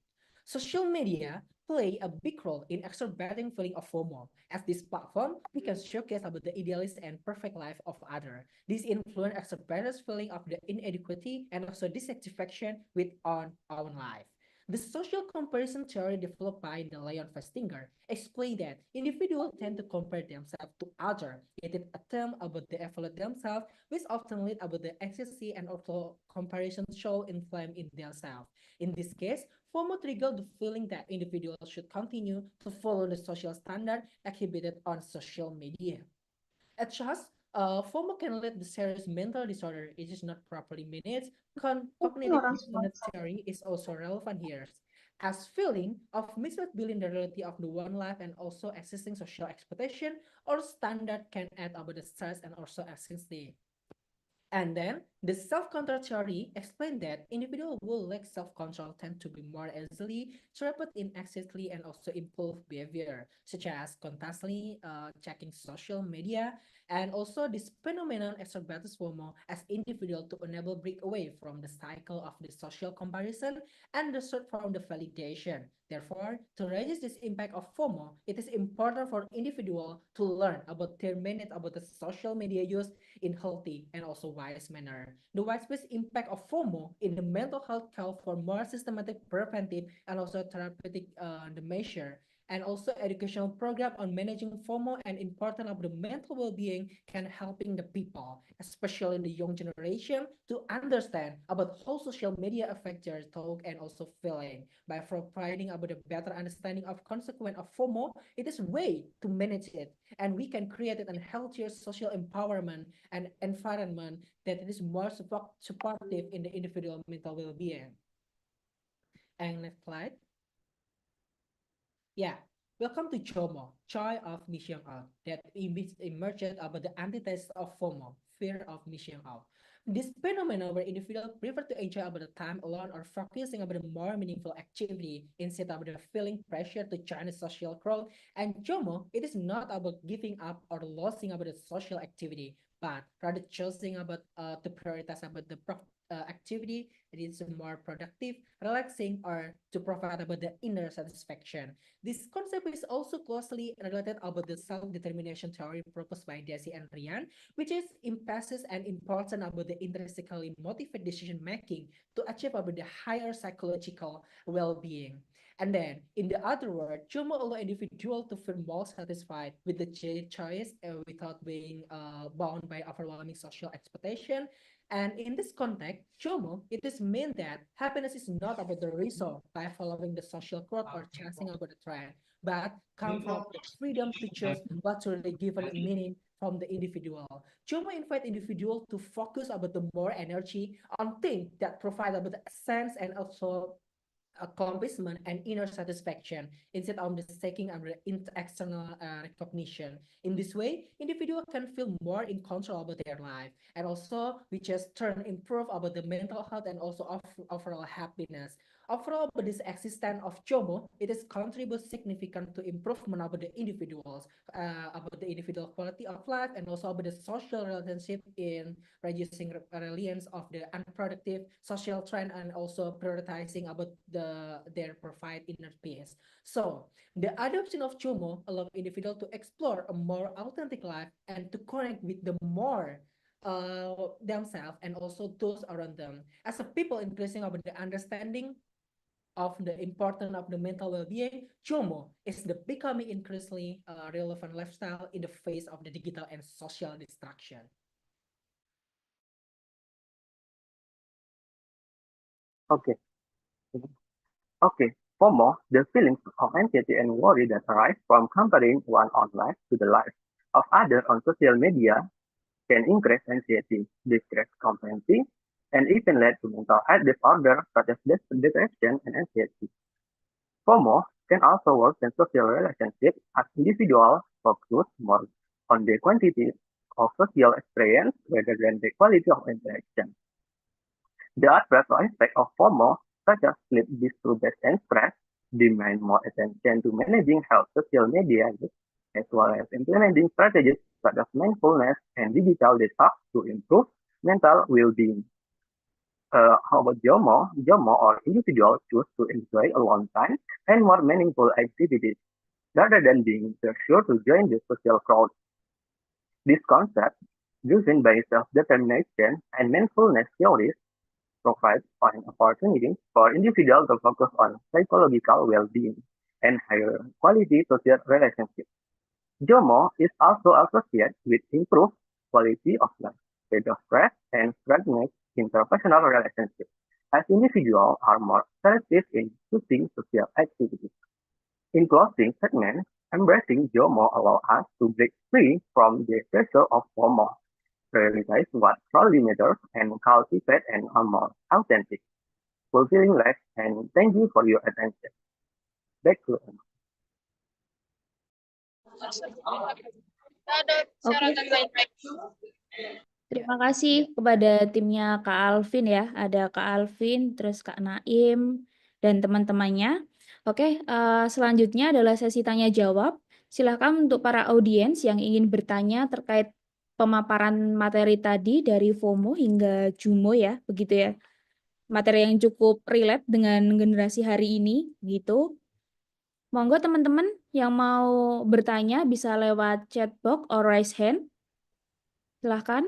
Social media play a big role in exacerbating feeling of FOMO. As this platform, we can showcase about the idealist and perfect life of other. This influence exacerbates feeling of the inadequacy and also dissatisfaction with on our life. The social comparison theory developed by the Leon Festinger explained that individuals tend to compare themselves to others. It is a term about the evaluate themselves, which often lead about the anxiety and also comparison show inflame in themselves. In this case, FOMO triggered the feeling that individuals should continue to follow the social standard exhibited on social media. At just, FOMO can lead to serious mental disorder. It is not properly managed. Cognitive dissonance theory is also relevant here, as feeling of misreading the reality of the one life and also existing social expectation or standard can add about the stress and also anxiety. And then the self-control theory explained that individuals who lack self-control tend to be more easily trapped in excessively and also impulsive behavior, such as constantly checking social media. And also this phenomenon exacerbates FOMO as individual to enable break away from the cycle of the social comparison and the search for the validation. Therefore, to reduce this impact of FOMO, it is important for individual to learn about their minute about the social media use in healthy and also wise manner. The widespread impact of FOMO in the mental health call for more systematic preventive and also therapeutic the measure and also educational program on managing FOMO and important of the mental well-being can helping the people, especially the young generation, to understand about how social media affect their talk and also feeling. By providing about a better understanding of consequence of FOMO, it is a way to manage it, and we can create a healthier social empowerment and environment that is more supportive in the individual mental well-being. And next slide. Yeah, welcome to JOMO, Joy of Missing Out, that emerged about the antithesis of FOMO, fear of missing out. This phenomenon where individuals prefer to enjoy about the time alone or focusing about a more meaningful activity instead of the feeling pressure to join a social crowd. And JOMO, it is not about giving up or losing about the social activity, but rather choosing about to prioritize about the activity that is more productive, relaxing, or to provide about the inner satisfaction. This concept is also closely related about the self-determination theory proposed by Desi and Rian, which is emphasis and important about the intrinsically motivated decision making to achieve about the higher psychological well-being. And then, in the other word, Jomo allow individual to feel more satisfied with the choice without being bound by overwhelming social expectation. And in this context, Jomo, it is mean that happiness is not about the result by following the social crowd or chasing about the trend, but come from the freedom to choose what to really given meaning from the individual. Jomo invite individual to focus about the more energy on things that provide about the sense and also accomplishment and inner satisfaction instead of the seeking of the external recognition. In this way, individual can feel more in control about their life, and also we just turn improve about the mental health and also overall happiness. Overall, but this existence of JOMO, it is contribute significant to improvement about the individuals, about the individual quality of life, and also about the social relationship in reducing reliance of the unproductive social trend and also prioritizing about their provide inner peace. So the adoption of Jomo allow individual to explore a more authentic life and to connect with the more themselves and also those around them. As a people increasing of the understanding of the importance of the mental well-being, JOMO is the becoming increasingly relevant lifestyle in the face of the digital and social distraction. Okay. Okay. FOMO, the feelings of anxiety and worry that arise from comparing one's own life to the life of others on social media can increase anxiety, decrease competency, and even lead to mental health disorders such as depression and anxiety. FOMO can also worsen social relationships as individuals focus more on the quantity of social experience rather than the quality of interaction. The adverse effects of FOMO, such as sleep disturbance and stress, demand more attention to managing health social media use, as well as implementing strategies such as mindfulness and digital detox to improve mental well-being. How about JOMO? JOMO or individuals choose to enjoy alone time and more meaningful activities rather than being pressured to join the social crowd. This concept, driven by self-determination and mindfulness theories, provides an opportunity for individuals to focus on psychological well-being and higher quality social relationships. JOMO is also associated with improved quality of life, reduced stress, and strengthened interpersonal relationships, as individuals are more selective in choosing social activities. In closing segment, embracing JOMO allows us to break free from the pressure of FOMO, prioritize what truly matters, and cultivate an more authentic, fulfilling life. And thank you for your attention. Back to Emma. Terima kasih kepada timnya Kak Alvin ya. Ada Kak Alvin, terus Kak Naim, dan teman-temannya. Oke, selanjutnya adalah sesi tanya jawab. Silakan untuk para audiens yang ingin bertanya terkait pemaparan materi tadi dari FOMO hingga JUMO ya, begitu ya. Materi yang cukup relate dengan generasi hari ini, gitu. Monggo teman-teman yang mau bertanya bisa lewat chat box or raise hand. Silahkan.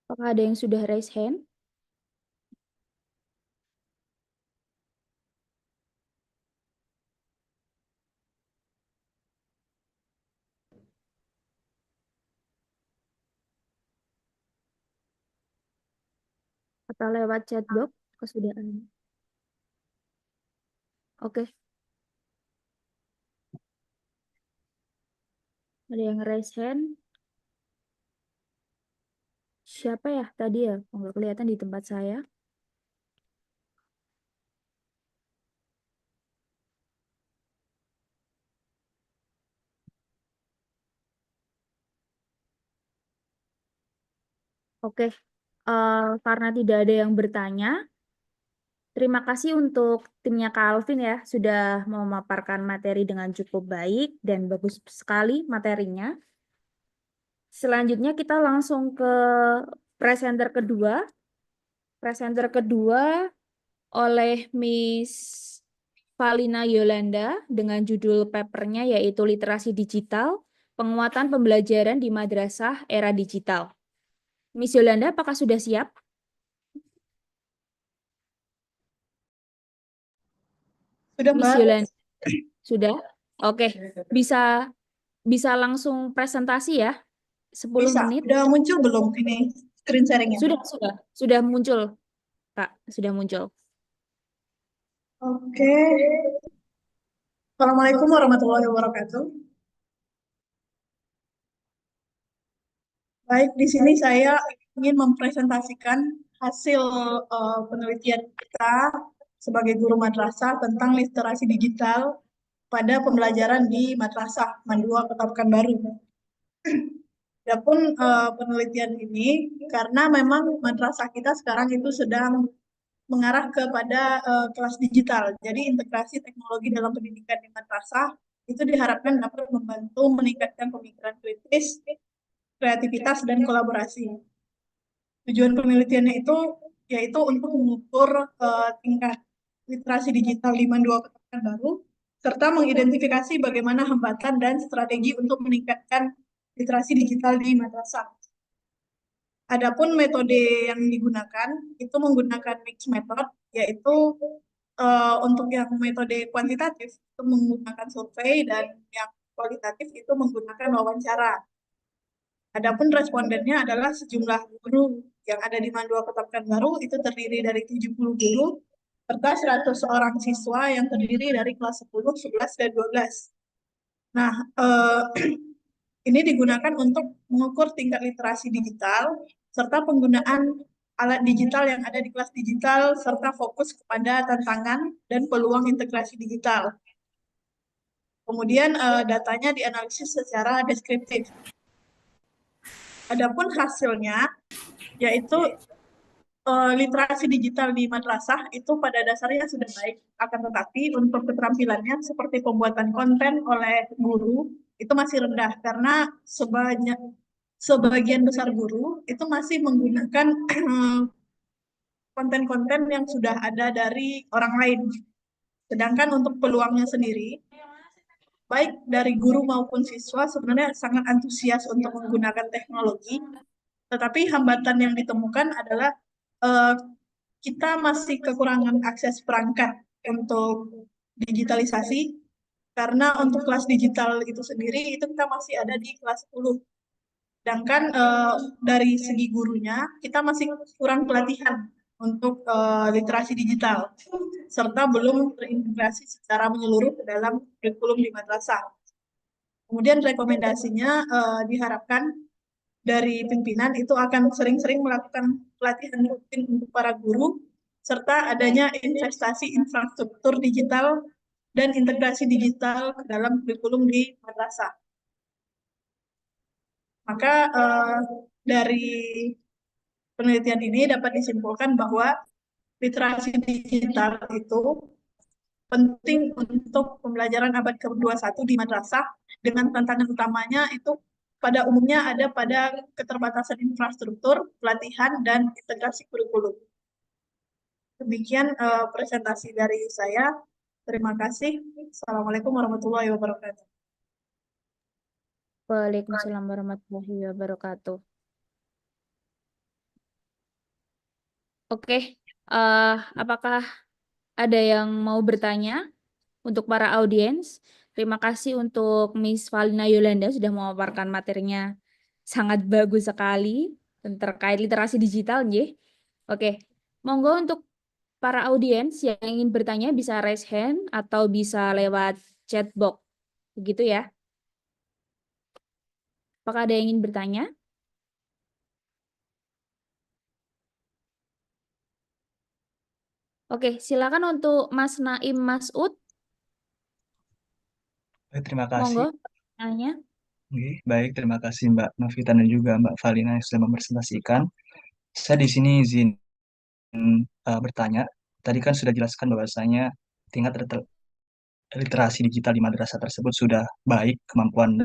Apakah ada yang sudah raise hand? Atau lewat chat box? Kok sudah ada? Oke. Ada yang raise hand? Siapa ya tadi ya? Nggak kelihatan di tempat saya. Oke. Karena tidak ada yang bertanya, terima kasih untuk timnya Kak Alvin ya, sudah memaparkan materi dengan cukup baik dan bagus sekali materinya. Selanjutnya kita langsung ke presenter kedua. Presenter kedua oleh Miss Valina Yolanda dengan judul papernya yaitu Literasi Digital, Penguatan Pembelajaran di Madrasah Era Digital. Miss Yolanda, apakah sudah siap? Sudah, Miss Mbak. Yolanda, sudah? Oke, bisa langsung presentasi ya? 10 Bisa. menit. Udah muncul belum ini screen sharingnya? Sudah muncul, Kak, sudah muncul. Oke. Assalamualaikum warahmatullahi wabarakatuh. Baik, di sini saya ingin mempresentasikan hasil penelitian kita sebagai guru madrasah tentang literasi digital pada pembelajaran di madrasah Mandua Kota Pekanbaru. Adapun penelitian ini karena memang madrasah kita sekarang itu sedang mengarah kepada kelas digital. Jadi integrasi teknologi dalam pendidikan di madrasah itu diharapkan dapat membantu meningkatkan pemikiran kritis, kreativitas, dan kolaborasi. Tujuan penelitiannya itu yaitu untuk mengukur tingkat literasi digital di Mandua Kota baru, serta mengidentifikasi bagaimana hambatan dan strategi untuk meningkatkan literasi digital di madrasah. Adapun metode yang digunakan itu menggunakan mixed method, yaitu untuk yang metode kuantitatif itu menggunakan survei dan yang kualitatif itu menggunakan wawancara. Adapun respondennya adalah sejumlah guru yang ada di Mandua Kota Pekanbaru itu terdiri dari 70 guru serta 100 orang siswa yang terdiri dari kelas 10, 11, dan 12. Nah, ini digunakan untuk mengukur tingkat literasi digital serta penggunaan alat digital yang ada di kelas digital serta fokus kepada tantangan dan peluang integrasi digital. Kemudian datanya dianalisis secara deskriptif. Adapun hasilnya yaitu literasi digital di madrasah itu pada dasarnya sudah baik, akan tetapi untuk keterampilannya seperti pembuatan konten oleh guru itu masih rendah karena sebagian besar guru itu masih menggunakan konten-konten yang sudah ada dari orang lain. Sedangkan untuk peluangnya sendiri, baik dari guru maupun siswa sebenarnya sangat antusias untuk menggunakan teknologi, tetapi hambatan yang ditemukan adalah kita masih kekurangan akses perangkat untuk digitalisasi, karena untuk kelas digital itu sendiri itu kita masih ada di kelas 10. Sedangkan dari segi gurunya kita masih kurang pelatihan untuk literasi digital, serta belum terintegrasi secara menyeluruh ke dalam kurikulum di madrasah. Kemudian rekomendasinya diharapkan dari pimpinan itu akan sering-sering melakukan pelatihan rutin untuk para guru, serta adanya investasi infrastruktur digital dan integrasi digital ke dalam kurikulum di madrasah. Maka dari penelitian ini dapat disimpulkan bahwa literasi digital itu penting untuk pembelajaran abad ke-21 di madrasah, dengan tantangan utamanya itu pada umumnya ada pada keterbatasan infrastruktur, pelatihan, dan integrasi kurikulum. Demikian presentasi dari saya. Terima kasih. Assalamualaikum warahmatullahi wabarakatuh. Waalaikumsalam warahmatullahi wabarakatuh. Oke, apakah ada yang mau bertanya untuk para audiens? Terima kasih untuk Miss Valina Yolanda sudah memaparkan materinya sangat bagus sekali terkait literasi digital, nggih. Oke, monggo untuk para audiens yang ingin bertanya bisa raise hand atau bisa lewat chat box. Begitu ya. Apakah ada yang ingin bertanya? Oke, silakan untuk Mas Naim Masud. Terima kasih. Monggo, tanya. Baik, terima kasih Mbak Novita dan juga Mbak Valina yang sudah mempresentasikan. Saya di sini izin bertanya. Tadi kan sudah jelaskan bahwasanya tingkat literasi digital di madrasah tersebut sudah baik, kemampuan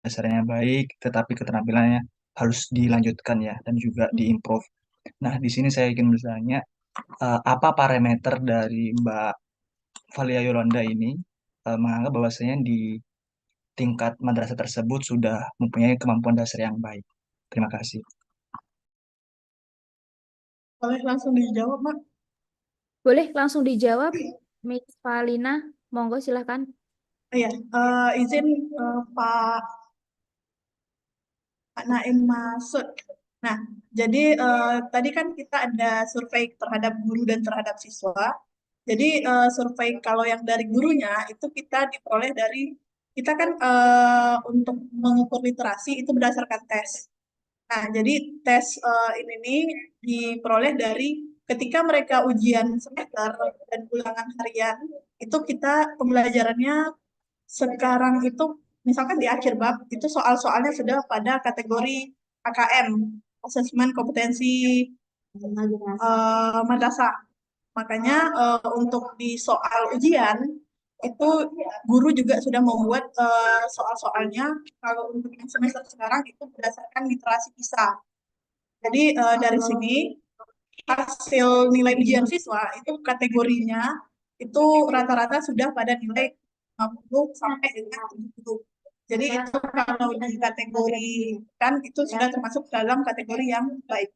dasarnya baik, tetapi keterampilannya harus dilanjutkan ya dan juga diimprove. Nah, di sini saya ingin bertanya, apa parameter dari Mbak Valia Yolanda ini menganggap bahwasanya di tingkat madrasah tersebut sudah mempunyai kemampuan dasar yang baik. Terima kasih. Boleh langsung dijawab, Mak? Boleh langsung dijawab, Miss Valina. Monggo silakan. Iya, izin Pak Naim Masud. Nah, jadi tadi kan kita ada survei terhadap guru dan terhadap siswa. Jadi survei kalau yang dari gurunya itu kita diperoleh dari, kita kan untuk mengukur literasi itu berdasarkan tes. Nah, jadi tes ini nih diperoleh dari ketika mereka ujian semester dan ulangan harian, itu kita pembelajarannya sekarang itu misalkan di akhir bab itu soal-soalnya sudah pada kategori AKM, asesmen kompetensi madrasah. Makanya untuk di soal ujian itu guru juga sudah membuat soal-soalnya kalau untuk yang semester sekarang itu berdasarkan literasi PISA. Jadi dari sini hasil nilai ujian siswa itu kategorinya itu rata-rata sudah pada nilai 50 sampai dengan 70. Jadi itu kalau dikategorikan itu sudah termasuk dalam kategori yang baik.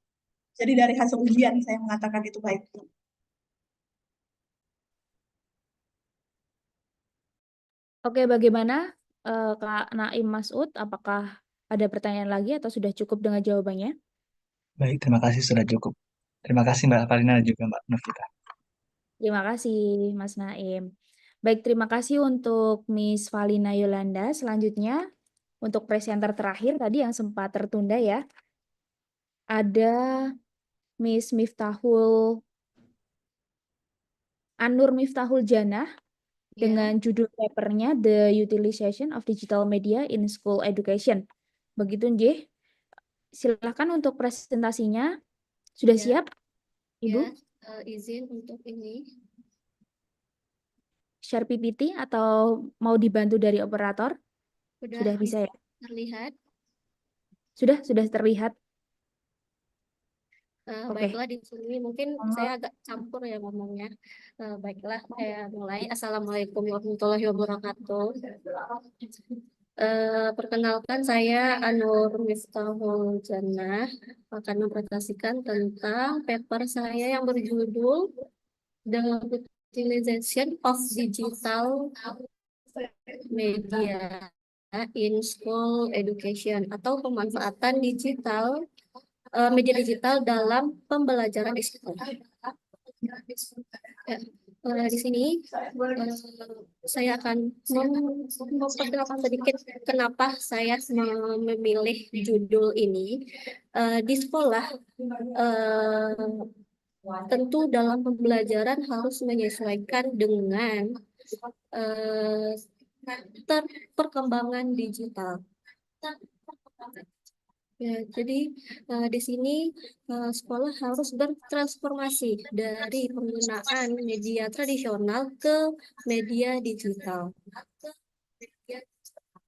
Jadi dari hasil ujian saya mengatakan itu baik. Oke, bagaimana Kak Naim Masud? Apakah ada pertanyaan lagi atau sudah cukup dengan jawabannya? Baik, terima kasih sudah cukup. Terima kasih Mbak Farina dan juga Mbak Novita. Terima kasih, Mas Naim. Baik, terima kasih untuk Miss Valina Yolanda. Selanjutnya, untuk presenter terakhir tadi yang sempat tertunda ya, ada Miss Anur Miftahul Janah dengan judul papernya The Utilization of Digital Media in School Education. Begitu, Nggih. Silakan untuk presentasinya. Sudah siap, Ibu? Izin untuk ini. Share PPT atau mau dibantu dari operator? Sudah bisa ya? Terlihat. Sudah terlihat. Oke. Baiklah, di sini mungkin saya agak campur ya ngomongnya. Baiklah, saya mulai. Assalamualaikum warahmatullahi wabarakatuh. Perkenalkan, saya Anur Miftahul Jannah akan mempresentasikan tentang paper saya yang berjudul The Utilization of Digital Media in School Education, atau pemanfaatan media digital dalam pembelajaran di sekolah. Di sini saya akan memperkenalkan sedikit kenapa saya memilih judul ini. Di sekolah, tentu dalam pembelajaran harus menyesuaikan dengan perkembangan digital. Ya, jadi di sini sekolah harus bertransformasi dari penggunaan media tradisional ke media digital.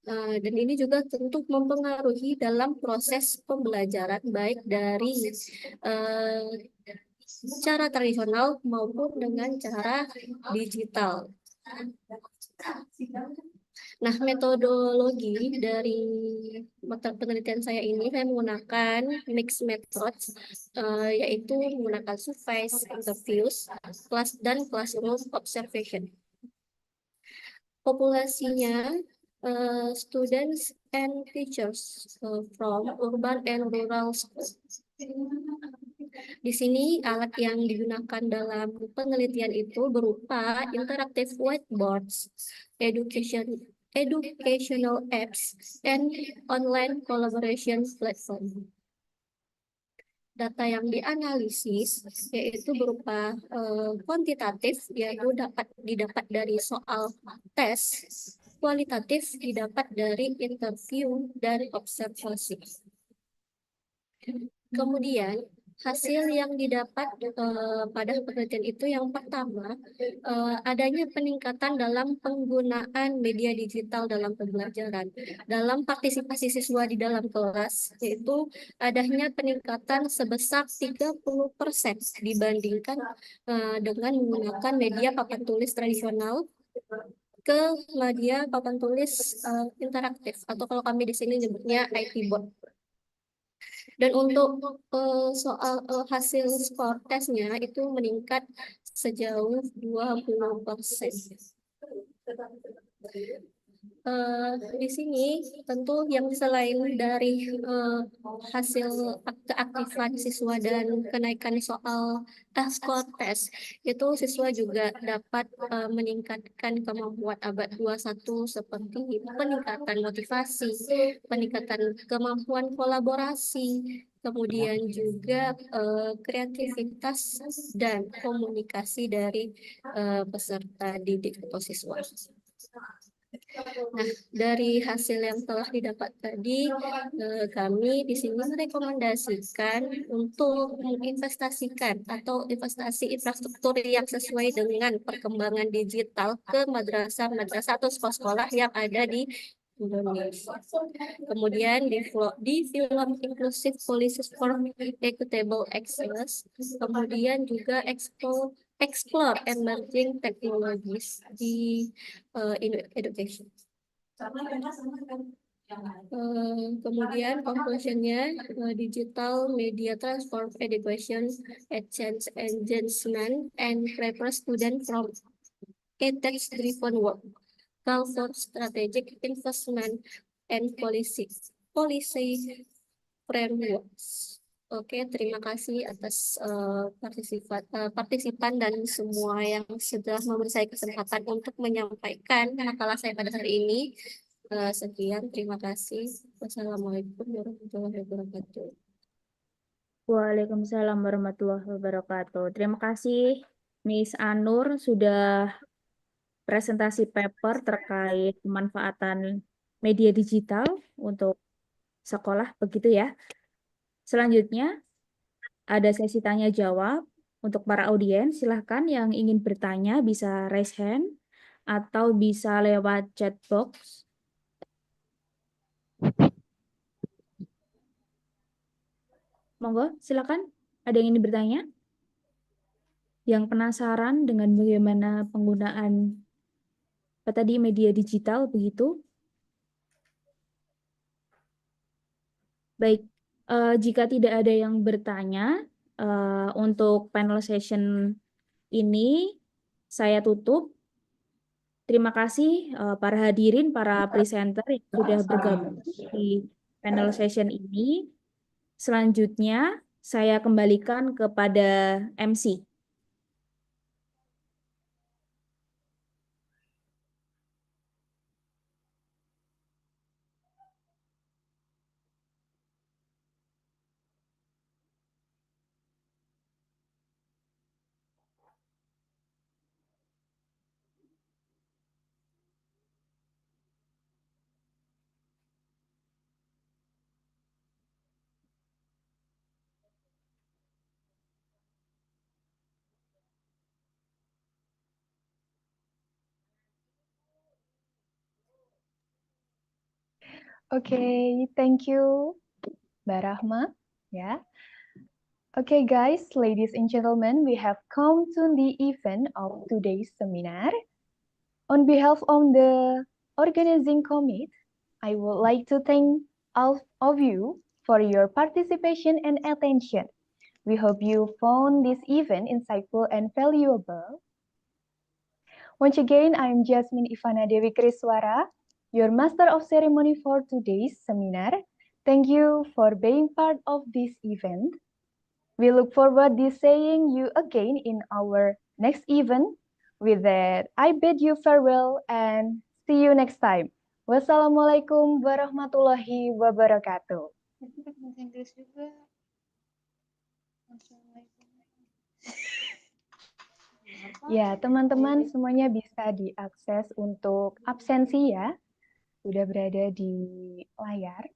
Dan ini juga tentu mempengaruhi dalam proses pembelajaran baik dari cara tradisional maupun dengan cara digital. Nah, metodologi dari penelitian saya ini, saya menggunakan mixed methods, yaitu menggunakan surveys, interviews, dan classroom observation. Populasinya students and teachers from urban and rural schools. Di sini alat yang digunakan dalam penelitian itu berupa interactive whiteboards, educational apps, and online collaboration platform. Data yang dianalisis yaitu berupa kuantitatif, yaitu didapat dari soal tes, kualitatif didapat dari interview dan observasi. Kemudian hasil yang didapat pada penelitian itu yang pertama, adanya peningkatan dalam penggunaan media digital dalam pembelajaran. Dalam partisipasi siswa di dalam kelas, yaitu adanya peningkatan sebesar 30% dibandingkan dengan menggunakan media papan tulis tradisional ke media papan tulis interaktif, atau kalau kami di sini nyebutnya IT board. Dan untuk soal hasil skor tesnya itu meningkat sejauh 20%. Di sini tentu yang selain dari hasil keaktifan siswa dan kenaikan soal skor tes, itu siswa juga dapat meningkatkan kemampuan abad 21 seperti peningkatan motivasi, peningkatan kemampuan kolaborasi, kemudian juga kreativitas dan komunikasi dari peserta didik atau siswa. Nah, dari hasil yang telah didapat tadi, kami di sini merekomendasikan untuk menginvestasikan atau investasi infrastruktur yang sesuai dengan perkembangan digital ke madrasah-madrasah atau sekolah-sekolah yang ada di Indonesia. Kemudian di film Inclusive Policies for Equitable Access, kemudian juga explore emerging technologies di education. Kemudian conclusionnya, digital media transform education, exchange engagement, and prepare students from a text-driven world, call for strategic investment and policy frameworks. Oke, terima kasih atas partisipan dan semua yang sudah memberi saya kesempatan untuk menyampaikan makalah saya pada hari ini. Sekian, terima kasih. Wassalamualaikum warahmatullahi wabarakatuh. Waalaikumsalam warahmatullahi wabarakatuh. Terima kasih Miss Anur sudah presentasi paper terkait pemanfaatan media digital untuk sekolah, begitu ya. Selanjutnya ada sesi tanya jawab untuk para audiens. Silahkan yang ingin bertanya bisa raise hand atau bisa lewat chat box. Monggo, silakan. Ada yang ingin bertanya? Yang penasaran dengan bagaimana penggunaan media digital, begitu? Baik, jika tidak ada yang bertanya, untuk panel session ini saya tutup. Terima kasih para hadirin, para presenter yang sudah bergabung di panel session ini. Selanjutnya, saya kembalikan kepada MC. Okay, thank you, Mbak Rahma. Yeah. Okay, guys, ladies and gentlemen, we have come to the event of today's seminar. On behalf of the organizing committee, I would like to thank all of you for your participation and attention. We hope you found this event insightful and valuable. Once again, I'm Jasmine Ivana Dewi Kriswara, your Master of Ceremony for today's seminar. Thank you for being part of this event. We look forward to seeing you again in our next event. With that, I bid you farewell and see you next time. Wassalamualaikum warahmatullahi wabarakatuh. Ya, teman-teman semuanya bisa diakses untuk absensi ya. Sudah berada di layar.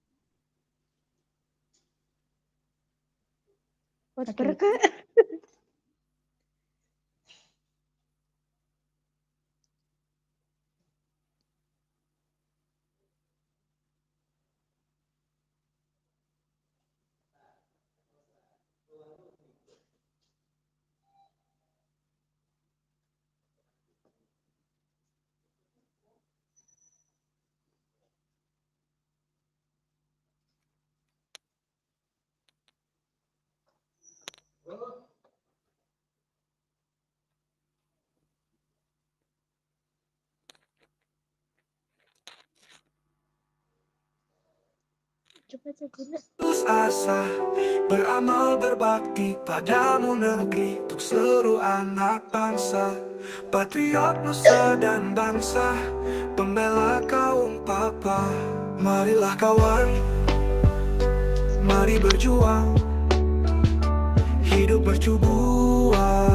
Oke. Putus asa, beramal berbakti padamu negeri, untuk seluruh anak bangsa, patriot nusa dan bangsa, pembela kaum papa. Marilah kawan, mari berjuang, hidup berjuang.